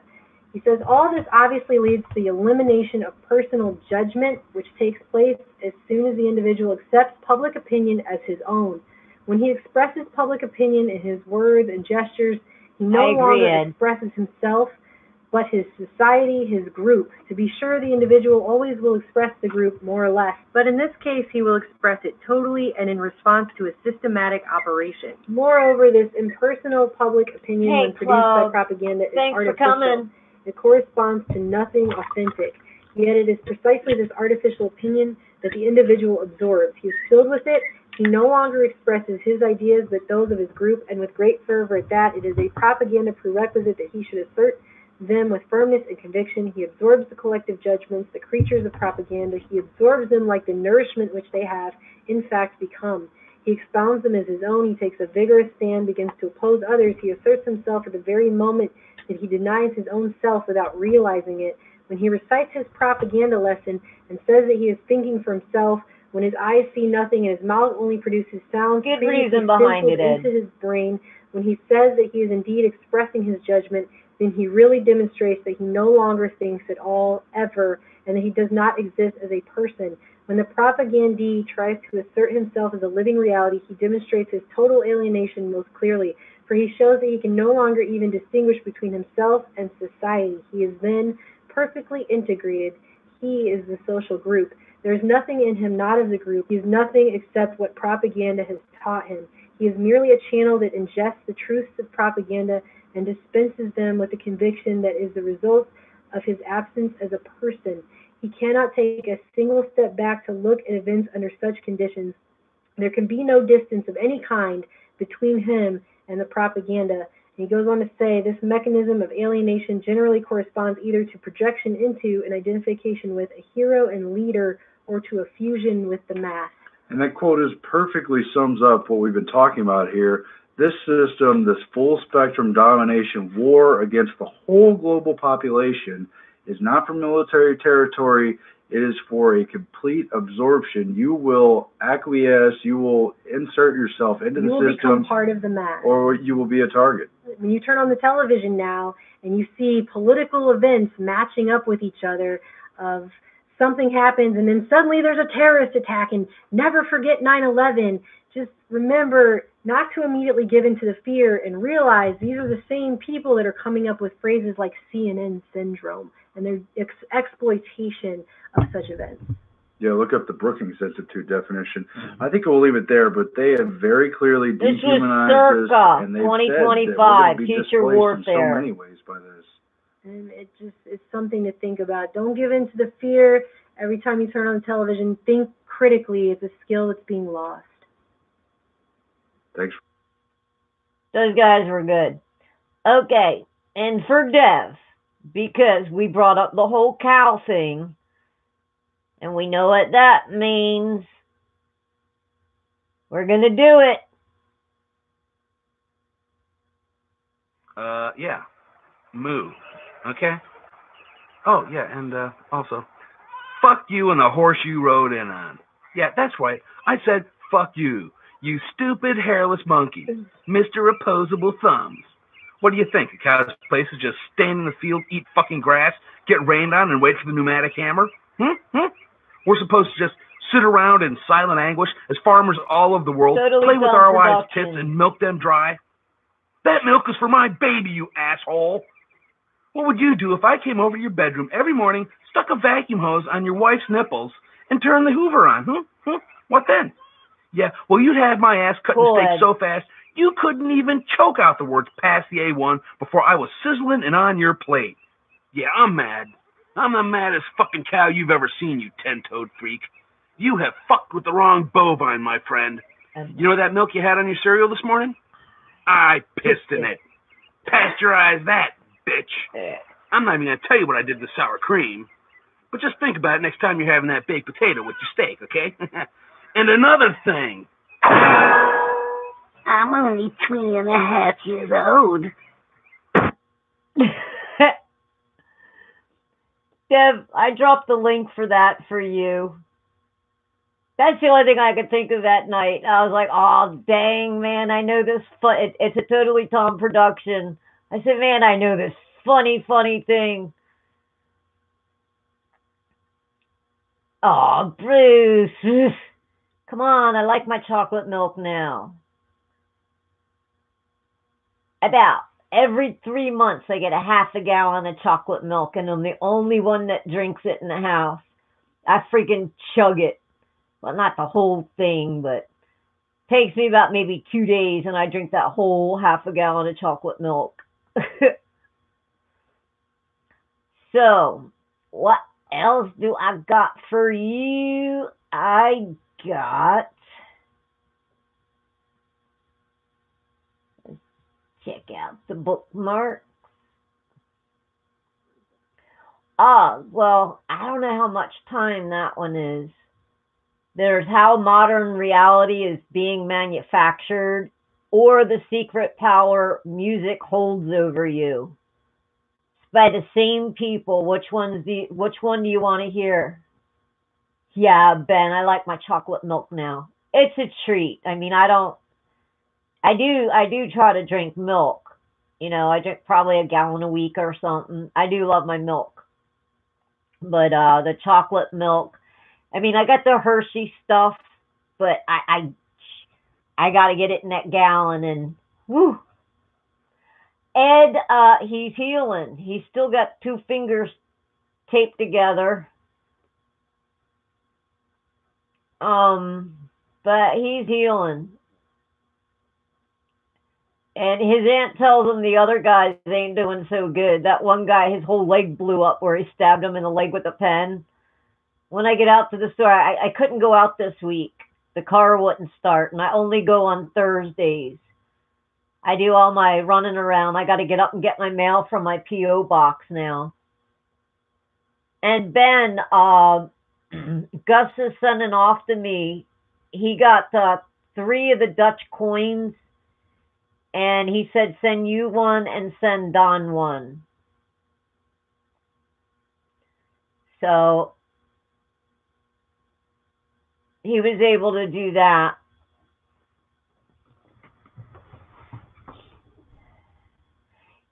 Speaker 3: He says, all this obviously leads to the elimination of personal judgment, which takes place as soon as the individual accepts public opinion as his own. When he expresses public opinion in his words and gestures, he no longer expresses himself, but his society, his group. To be sure, the individual always will express the group more or less, but in this case, he will express it totally and in response to a systematic operation. Moreover, this impersonal public opinion when produced by propaganda is artificial. It corresponds to nothing authentic. Yet it is precisely this artificial opinion that the individual absorbs. He is filled with it. He no longer expresses his ideas, but those of his group, and with great fervor at that. It is a propaganda prerequisite that he should assert them with firmness and conviction. He absorbs the collective judgments, the creatures of propaganda. He absorbs them like the nourishment which they have, in fact, become. He expounds them as his own. He takes a vigorous stand, begins to oppose others. He asserts himself at the very moment that he denies his own self without realizing it. When he recites his propaganda lesson and says that he is thinking for himself, when his eyes see nothing and his mouth only produces sounds,
Speaker 1: good reason behind it
Speaker 3: into his brain, when he says that he is indeed expressing his judgment, then he really demonstrates that he no longer thinks at all, ever, and that he does not exist as a person. When the propagandee tries to assert himself as a living reality, he demonstrates his total alienation most clearly, for he shows that he can no longer even distinguish between himself and society. He is then perfectly integrated. He is the social group. There is nothing in him not of the group. He is nothing except what propaganda has taught him. He is merely a channel that ingests the truths of propaganda and dispenses them with the conviction that is the result of his absence as a person. He cannot take a single step back to look at events under such conditions. There can be no distance of any kind between him and the propaganda. And he goes on to say, this mechanism of alienation generally corresponds either to projection into and identification with a hero and leader or to a fusion with the mass.
Speaker 2: And that quote perfectly sums up what we've been talking about here. This system, this full spectrum domination war against the whole global population is not for military territory. It is for a complete absorption. You will acquiesce, you will insert yourself into the system. You will become
Speaker 3: part of the mass.
Speaker 2: Or you will be a target.
Speaker 3: When you turn on the television now and you see political events matching up with each other of something happens and then suddenly there's a terrorist attack and never forget 9/11. Just remember not to immediately give into the fear and realize these are the same people that are coming up with phrases like CNN syndrome and their exploitation of such events.
Speaker 2: Yeah, look up the Brookings Institute definition. I think we'll leave it there, but they have very clearly dehumanized this, and they've
Speaker 1: 2025
Speaker 2: said that
Speaker 1: future
Speaker 2: warfare
Speaker 1: in
Speaker 2: so many ways by this.
Speaker 3: And it's something to think about. Don't give in to the fear. Every time you turn on the television, think critically. It's a skill that's being lost.
Speaker 2: Thanks.
Speaker 1: Those guys were good. Okay, and for Dev, because we brought up the whole cow thing, and we know what that means, we're going to do it.
Speaker 5: Yeah. Moo. Okay? Oh, yeah, and also, fuck you and the horse you rode in on. Yeah, that's right. I said fuck you. You stupid hairless monkey. Mr. Opposable Thumbs. What do you think? A cow's place is just stand in the field, eat fucking grass, get rained on, and wait for the pneumatic hammer? We're supposed to just sit around in silent anguish as farmers all over the world
Speaker 1: Totally
Speaker 5: play with
Speaker 1: Tom
Speaker 5: our wives'
Speaker 1: production.
Speaker 5: tits and milk them dry. That milk is for my baby, you asshole. What would you do if I came over to your bedroom every morning, stuck a vacuum hose on your wife's nipples, and turned the Hoover on? What then? Yeah, well, you'd have my ass cutting
Speaker 1: Cool,
Speaker 5: steak
Speaker 1: Ed.
Speaker 5: so fast you couldn't even choke out the words "pass the A1" before I was sizzling and on your plate. Yeah, I'm mad. I'm the maddest fucking cow you've ever seen, you 10-toed freak. You have fucked with the wrong bovine, my friend. You know that milk you had on your cereal this morning? I pissed in it. Pasteurize that, bitch. I'm not even going to tell you what I did to the sour cream. But just think about it next time you're having that baked potato with your steak, okay? And another thing.
Speaker 6: I'm only 3.5 years old.
Speaker 1: Deb, I dropped the link for that for you. That's the only thing I could think of that night. I was like, oh, dang, man, I know this. It's a Totally Tom production. I said, man, I know this funny thing. Oh, Bruce. Come on, I like my chocolate milk now. About every 3 months, I get a half a gallon of chocolate milk, and I'm the only one that drinks it in the house. I freaking chug it. Well, not the whole thing, but it takes me about maybe 2 days, and I drink that whole half a gallon of chocolate milk. So, what else do I got for you? I got... Let's check out the bookmark. Well, I don't know how much time that one is. There's How Modern Reality is Being Manufactured, or The Secret Power Music Holds Over You. It's by the same people. Which one do you want to hear? Yeah, Ben, I like my chocolate milk now. It's a treat. I mean, I do try to drink milk. You know, I drink probably a gallon a week or something. I do love my milk. But the chocolate milk, I mean, I got the Hershey stuff, but I got to get it in that gallon, and woo. Ed, he's healing. He's still got 2 fingers taped together. But he's healing. And his aunt tells him the other guys ain't doing so good. That one guy, his whole leg blew up where he stabbed him in the leg with a pen. When I get out to the store, I couldn't go out this week. The car wouldn't start, and I only go on Thursdays. I do all my running around. I got to get up and get my mail from my P.O. box now. And Ben, Gus is sending off to me. He got 3 of the Dutch coins, and he said send you one and send Don one. So he was able to do that.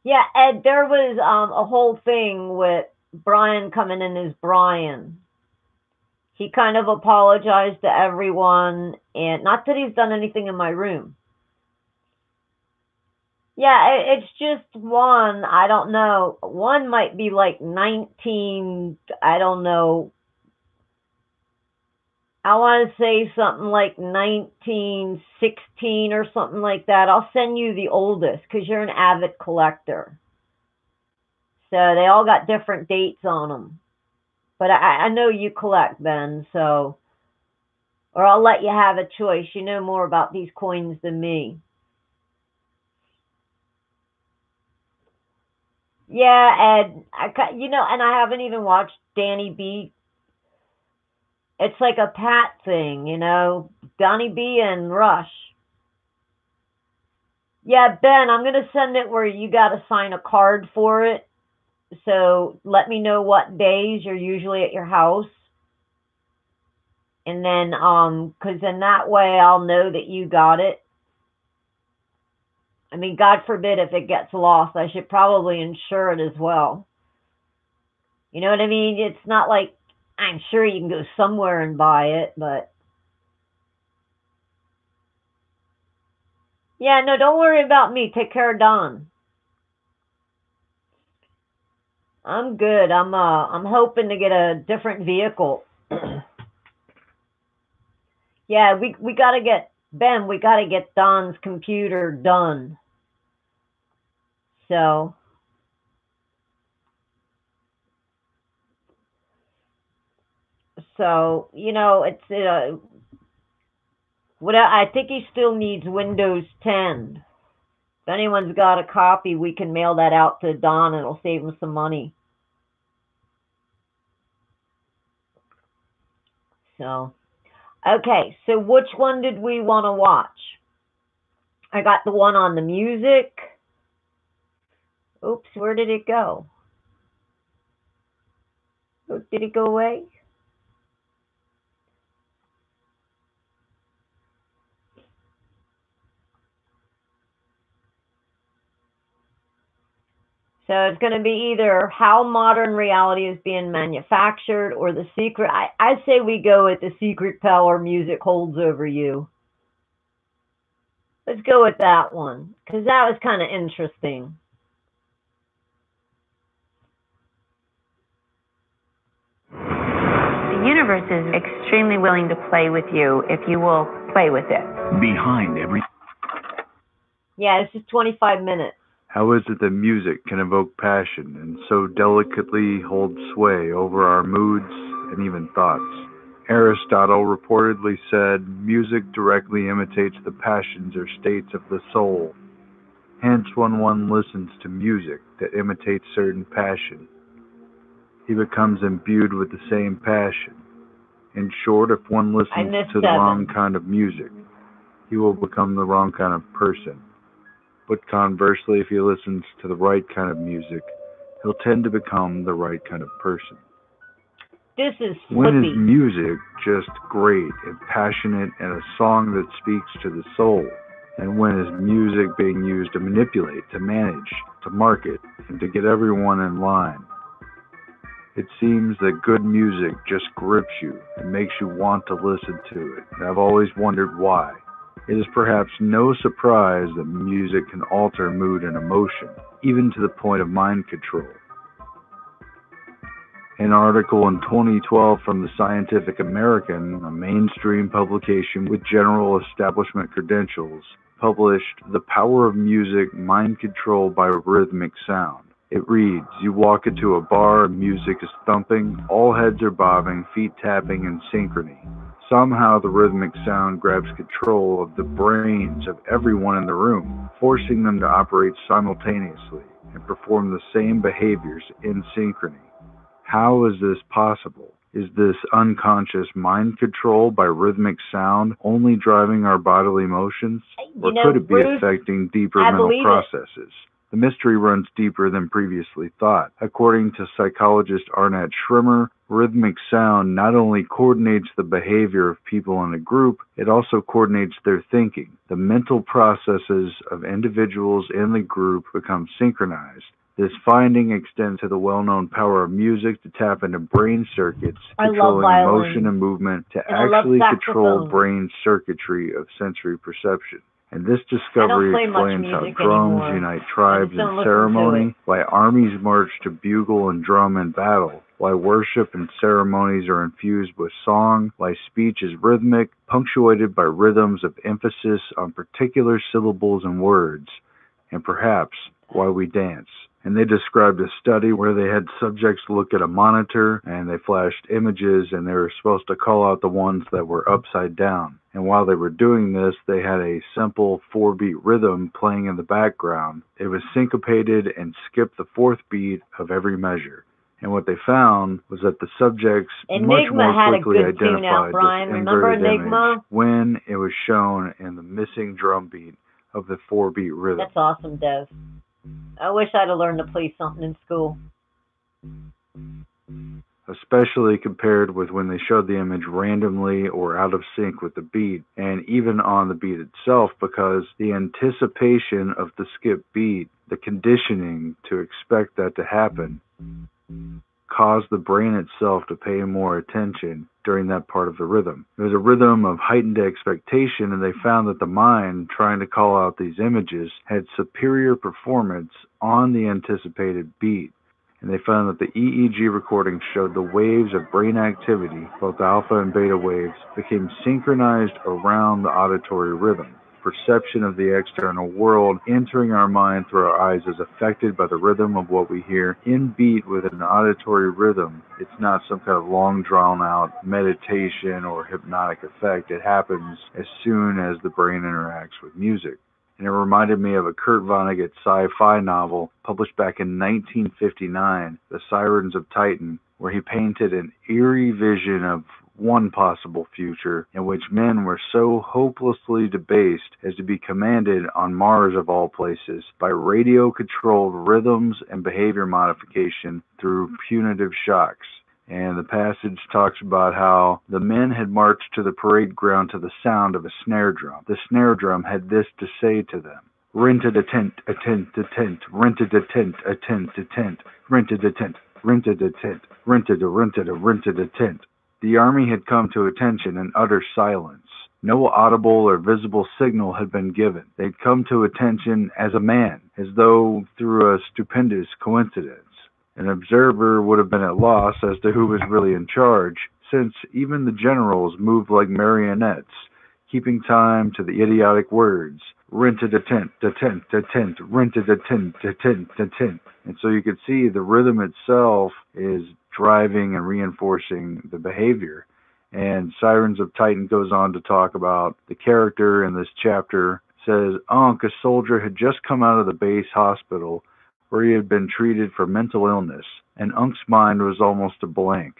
Speaker 1: Yeah, Ed, there was a whole thing with Brian coming in as Brian. He kind of apologized to everyone, and not that he's done anything in my room. Yeah, it's just one, I don't know. One might be like 19, I don't know. I want to say something like 1916 or something like that. I'll send you the oldest because you're an avid collector. So they all got different dates on them. But I know you collect, Ben, so... Or I'll let you have a choice. You know more about these coins than me. Yeah, Ed, and I haven't even watched Danny B. It's like a Pat thing, you know, Donnie B and Rush. Yeah, Ben, I'm going to send it where you got to sign a card for it. So let me know what days you're usually at your house. And then, because in that way I'll know that you got it. I mean, God forbid if it gets lost, I should probably insure it as well. You know what I mean? It's not like I'm sure you can go somewhere and buy it, but yeah, no, don't worry about me. Take care of Don. I'm good. I'm hoping to get a different vehicle. Yeah, we gotta get Ben. We gotta get Don's computer done. So it's what I think he still needs Windows 10. If anyone's got a copy, we can mail that out to Don. It'll save him some money. So, okay. So which one did we want to watch? I got the one on the music. Oops, where did it go? Oh, did it go away? So it's going to be either how modern reality is being manufactured or the secret. I say we go with the secret power music holds over you. Let's go with that one because that was kind of interesting.
Speaker 7: The universe is extremely willing to play with you if you will play with it.
Speaker 8: Behind every...
Speaker 1: Yeah, this is 25 minutes.
Speaker 2: How is it that music can evoke passion and so delicately hold sway over our moods and even thoughts? Aristotle reportedly said, music directly imitates the passions or states of the soul. Hence, when one listens to music that imitates certain passion, he becomes imbued with the same passion. In short, if one listens to the wrong kind of music, he will become the wrong kind of person. But conversely, if he listens to the right kind of music, he'll tend to become the right kind of person.
Speaker 1: This is
Speaker 2: When is music just great and passionate and a song that speaks to the soul? And when is music being used to manipulate, to manage, to market, and to get everyone in line? It seems that good music just grips you and makes you want to listen to it. And I've always wondered why. It is perhaps no surprise that music can alter mood and emotion, even to the point of mind control. An article in 2012 from the Scientific American, a mainstream publication with general establishment credentials, published The Power of Music, Mind Control by Rhythmic Sound. It reads, you walk into a bar, music is thumping, all heads are bobbing, feet tapping in synchrony. Somehow the rhythmic sound grabs control of the brains of everyone in the room, forcing them to operate simultaneously and perform the same behaviors in synchrony. How is this possible? Is this unconscious mind control by rhythmic sound only driving our bodily motions? Or could it be affecting deeper mental processes? The mystery runs deeper than previously thought. According to psychologist Arnett Schrimmer, rhythmic sound not only coordinates the behavior of people in a group, it also coordinates their thinking. The mental processes of individuals in the group become synchronized. This finding extends to the well-known power of music to tap into brain circuits, controlling emotion and movement to actually control brain circuitry of sensory perception. And this discovery explains how drums unite tribes in ceremony, why armies march to bugle and drum in battle, why worship and ceremonies are infused with song, why speech is rhythmic, punctuated by rhythms of emphasis on particular syllables and words, and perhaps why we dance. And they described a study where they had subjects look at a monitor and they flashed images and they were supposed to call out the ones that were upside down. And while they were doing this, they had a simple 4-beat rhythm playing in the background. It was syncopated and skipped the 4th beat of every measure. And what they found was that the subjects much more quickly identified this inverted image when it was shown in the missing drum beat of the 4-beat rhythm.
Speaker 1: That's awesome, Dev. I wish I'd have learned to play something in school.
Speaker 2: Especially compared with when they showed the image randomly or out of sync with the beat, and even on the beat itself, because the anticipation of the skip beat, the conditioning to expect that to happen, caused the brain itself to pay more attention during that part of the rhythm. It was a rhythm of heightened expectation, and they found that the mind, trying to call out these images, had superior performance on the anticipated beat. And they found that the EEG recordings showed the waves of brain activity, both alpha and beta waves, became synchronized around the auditory rhythm. Perception of the external world entering our mind through our eyes is affected by the rhythm of what we hear. In beat with an auditory rhythm, it's not some kind of long drawn out meditation or hypnotic effect. It happens as soon as the brain interacts with music. And it reminded me of a Kurt Vonnegut sci-fi novel published back in 1959, The Sirens of Titan, where he painted an eerie vision of one possible future in which men were so hopelessly debased as to be commanded on Mars of all places by radio-controlled rhythms and behavior modification through punitive shocks. And the passage talks about how the men had marched to the parade ground to the sound of a snare drum. The snare drum had this to say to them: rented a tent, rented a tent, rented a tent, rented a tent, rented a tent. The army had come to attention in utter silence. No audible or visible signal had been given. They'd come to attention as a man, as though through a stupendous coincidence. An observer would have been at loss as to who was really in charge, since even the generals moved like marionettes, keeping time to the idiotic words, rented a tent, rented a tent. And so you could see the rhythm itself is driving and reinforcing the behavior. And Sirens of Titan goes on to talk about the character in this chapter. Says, Unc, a soldier, had just come out of the base hospital where he had been treated for mental illness, and Unc's mind was almost a blank.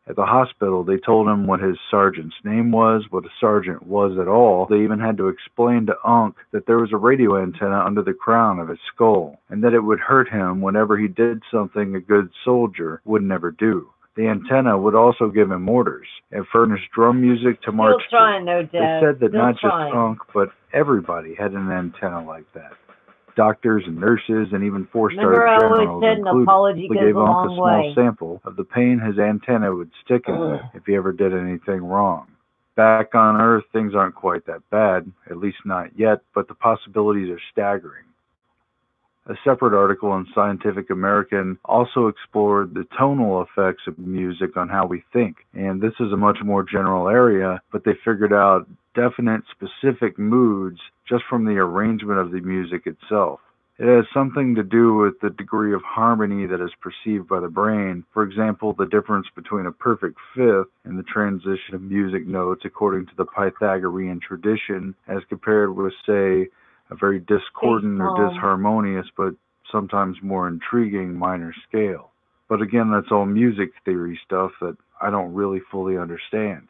Speaker 2: At the hospital, they told him what his sergeant's name was, what a sergeant was at all. They even had to explain to Unc that there was a radio antenna under the crown of his skull, and that it would hurt him whenever he did something a good soldier would never do. The antenna would also give him orders and furnish drum music to march to. They said that not just Unc, but everybody had an antenna like that. Doctors and nurses and even four-star generals included gave Unc a small sample of the pain his antenna would stick in if he ever did anything wrong. Back on Earth, things aren't quite that bad, at least not yet, but the possibilities are staggering. A separate article in Scientific American also explored the tonal effects of music on how we think, and this is a much more general area, but they figured out definite specific moods just from the arrangement of the music itself. It has something to do with the degree of harmony that is perceived by the brain. For example, the difference between a perfect fifth and the transition of music notes according to the Pythagorean tradition as compared with, say, a very discordant or disharmonious but sometimes more intriguing minor scale. But again, that's all music theory stuff that I don't really fully understand.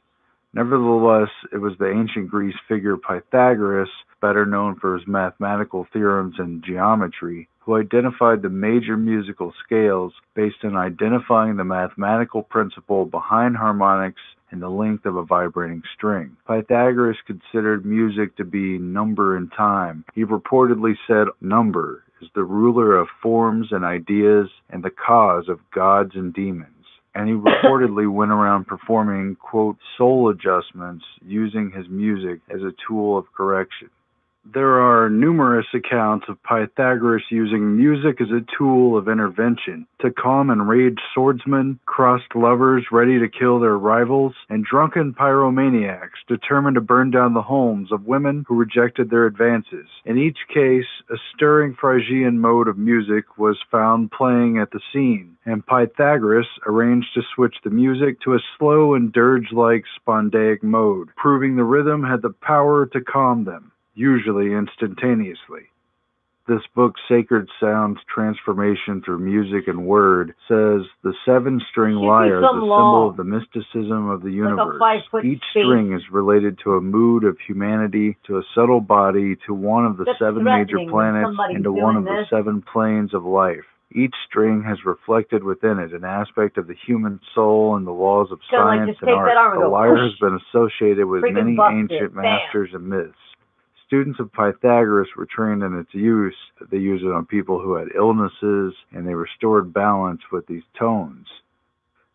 Speaker 2: Nevertheless, it was the ancient Greece figure Pythagoras, better known for his mathematical theorems in geometry, who identified the major musical scales based on identifying the mathematical principle behind harmonics and the length of a vibrating string. Pythagoras considered music to be number and time. He reportedly said number is the ruler of forms and ideas and the cause of gods and demons. And he reportedly went around performing, quote, soul adjustments using his music as a tool of correction. There are numerous accounts of Pythagoras using music as a tool of intervention to calm enraged swordsmen, crossed lovers ready to kill their rivals, and drunken pyromaniacs determined to burn down the homes of women who rejected their advances. In each case, a stirring Phrygian mode of music was found playing at the scene, and Pythagoras arranged to switch the music to a slow and dirge-like spondaic mode, proving the rhythm had the power to calm them, usually instantaneously. This book, Sacred Sounds, Transformation Through Music and Word, says the seven-string lyre is a symbol of the mysticism of the universe. Each string is related to a mood of humanity, to a subtle body, to one of the seven major planets, and to one of the seven planes of life. Each string has reflected within it an aspect of the human soul and the laws of science and art. The lyre has been associated with many ancient masters and myths. Students of Pythagoras were trained in its use. They used it on people who had illnesses, and they restored balance with these tones.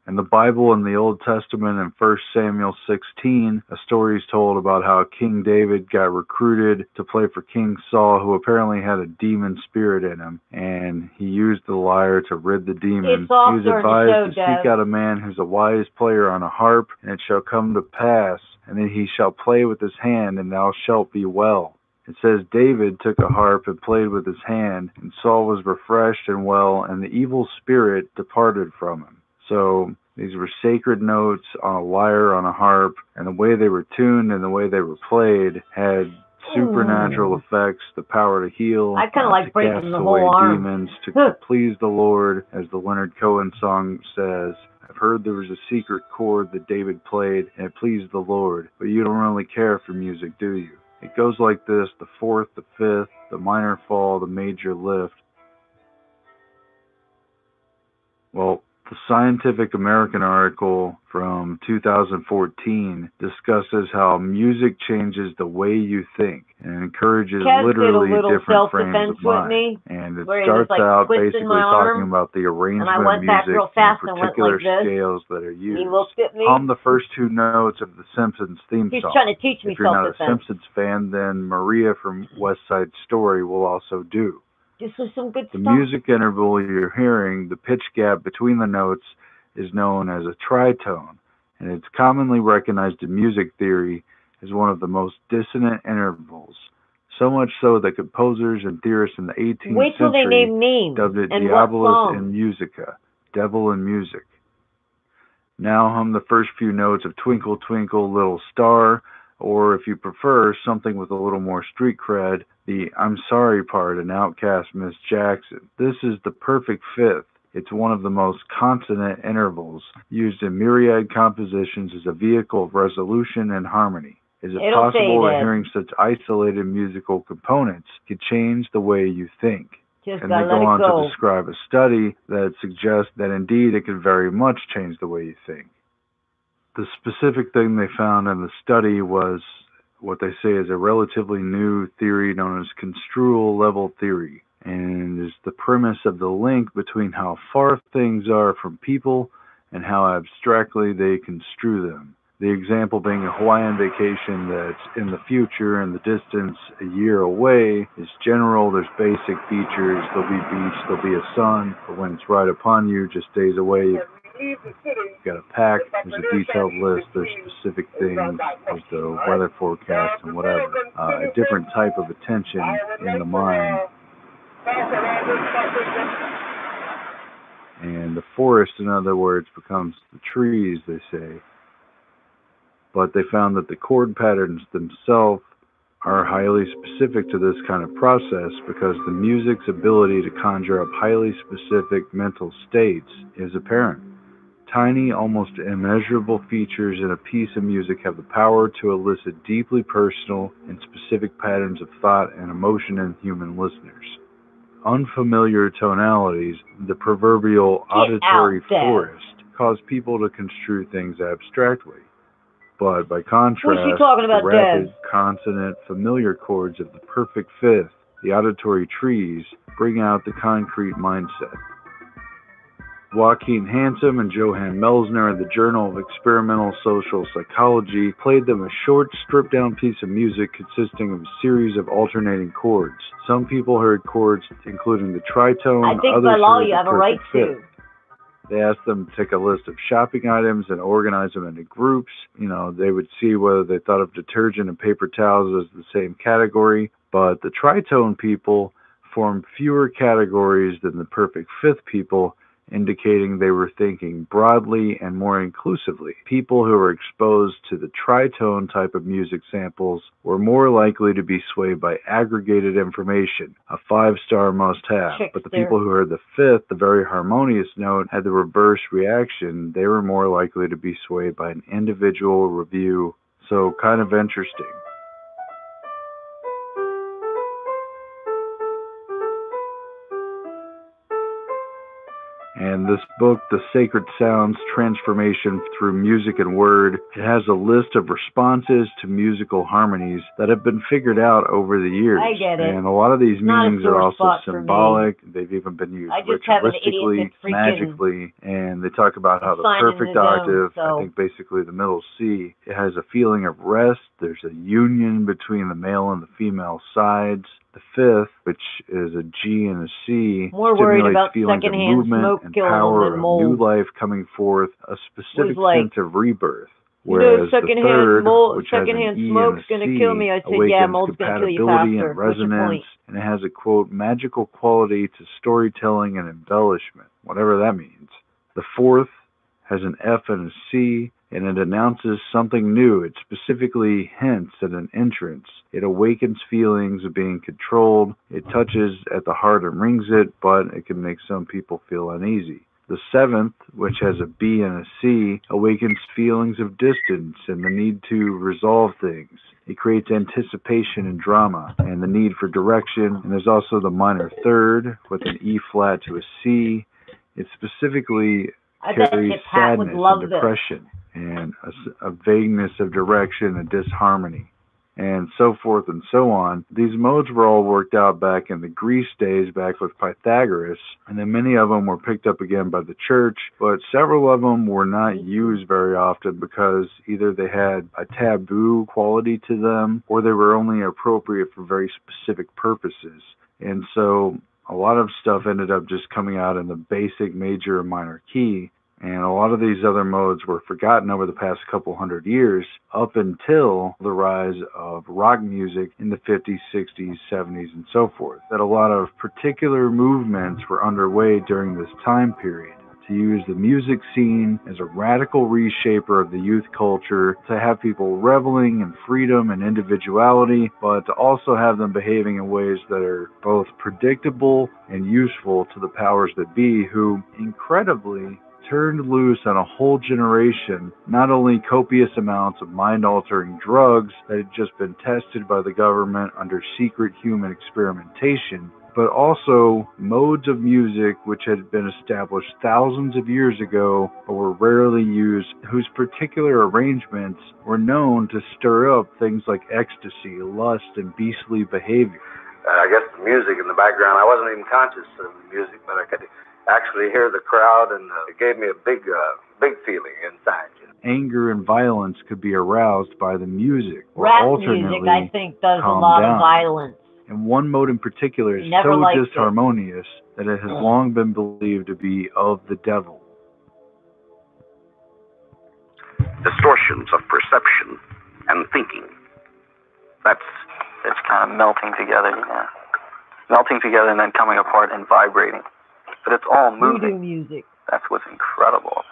Speaker 2: In the Bible, in the Old Testament, in 1 Samuel 16, a story is told about how King David got recruited to play for King Saul, who apparently had a demon spirit in him, and he used the lyre to rid the demon.
Speaker 1: It's off
Speaker 2: He was
Speaker 1: during the
Speaker 2: advised
Speaker 1: show,
Speaker 2: to seek
Speaker 1: Dev.
Speaker 2: out a man who's a wise player on a harp, and it shall come to pass, and then he shall play with his hand, and thou shalt be well. It says David took a harp and played with his hand, and Saul was refreshed and well, and the evil spirit departed from him. So these were sacred notes on a lyre, on a harp, and the way they were tuned and the way they were played had supernatural effects, the power to heal,
Speaker 1: I kind of like
Speaker 2: to
Speaker 1: breaking
Speaker 2: cast
Speaker 1: the
Speaker 2: away
Speaker 1: whole arm.
Speaker 2: demons, to please the Lord, as the Leonard Cohen song says. I've heard there was a secret chord that David played, and it pleased the Lord, but you don't really care for music, do you? It goes like this: the fourth, the fifth, the minor fall, the major lift. Well, the Scientific American article from 2014 discusses how music changes the way you think and encourages
Speaker 1: Kev
Speaker 2: literally
Speaker 1: did a little
Speaker 2: different frames
Speaker 1: self-defense
Speaker 2: of
Speaker 1: with
Speaker 2: mind.
Speaker 1: me,
Speaker 2: And it
Speaker 1: where he was,
Speaker 2: starts
Speaker 1: like,
Speaker 2: out
Speaker 1: twisting
Speaker 2: basically
Speaker 1: my
Speaker 2: talking
Speaker 1: arm,
Speaker 2: about the arrangement
Speaker 1: and I went
Speaker 2: of
Speaker 1: back
Speaker 2: music
Speaker 1: real fast
Speaker 2: and
Speaker 1: and went
Speaker 2: particular
Speaker 1: like this.
Speaker 2: scales that are used.
Speaker 1: He looked at me.
Speaker 2: Hum the first two notes of the Simpsons theme
Speaker 1: He's
Speaker 2: song.
Speaker 1: trying to teach me
Speaker 2: If you're not a
Speaker 1: self-defense.
Speaker 2: Simpsons fan, then Maria from West Side Story will also do.
Speaker 1: This was some good
Speaker 2: The
Speaker 1: stuff.
Speaker 2: music interval you're hearing, the pitch gap between the notes, is known as a tritone, and it's commonly recognized in music theory as one of the most dissonant intervals. So much so that composers and theorists in the 18th
Speaker 1: Wait till they
Speaker 2: century
Speaker 1: name names
Speaker 2: dubbed it
Speaker 1: and what
Speaker 2: Diabolus
Speaker 1: song.
Speaker 2: in Musica, devil in music. Now hum the first few notes of Twinkle Twinkle Little Star, or if you prefer something with a little more street cred, the I'm Sorry part in Outkast Miss Jackson. This is the perfect fifth. It's one of the most consonant intervals, used in myriad compositions as a vehicle of resolution and harmony. Is it
Speaker 1: It'll say
Speaker 2: possible that
Speaker 1: that.
Speaker 2: hearing such isolated musical components could change the way you think?
Speaker 1: Just
Speaker 2: And they
Speaker 1: gotta
Speaker 2: go
Speaker 1: let
Speaker 2: on
Speaker 1: it go.
Speaker 2: to describe a study that suggests that indeed it could very much change the way you think. The specific thing they found in the study was what they say is a relatively new theory known as construal level theory, and is the premise of the link between how far things are from people and how abstractly they construe them. The example being a Hawaiian vacation that's in the future and the distance a year away is general. There's basic features. There'll be beach, there'll be a sun, but when it's right upon you, just days away, you've got to pack. There's a detailed list. There's specific things. There's the weather forecast and whatever. A different type of attention in the mind. And the forest, in other words, becomes the trees, they say. But they found that the chord patterns themselves are highly specific to this kind of process because the music's ability to conjure up highly specific mental states is apparent. Tiny, almost immeasurable features in a piece of music have the power to elicit deeply personal and specific patterns of thought and emotion in human listeners. Unfamiliar tonalities, the proverbial auditory forest, cause people to construe things abstractly. But by contrast,
Speaker 1: Who's she talking about,
Speaker 2: the rapid,
Speaker 1: Dev?
Speaker 2: consonant, familiar chords of the perfect fifth, the auditory trees, bring out the concrete mindset. Joachim Hansen and Johan Melsner in the Journal of Experimental Social Psychology played them a short, stripped-down piece of music consisting of a series of alternating chords. Some people heard chords including the tritone,
Speaker 1: I think
Speaker 2: others
Speaker 1: by law
Speaker 2: heard
Speaker 1: you
Speaker 2: the
Speaker 1: have a right
Speaker 2: perfect
Speaker 1: to.
Speaker 2: fifth. They asked them to take a list of shopping items and organize them into groups. They would see whether they thought of detergent and paper towels as the same category. But the tritone people formed fewer categories than the perfect fifth people, indicating they were thinking broadly and more inclusively. People who were exposed to the tritone type of music samples were more likely to be swayed by aggregated information, a 5-star must-have. But the people who heard the fifth, the very harmonious note, had the reverse reaction. They were more likely to be swayed by an individual review. So kind of interesting. And this book, The Sacred Sounds, Transformation Through Music and Word, it has a list of responses to musical harmonies that have been figured out over the years.
Speaker 1: I get it.
Speaker 2: And a lot of these meanings are also symbolic.
Speaker 1: Me.
Speaker 2: They've even been used
Speaker 1: ritualistically,
Speaker 2: magically, and they talk about how the perfect octave, I think basically the middle C, it has a feeling of rest. There's a union between the male and the female sides. The fifth, which is a G and a C,
Speaker 1: more worried about
Speaker 2: feelings of movement and power of new life coming forth, a specific sense of rebirth. Whereas the third, which has an E and a C, awakens compatibility and resonance, and it has a, quote, magical quality to storytelling and embellishment, whatever that means. The fourth has an F and a C, and it announces something new. It specifically hints at an entrance. It awakens feelings of being controlled. It touches at the heart and rings it, but it can make some people feel uneasy. The seventh, which has a B and a C, awakens feelings of distance and the need to resolve things. It creates anticipation and drama and the need for direction. And there's also the minor third with an E flat to a C. It specifically carries sadness and depression and a vagueness of direction and disharmony, and so forth and so on. These modes were all worked out back in the Greece days, back with Pythagoras, and then many of them were picked up again by the church, but several of them were not used very often because either they had a taboo quality to them or they were only appropriate for very specific purposes. And so a lot of stuff ended up just coming out in the basic, major, and minor key. And a lot of these other modes were forgotten over the past couple hundred years up until the rise of rock music in the 50s, 60s, 70s, and so forth. That a lot of particular movements were underway during this time period to use the music scene as a radical reshaper of the youth culture, to have people reveling in freedom and individuality, but to also have them behaving in ways that are both predictable and useful to the powers that be, who incredibly turned loose on a whole generation, not only copious amounts of mind-altering drugs that had just been tested by the government under secret human experimentation, but also modes of music which had been established thousands of years ago but were rarely used, whose particular arrangements were known to stir up things like ecstasy, lust, and beastly behavior.
Speaker 8: I guess the music in the background, I wasn't even conscious of the music, but I could actually hear the crowd, and it gave me a big feeling inside.
Speaker 2: Anger and violence could be aroused by the music, or
Speaker 1: rap
Speaker 2: alternately
Speaker 1: music, I think, does a lot of violence.
Speaker 2: And one mode in particular is so disharmonious that it has long been believed to be of the devil.
Speaker 9: Distortions of perception and thinking. It's kind of melting together, yeah. Melting together and then coming apart and vibrating. But it's all moving.
Speaker 1: Music.
Speaker 9: That's what's incredible.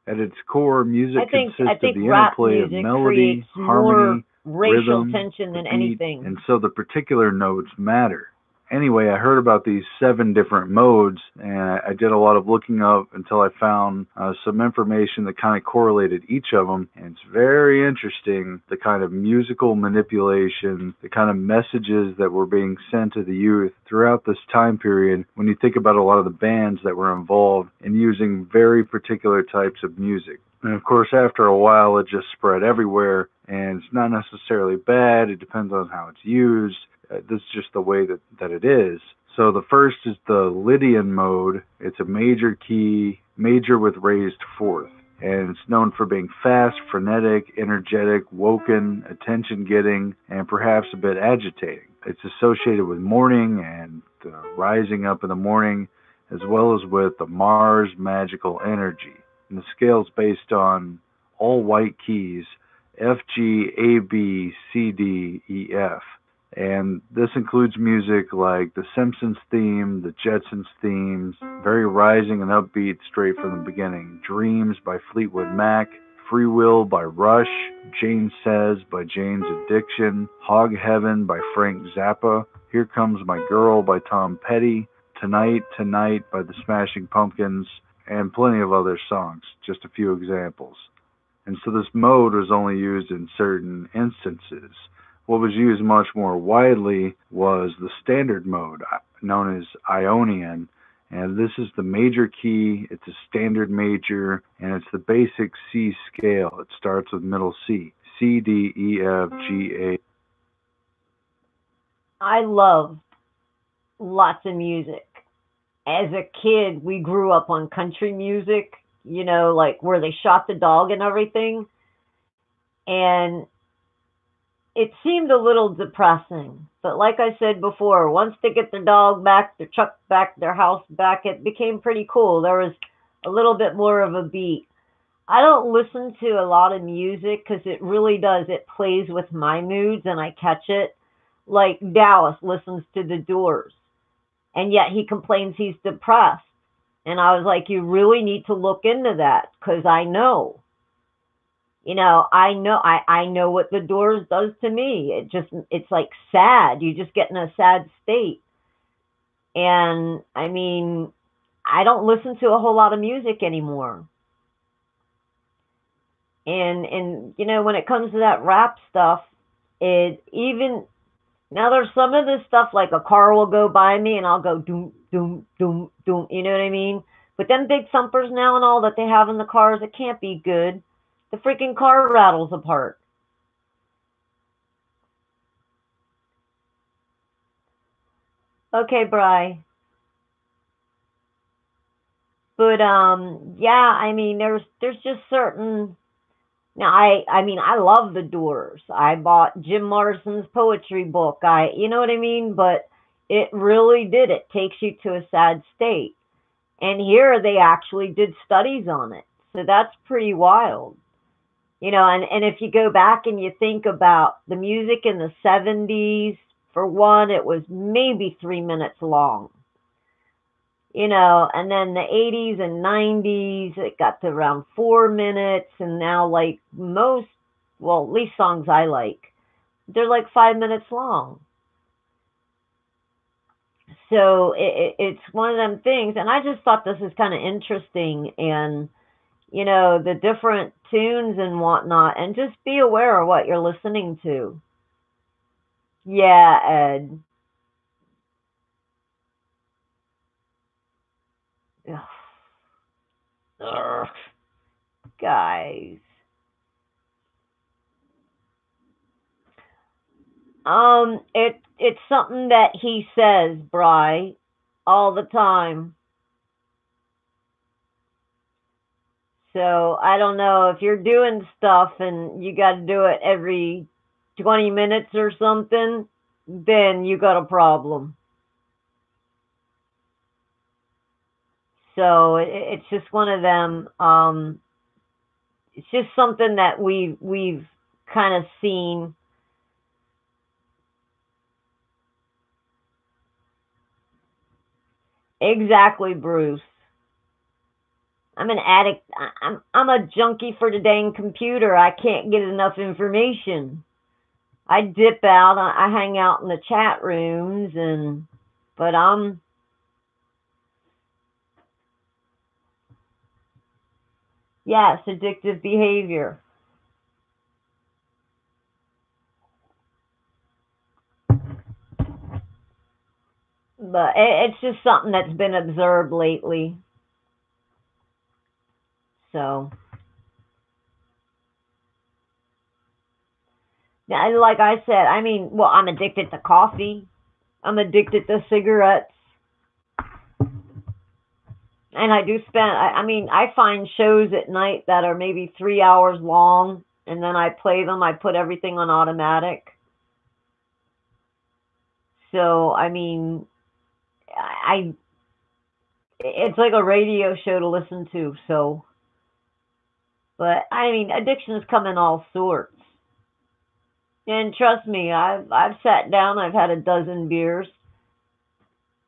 Speaker 2: At its core, music consists of the interplay of melody, harmony,
Speaker 1: racial
Speaker 2: rhythm,
Speaker 1: tension than
Speaker 2: beat,
Speaker 1: anything.
Speaker 2: And so the particular notes matter. Anyway, I heard about these 7 different modes, and I did a lot of looking up until I found some information that kind of correlated each of them. And it's very interesting, the kind of musical manipulation, the kind of messages that were being sent to the youth throughout this time period when you think about a lot of the bands that were involved in using very particular types of music. And of course, after a while, it just spread everywhere, and it's not necessarily bad. It depends on how it's used. This is just the way that it is. So the first is the Lydian mode. It's a major key, major with raised fourth. And it's known for being fast, frenetic, energetic, woken, attention-getting, and perhaps a bit agitating. It's associated with morning and rising up in the morning, as well as with the Mars magical energy. And the scale's based on all white keys, F, G, A, B, C, D, E, F. And this includes music like the Simpsons theme, the Jetsons themes, very rising and upbeat straight from the beginning. Dreams by Fleetwood Mac, Free Will by Rush, Jane Says by Jane's Addiction, Hog Heaven by Frank Zappa, Here Comes My Girl by Tom Petty, Tonight, Tonight by the Smashing Pumpkins, and plenty of other songs, just a few examples. And so this mode was only used in certain instances. What was used much more widely was the standard mode, known as Ionian, And this is the major key. It's a standard major, and it's the basic C scale. It starts with middle C. C, D, E, F, G, A.
Speaker 1: I love lots of music. As a kid, we grew up on country music, you know, like where they shot the dog and everything. And it seemed a little depressing. But like I said before, once they get their dog back, their truck back, their house back, it became pretty cool. There was a little bit more of a beat. I don't listen to a lot of music because it really does. It plays with my moods and I catch it. Like Dallas listens to The Doors, and yet he complains he's depressed. And I was like, you really need to look into that because I know. You know, I know what The Doors does to me. It's like sad. You just get in a sad state. And I mean, I don't listen to a whole lot of music anymore. And you know, when it comes to that rap stuff, now there's some of this stuff like a car will go by me and I'll go doom, doom, doom, doom. You know what I mean? But them big thumpers now and all that they have in the cars, it can't be good. The freaking car rattles apart. Okay, Bri. But yeah, I mean, there's just certain. Now, I mean, I love The Doors. I bought Jim Morrison's poetry book. You know what I mean? But it really did. It takes you to a sad state. And here they actually did studies on it. So that's pretty wild. You know, and if you go back and you think about the music in the 70s, for one, it was maybe 3 minutes long. You know, and then the 80s and 90s, it got to around 4 minutes. And now, like most, well, at least songs I like, they're like 5 minutes long. So it's one of them things. And I just thought this was kind of interesting. And, you know, the different tunes and whatnot. And just be aware of what you're listening to. Yeah, Ed. Ugh. Guys. It's something that he says, Bri, all the time. So I don't know if you're doing stuff and you got to do it every 20 minutes or something, then you got a problem. So it's just one of them. It's just something that we've kind of seen. Exactly, Bruce. I'm an addict. I'm a junkie for the dang computer. I can't get enough information. I dip out. I hang out in the chat rooms, but yeah, it's addictive behavior. But it's just something that's been observed lately. So, yeah, like I said, I mean, well, I'm addicted to coffee. I'm addicted to cigarettes. And I do spend, I mean, I find shows at night that are maybe 3 hours long, and then I play them. I put everything on automatic. So, I mean, it's like a radio show to listen to, so. But, I mean, addictions come in all sorts. And trust me, I've sat down, I've had a dozen beers.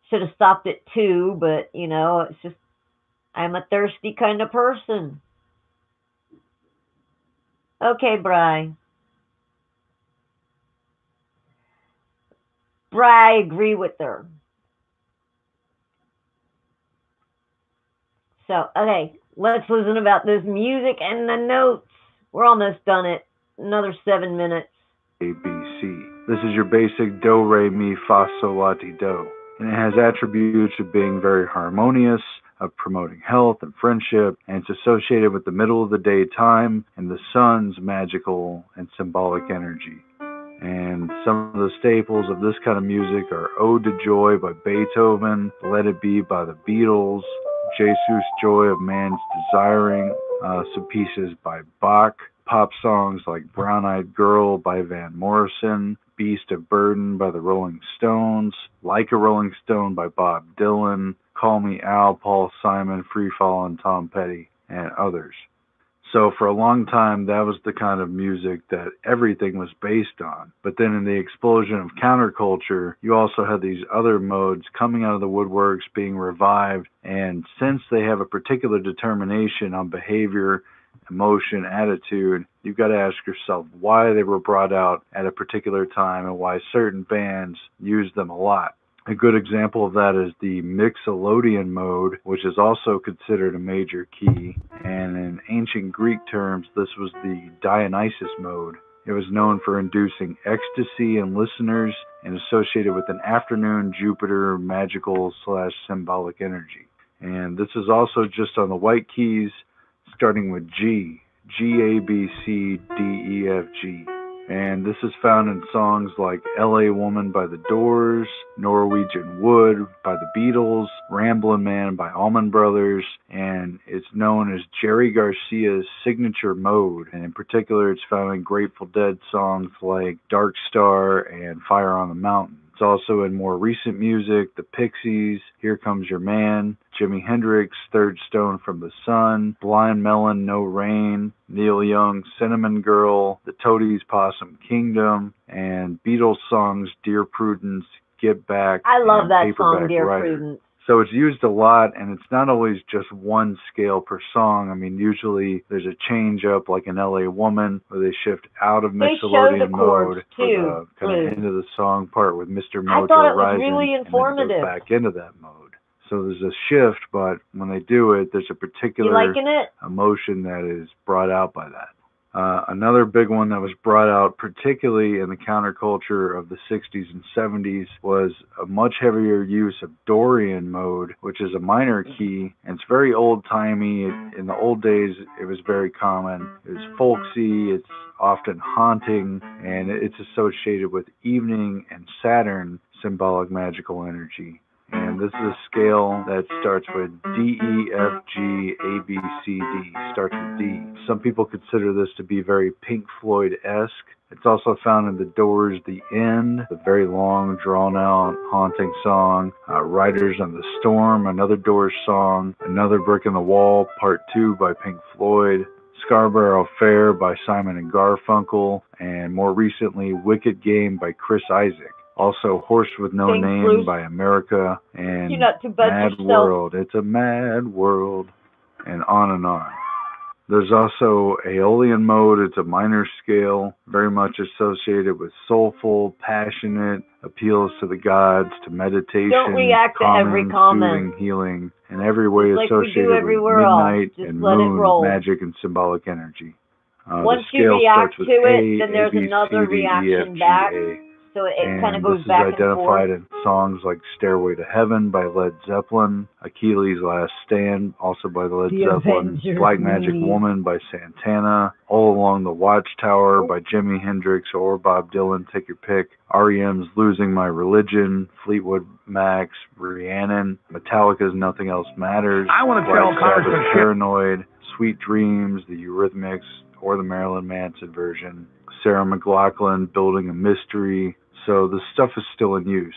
Speaker 1: Should have stopped at 2, but, you know, it's just, I'm a thirsty kind of person. Okay, Bri. I agree with her. So, okay, let's listen about this music and the notes. We're almost done it. Another 7 minutes.
Speaker 2: A, B, C. This is your basic do, re, mi, fa, sol, la, ti, do. and it has attributes of being very harmonious, of promoting health and friendship, and it's associated with the middle of the day time and the sun's magical and symbolic energy. And some of the staples of this kind of music are Ode to Joy by Beethoven, Let It Be by the Beatles, Jesus Joy of Man's Desiring, some pieces by Bach, pop songs like Brown Eyed Girl by Van Morrison, Beast of Burden by the Rolling Stones, Like a Rolling Stone by Bob Dylan, Call Me Al, Paul Simon, Free Fallin', Tom Petty, and others. So for a long time, that was the kind of music that everything was based on. But then in the explosion of counterculture, you also had these other modes coming out of the woodworks, being revived. And since they have a particular determination on behavior, emotion, attitude, you've got to ask yourself why they were brought out at a particular time and why certain bands use them a lot. A good example of that is the Mixolydian mode, which is also considered a major key. And in ancient Greek terms, this was the Dionysus mode. It was known for inducing ecstasy in listeners and associated with an afternoon Jupiter magical / symbolic energy. And this is also just on the white keys, starting with G, G, A, B, C, D, E, F, G. And this is found in songs like L.A. Woman by The Doors, Norwegian Wood by The Beatles, Ramblin' Man by Allman Brothers, and it's known as Jerry Garcia's signature mode. And in particular, it's found in Grateful Dead songs like Dark Star and Fire on the Mountain. It's also in more recent music, The Pixies, Here Comes Your Man, Jimi Hendrix, Third Stone from the Sun, Blind Melon, No Rain, Neil Young, Cinnamon Girl, The Toadies, Possum Kingdom, and Beatles songs, Dear Prudence, Get Back,
Speaker 1: I love
Speaker 2: and
Speaker 1: that
Speaker 2: Paperback
Speaker 1: song, Dear
Speaker 2: Writer.
Speaker 1: Prudence.
Speaker 2: So it's used a lot, and it's not always just one scale per song. I mean, usually there's a change up, like in L.A. Woman, where they shift out of Mixolydian mode for the kind of end of the song part with Mr. Mojo
Speaker 1: I thought it was
Speaker 2: Rising,
Speaker 1: really informative.
Speaker 2: and then it goes back into that mode. So there's a shift, but when they do it, there's a particular emotion that is brought out by that. Another big one that was brought out, particularly in the counterculture of the 60s and 70s, was a much heavier use of Dorian mode, which is a minor key, and it's very old-timey. In the old days, it was very common. It was folksy, it's often haunting, and it's associated with evening and Saturn symbolic magical energy. And this is a scale that starts with D, E, F, G, A, B, C, D. Starts with D. Some people consider this to be very Pink Floyd-esque. It's also found in The Doors' The End, the very long, drawn-out, haunting song. Riders on the Storm, another Doors song. Another Brick in the Wall, Part 2 by Pink Floyd. Scarborough Fair by Simon and Garfunkel. And more recently, Wicked Game by Chris Isaak. Also, Horse with No Name
Speaker 1: Bruce.
Speaker 2: by America, and
Speaker 1: Mad
Speaker 2: World. It's a mad world, and on and on. There's also Aeolian mode. It's a minor scale, very much associated with soulful, passionate appeals to the gods, to meditation,
Speaker 1: Don't react to every comment.
Speaker 2: soothing, healing, and every way
Speaker 1: Just like we do
Speaker 2: associated with
Speaker 1: everywhere else.
Speaker 2: midnight
Speaker 1: Just
Speaker 2: and
Speaker 1: let it
Speaker 2: moon,
Speaker 1: roll.
Speaker 2: magic, and symbolic energy.
Speaker 1: Once
Speaker 2: the
Speaker 1: you
Speaker 2: scale
Speaker 1: react
Speaker 2: starts with
Speaker 1: to it,
Speaker 2: A,
Speaker 1: then there's
Speaker 2: A, B,
Speaker 1: another
Speaker 2: C, D, E, F,
Speaker 1: reaction
Speaker 2: G,
Speaker 1: back.
Speaker 2: A.
Speaker 1: So it kind of
Speaker 2: And
Speaker 1: goes
Speaker 2: this
Speaker 1: back
Speaker 2: is identified
Speaker 1: and forth.
Speaker 2: in songs like Stairway to Heaven by Led Zeppelin, Achilles' Last Stand, also by the Led Zeppelin,
Speaker 1: Avengers
Speaker 2: Black Magic
Speaker 1: movie.
Speaker 2: Woman by Santana, All Along the Watchtower by Jimi Hendrix or Bob Dylan, take your pick, REM's Losing My Religion, Fleetwood Mac's Rhiannon, Metallica's Nothing Else Matters,
Speaker 5: I want to
Speaker 2: Black
Speaker 5: tell cars
Speaker 2: Sabbath's
Speaker 5: to shit.
Speaker 2: Paranoid, Sweet Dreams, the Eurythmics, or the Marilyn Manson version, Sarah McLachlan, Building a Mystery. So the stuff is still in use.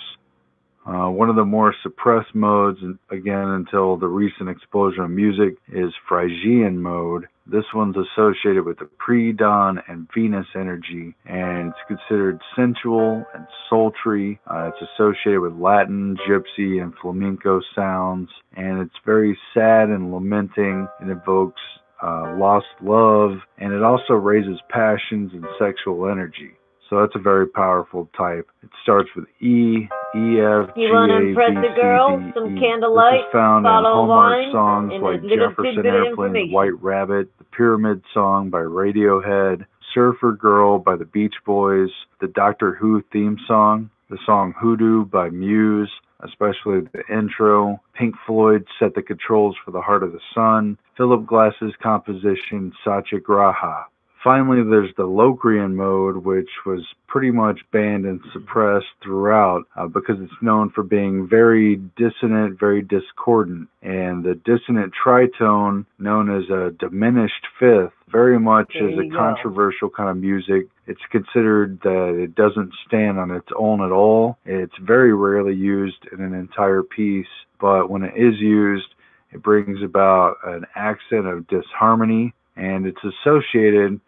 Speaker 2: One of the more suppressed modes, and again until the recent explosion of music, is Phrygian mode. This one's associated with the pre-dawn and Venus energy, and it's considered sensual and sultry. It's associated with Latin, gypsy, and flamenco sounds, and it's very sad and lamenting. It evokes lost love, and it also raises passions and sexual energy. So that's a very powerful type. It starts with E, E, F, G,
Speaker 1: You want to
Speaker 2: A,
Speaker 1: impress
Speaker 2: B,
Speaker 1: the
Speaker 2: C,
Speaker 1: girl?
Speaker 2: D,
Speaker 1: Some
Speaker 2: E.
Speaker 1: candlelight,
Speaker 2: This is found in
Speaker 1: bottle of
Speaker 2: Hallmark
Speaker 1: wine,
Speaker 2: songs
Speaker 1: and
Speaker 2: like
Speaker 1: a little
Speaker 2: Jefferson
Speaker 1: tidbit of
Speaker 2: Airplane's
Speaker 1: information.
Speaker 2: White Rabbit, The Pyramid Song by Radiohead, Surfer Girl by the Beach Boys, the Doctor Who theme song, the song Hoodoo by Muse, especially the intro. Pink Floyd set the controls for The Heart of the Sun. Philip Glass's composition Satyagraha. Finally, there's the Locrian mode, which was pretty much banned and suppressed throughout because it's known for being very dissonant, very discordant. And the dissonant tritone, known as a diminished fifth, very much is a controversial kind of music. It's considered that it doesn't stand on its own at all. It's very rarely used in an entire piece, but when it is used, it brings about an accent of disharmony, and it's associated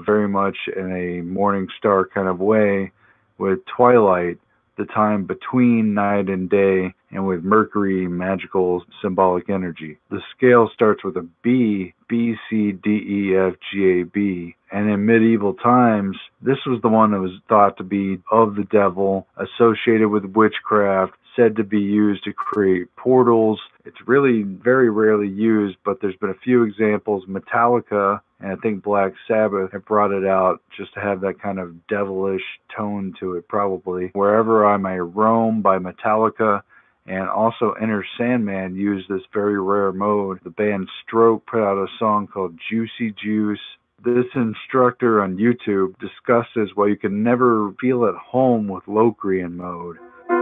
Speaker 2: very much in a morning star kind of way with twilight, the time between night and day, and with Mercury magical symbolic energy. The scale starts with a B, B, C, D, E, F, G, A, B. And in medieval times, this was the one that was thought to be of the devil, associated with witchcraft, said to be used to create portals. It's really very rarely used, but there's been a few examples. Metallica and I think Black Sabbath have brought it out just to have that kind of devilish tone to it, probably. Wherever I May Roam by Metallica, and also Enter Sandman used this very rare mode. The band Stroke put out a song called Juicy Juice. This instructor on YouTube discusses why you can never feel at home with Locrian mode.
Speaker 10: This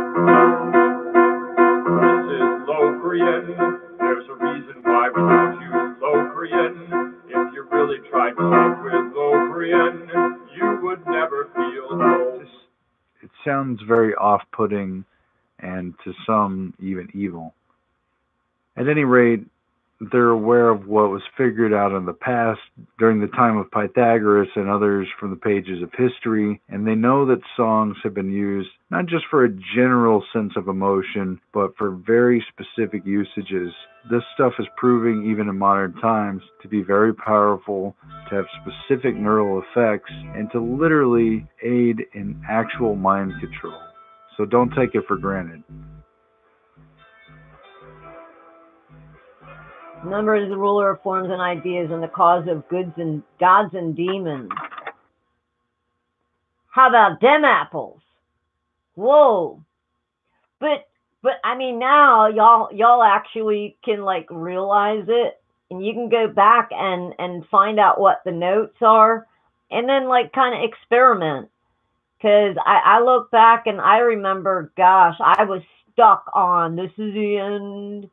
Speaker 10: is Locrian. There's a reason why we don't use Locrian. If you really tried to live with Locrian, you would never feel home.
Speaker 2: It sounds very off-putting and to some even evil. At any rate, they're aware of what was figured out in the past during the time of Pythagoras and others from the pages of history, and they know that songs have been used not just for a general sense of emotion, but for very specific usages. This stuff is proving, even in modern times, to be very powerful, to have specific neural effects, and to literally aid in actual mind control. So don't take it for granted.
Speaker 1: Number is the ruler of forms and ideas and the cause of goods and gods and demons. How about them apples? Whoa. But I mean, now y'all actually can like realize it, and you can go back and find out what the notes are, and then like kind of experiment. Because I look back and I remember, gosh, I was stuck on this is the end,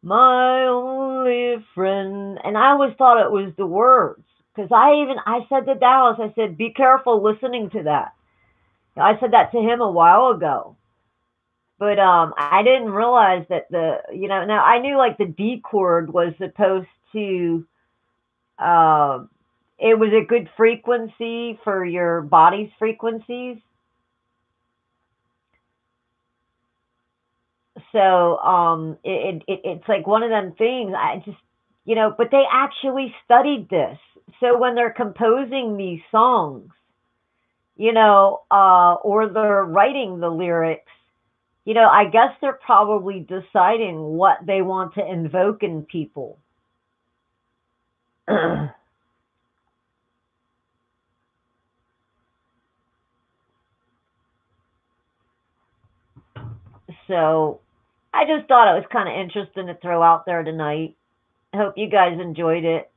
Speaker 1: my only friend, and I always thought it was the words. Because I said to Dallas, I said, be careful listening to that. I said that to him a while ago. But I didn't realize that now I knew like the D chord was supposed to, it was a good frequency for your body's frequencies. So it's like one of them things. I just, but they actually studied this. So when they're composing these songs, or they're writing the lyrics, I guess they're probably deciding what they want to invoke in people. So I just thought it was kind of interesting to throw out there tonight. I hope you guys enjoyed it.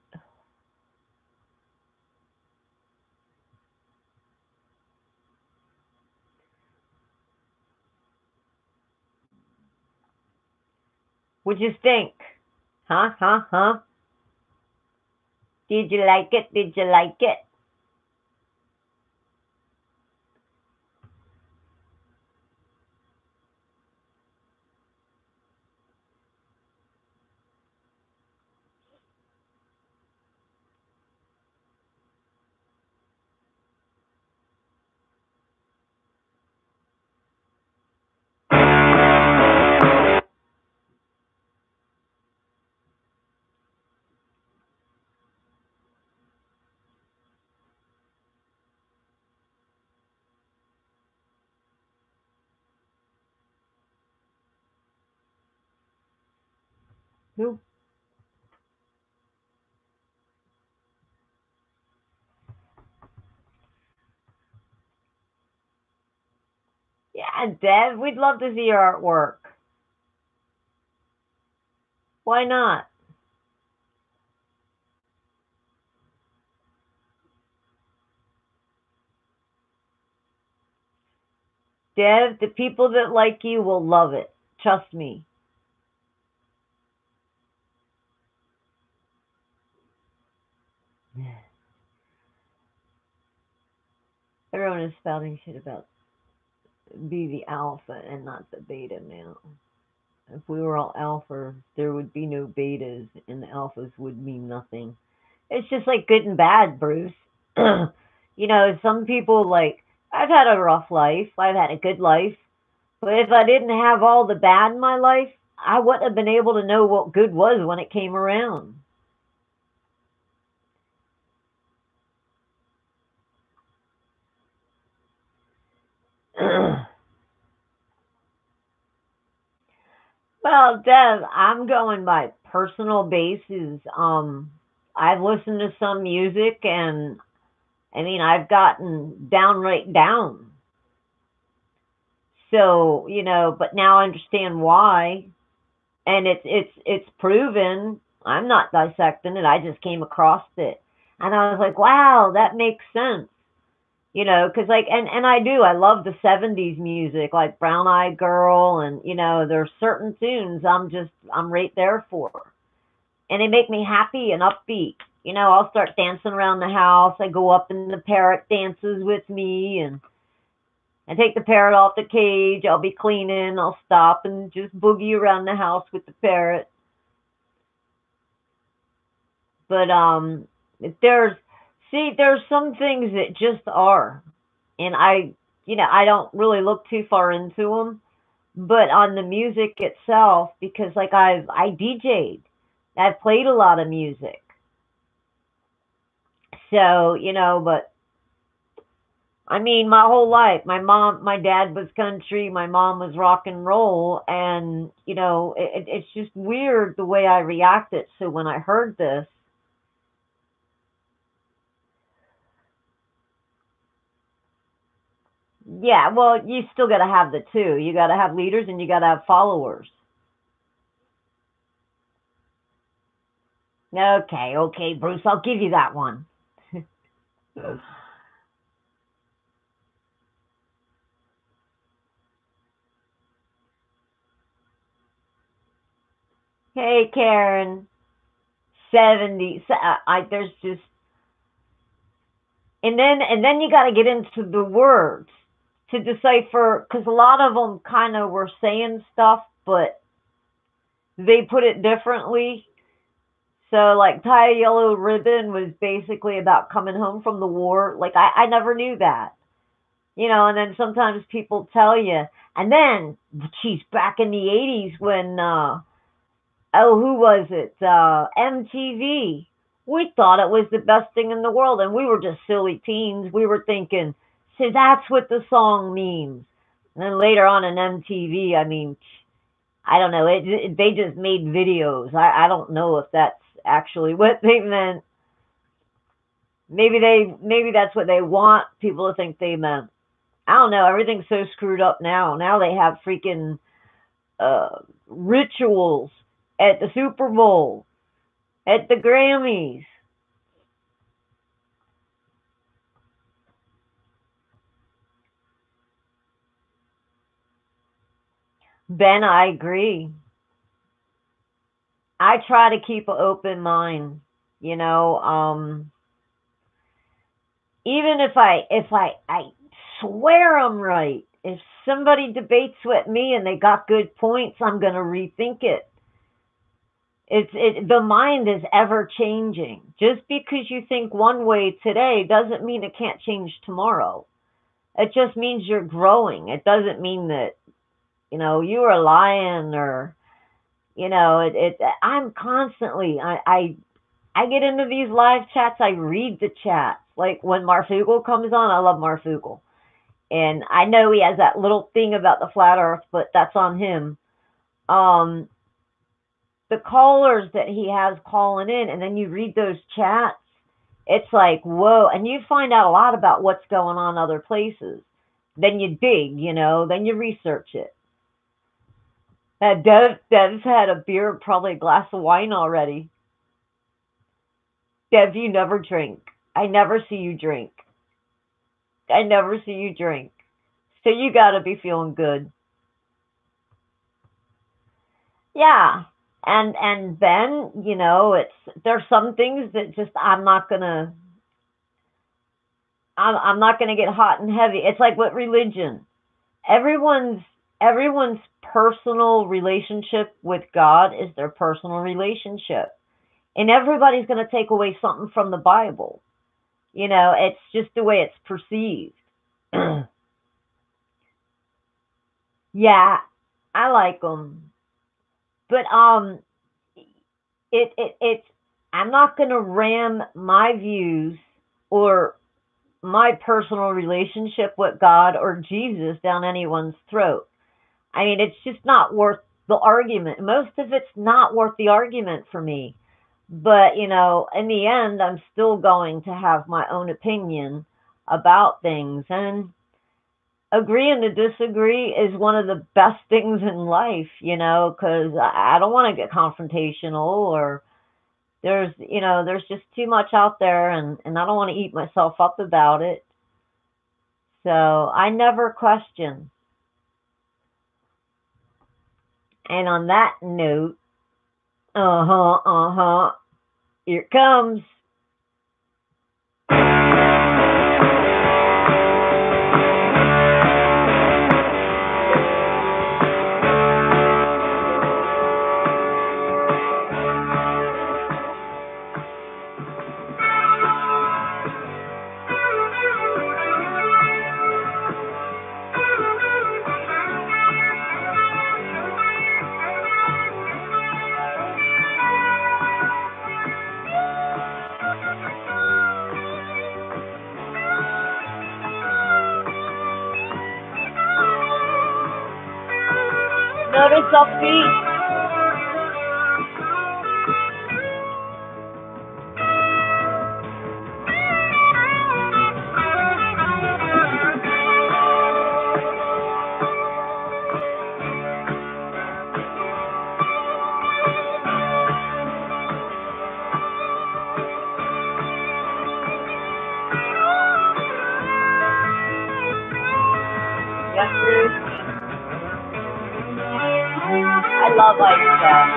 Speaker 1: What'd you think? Huh? Did you like it? Did you like it? Who? Yeah, Yeah, Dev, we'd love to see your artwork. Why not? Dev, the people that like you will love it. Trust me. Everyone is spouting shit about be the alpha and not the beta now. If we were all alphas, there would be no betas, and the alphas would mean nothing. It's just like good and bad, Bruce. Some people like, I've had a rough life, I've had a good life, but if I didn't have all the bad in my life, I wouldn't have been able to know what good was when it came around. Well, Dev, I'm going by personal basis. I've listened to some music, and I mean, I've gotten downright down. So, but now I understand why, and it's proven. I'm not dissecting it. I just came across it, and I was like, wow, that makes sense. Because like, and I do. I love the '70s music, like Brown Eyed Girl, and there's certain tunes I'm right there for, and they make me happy and upbeat. I'll start dancing around the house. I go up and the parrot dances with me, and I take the parrot off the cage. I'll be cleaning. I'll stop and just boogie around the house with the parrot. But there's some things that just are, and I don't really look too far into them. But on the music itself, because like I DJ'd, I've played a lot of music. So, but I mean, my whole life, my dad was country, my mom was rock and roll, and it's just weird the way I reacted. So when I heard this, yeah, well, you still got to have the two. You got to have leaders and you got to have followers. Okay, Bruce, I'll give you that one. Hey, Karen. 70. There's just, and then you got to get into the words to decipher, because a lot of them kind of were saying stuff, but they put it differently. So, like, tie a yellow ribbon was basically about coming home from the war. Like, I never knew that. And then sometimes people tell you, and then, geez, back in the 80s when, who was it? MTV. We thought it was the best thing in the world, and we were just silly teens. We were thinking, so that's what the song means. And then later on in MTV, I mean, I don't know. They just made videos. I don't know if that's actually what they meant. Maybe that's what they want people to think they meant. I don't know. Everything's so screwed up now. Now they have freaking rituals at the Super Bowl, at the Grammys. Ben, I agree. I try to keep an open mind. You know, even if I swear I'm right. If somebody debates with me and they got good points, I'm gonna rethink it. The mind is ever changing. Just because you think one way today doesn't mean it can't change tomorrow. It just means you're growing. It doesn't mean that, you are lying or, I'm constantly, I get into these live chats. I read the chats. Like when Marfugal comes on, I love Marfugal. And I know he has that little thing about the flat earth, but that's on him. Um, the callers that he has calling in, and then you read those chats, it's like, whoa. And you find out a lot about what's going on other places. then you dig, then you research it. Dev's had a beer, probably a glass of wine already. Dev, you never drink. I never see you drink. I never see you drink. So you gotta be feeling good. Yeah. And then, there's some things that just I'm not gonna get hot and heavy. It's like with religion. Everyone's personal relationship with God is their personal relationship. And everybody's going to take away something from the Bible. It's just the way it's perceived. Yeah, I like them. But it's I'm not going to ram my views or my personal relationship with God or Jesus down anyone's throat. I mean, it's just not worth the argument. Most of it's not worth the argument for me. But, in the end, I'm still going to have my own opinion about things. And agreeing to disagree is one of the best things in life, because I don't want to get confrontational, or there's just too much out there, and I don't want to eat myself up about it. So I never question. And on that note, here it comes. Notice upbeat. Yes, Bruce. I love ice stuff.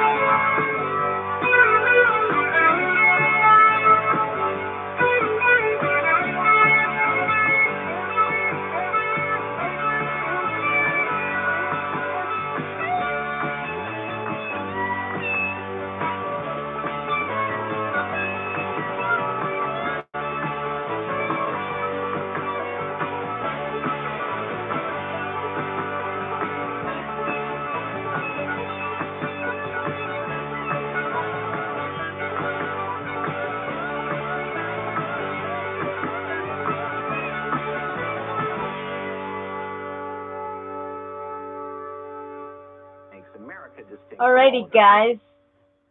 Speaker 1: Alrighty, guys.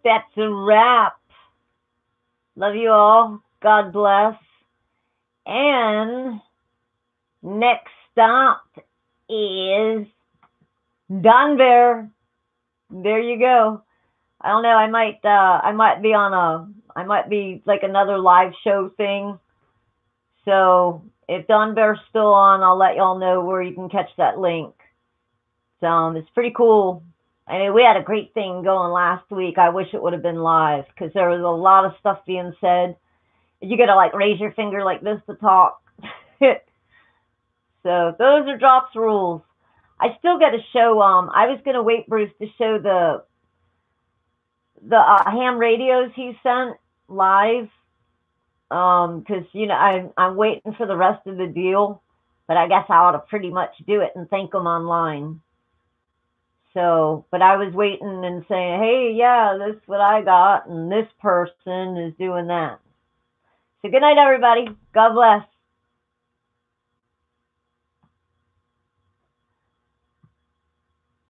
Speaker 1: That's a wrap. Love you all. God bless. And next stop is Don Bear. There you go. I don't know. I might be like another live show thing. So if Don Bear's still on, I'll let y'all know where you can catch that link. So it's pretty cool. I mean, we had a great thing going last week. I wish it would have been live because there was a lot of stuff being said. You got to like raise your finger like this to talk. So those are Drops rules. I still got to show. I was gonna wait, Bruce, to show the ham radios he sent live. Because I'm waiting for the rest of the deal, but I guess I ought to pretty much do it and thank them online. So, but I was waiting and saying, hey, yeah, this is what I got, and this person is doing that. So good night, everybody. God bless.